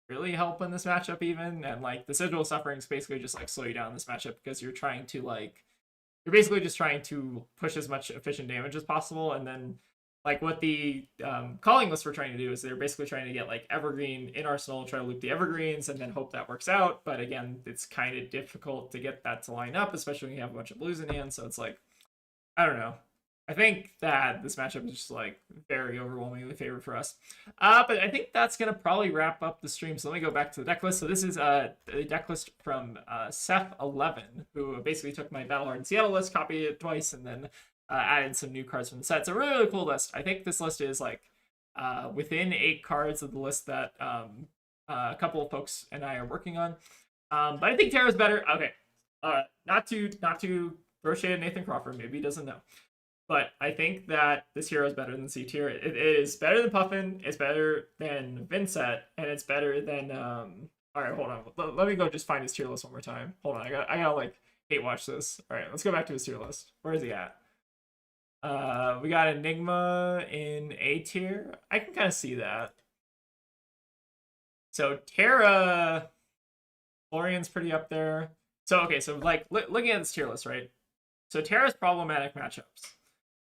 really help in this matchup even, and like the Sigil Suffering is basically just like slow you down in this matchup because you're trying to like you're basically just trying to push as much efficient damage as possible, and then like what the calling lists were trying to do is they're basically trying to get like Evergreen in Arsenal, try to loop the Evergreens, and then hope that works out. But again, it's kind of difficult to get that to line up, especially when you have a bunch of blues in hand. So it's like, I don't know. I think that this matchup is just like very overwhelmingly favored for us. But I think that's gonna probably wrap up the stream. So let me go back to the deck list. So this is the deck list from Seth11, who basically took my Battle Hardened Seattle list, copied it twice, and then added some new cards from the set. It's a really, really cool list. I think this list is like within 8 cards of the list that a couple of folks and I are working on. But I think Terra's better. Okay, not to throw shade at Nathan Crawford. Maybe he doesn't know. But I think that this hero is better than C tier. It is better than Puffin, it's better than Vincent, and it's better than alright, hold on. Let me go just find his tier list one more time. Hold on, I gotta like hate watch this. Alright, let's go back to his tier list. Where is he at? We got Enigma in A tier. I can kind of see that. So Terra, Florian's pretty up there. So okay, so like looking at this tier list, right? So Terra's problematic matchups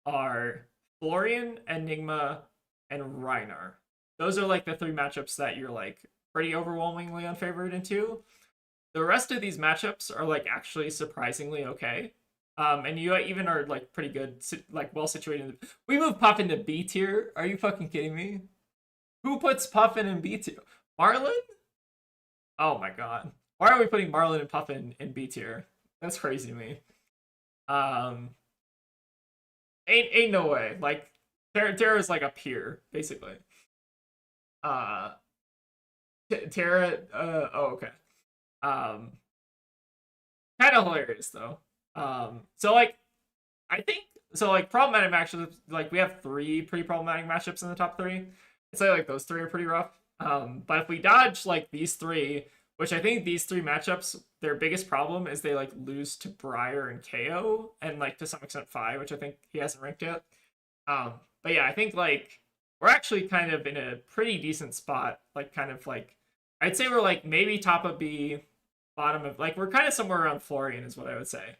are Florian, Enigma, and Reinar. Those are like the 3 matchups that you're like pretty overwhelmingly unfavored into. The rest of these matchups are like actually surprisingly okay. And you even are like pretty good, like well situated. We moved Puffin to B tier. Are you fucking kidding me? Who puts Puffin in B tier? Marlin? Oh my god. Why are we putting Marlin and Puffin in B tier? That's crazy to me. Ain't no way. Like Terra is like a peer, basically. Terra. Oh, okay. Kind of hilarious though. So like, I think so. Like problematic matchups. Like we have 3 pretty problematic matchups in the top 3. I'd say like those 3 are pretty rough. But if we dodge like these 3, which I think these 3 matchups, their biggest problem is they like lose to Briar and KO, and like to some extent Phi, which I think he hasn't ranked yet. But yeah, I think like we're actually kind of in a pretty decent spot. Like kind of like I'd say we're like maybe top of B, bottom of like we're kind of somewhere around Florian is what I would say.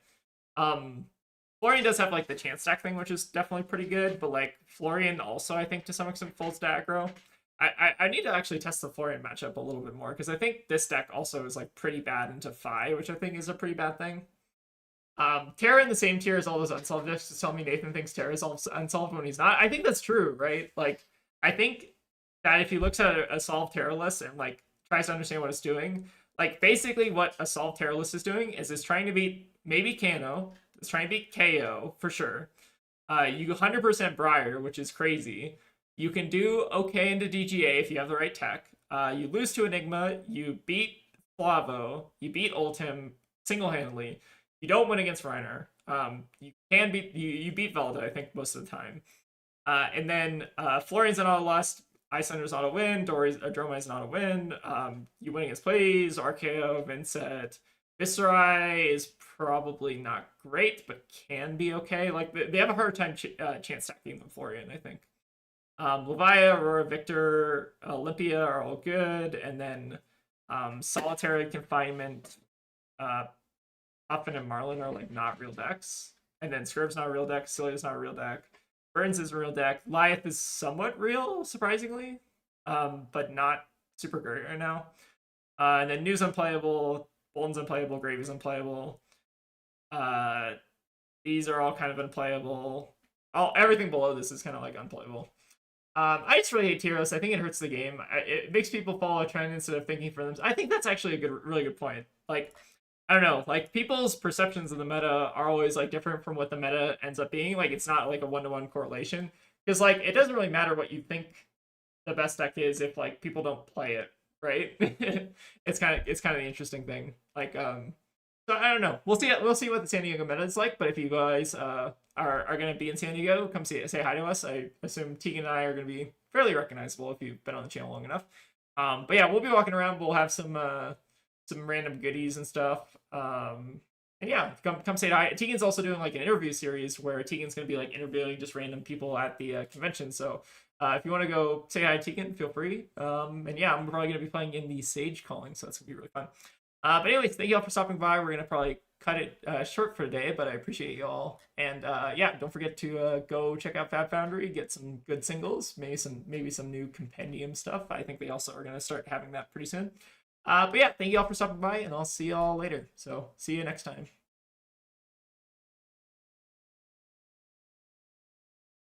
Florian does have like the chance stack thing, which is definitely pretty good, but like Florian also I think to some extent folds to aggro. I need to actually test the Florian matchup a little bit more because I think this deck also is like pretty bad into Phi, which I think is a pretty bad thing. Terra in the same tier as all those unsolved decks to tell me Nathan thinks Terra is unsolved when he's not. I think that's true, right? Like I think that if he looks at a solved Terra list and like tries to understand what it's doing, like basically what a solved Terra list is doing is it's trying to beat maybe Kano, it's trying to beat KO for sure. You 100% Briar, which is crazy. You can do okay into DGA if you have the right tech. You lose to Enigma, you beat Flavo, you beat Ultim single-handedly. You don't win against Reiner. You can beat you beat Velda, I think, most of the time. And then Florian's an auto-lust, Icelander's not a win, Dromai's not a win. You win against Plays, RKO, Vincent. Viserai is probably not great, but can be okay. Like they have a hard time chance stacking than Florian, I think. Levia, Aurora, Victor, Olympia are all good, and then Solitary, Confinement, Puffin and Marlin are like not real decks, and then Scrib's not a real deck, Celia's not a real deck, Burns is a real deck, Lyeth is somewhat real, surprisingly, but not super great right now. And then New's unplayable, Bolton's unplayable, Gravy's unplayable. These are all kind of unplayable. Everything below this is kind of like unplayable. I just really hate Tyros. I think it hurts the game. It makes people follow a trend instead of thinking for them. I think that's actually a really good point. Like, I don't know, like people's perceptions of the meta are always like different from what the meta ends up being. Like, it's not like a 1-to-1 correlation because like it doesn't really matter what you think the best deck is if like people don't play it, right? It's kind of the interesting thing. Like, so I don't know. We'll see what the San Diego meta is like. But if you guys are going to be in San Diego, come say hi to us. I assume Tegan and I are going to be fairly recognizable if you've been on the channel long enough. But yeah, we'll be walking around. We'll have some random goodies and stuff. And yeah, come say hi. Tegan's also doing like an interview series where Tegan's going to be like interviewing just random people at the convention. So if you want to go say hi to Tegan, feel free. And yeah, I'm probably going to be playing in the Sage Calling, so that's going to be really fun. But anyways, thank you all for stopping by. We're going to probably cut it short for today, but I appreciate you all. And yeah, don't forget to go check out Fab Foundry, get some good singles, maybe some new compendium stuff. I think they also are going to start having that pretty soon. But yeah, thank you all for stopping by, and I'll see you all later. So see you next time.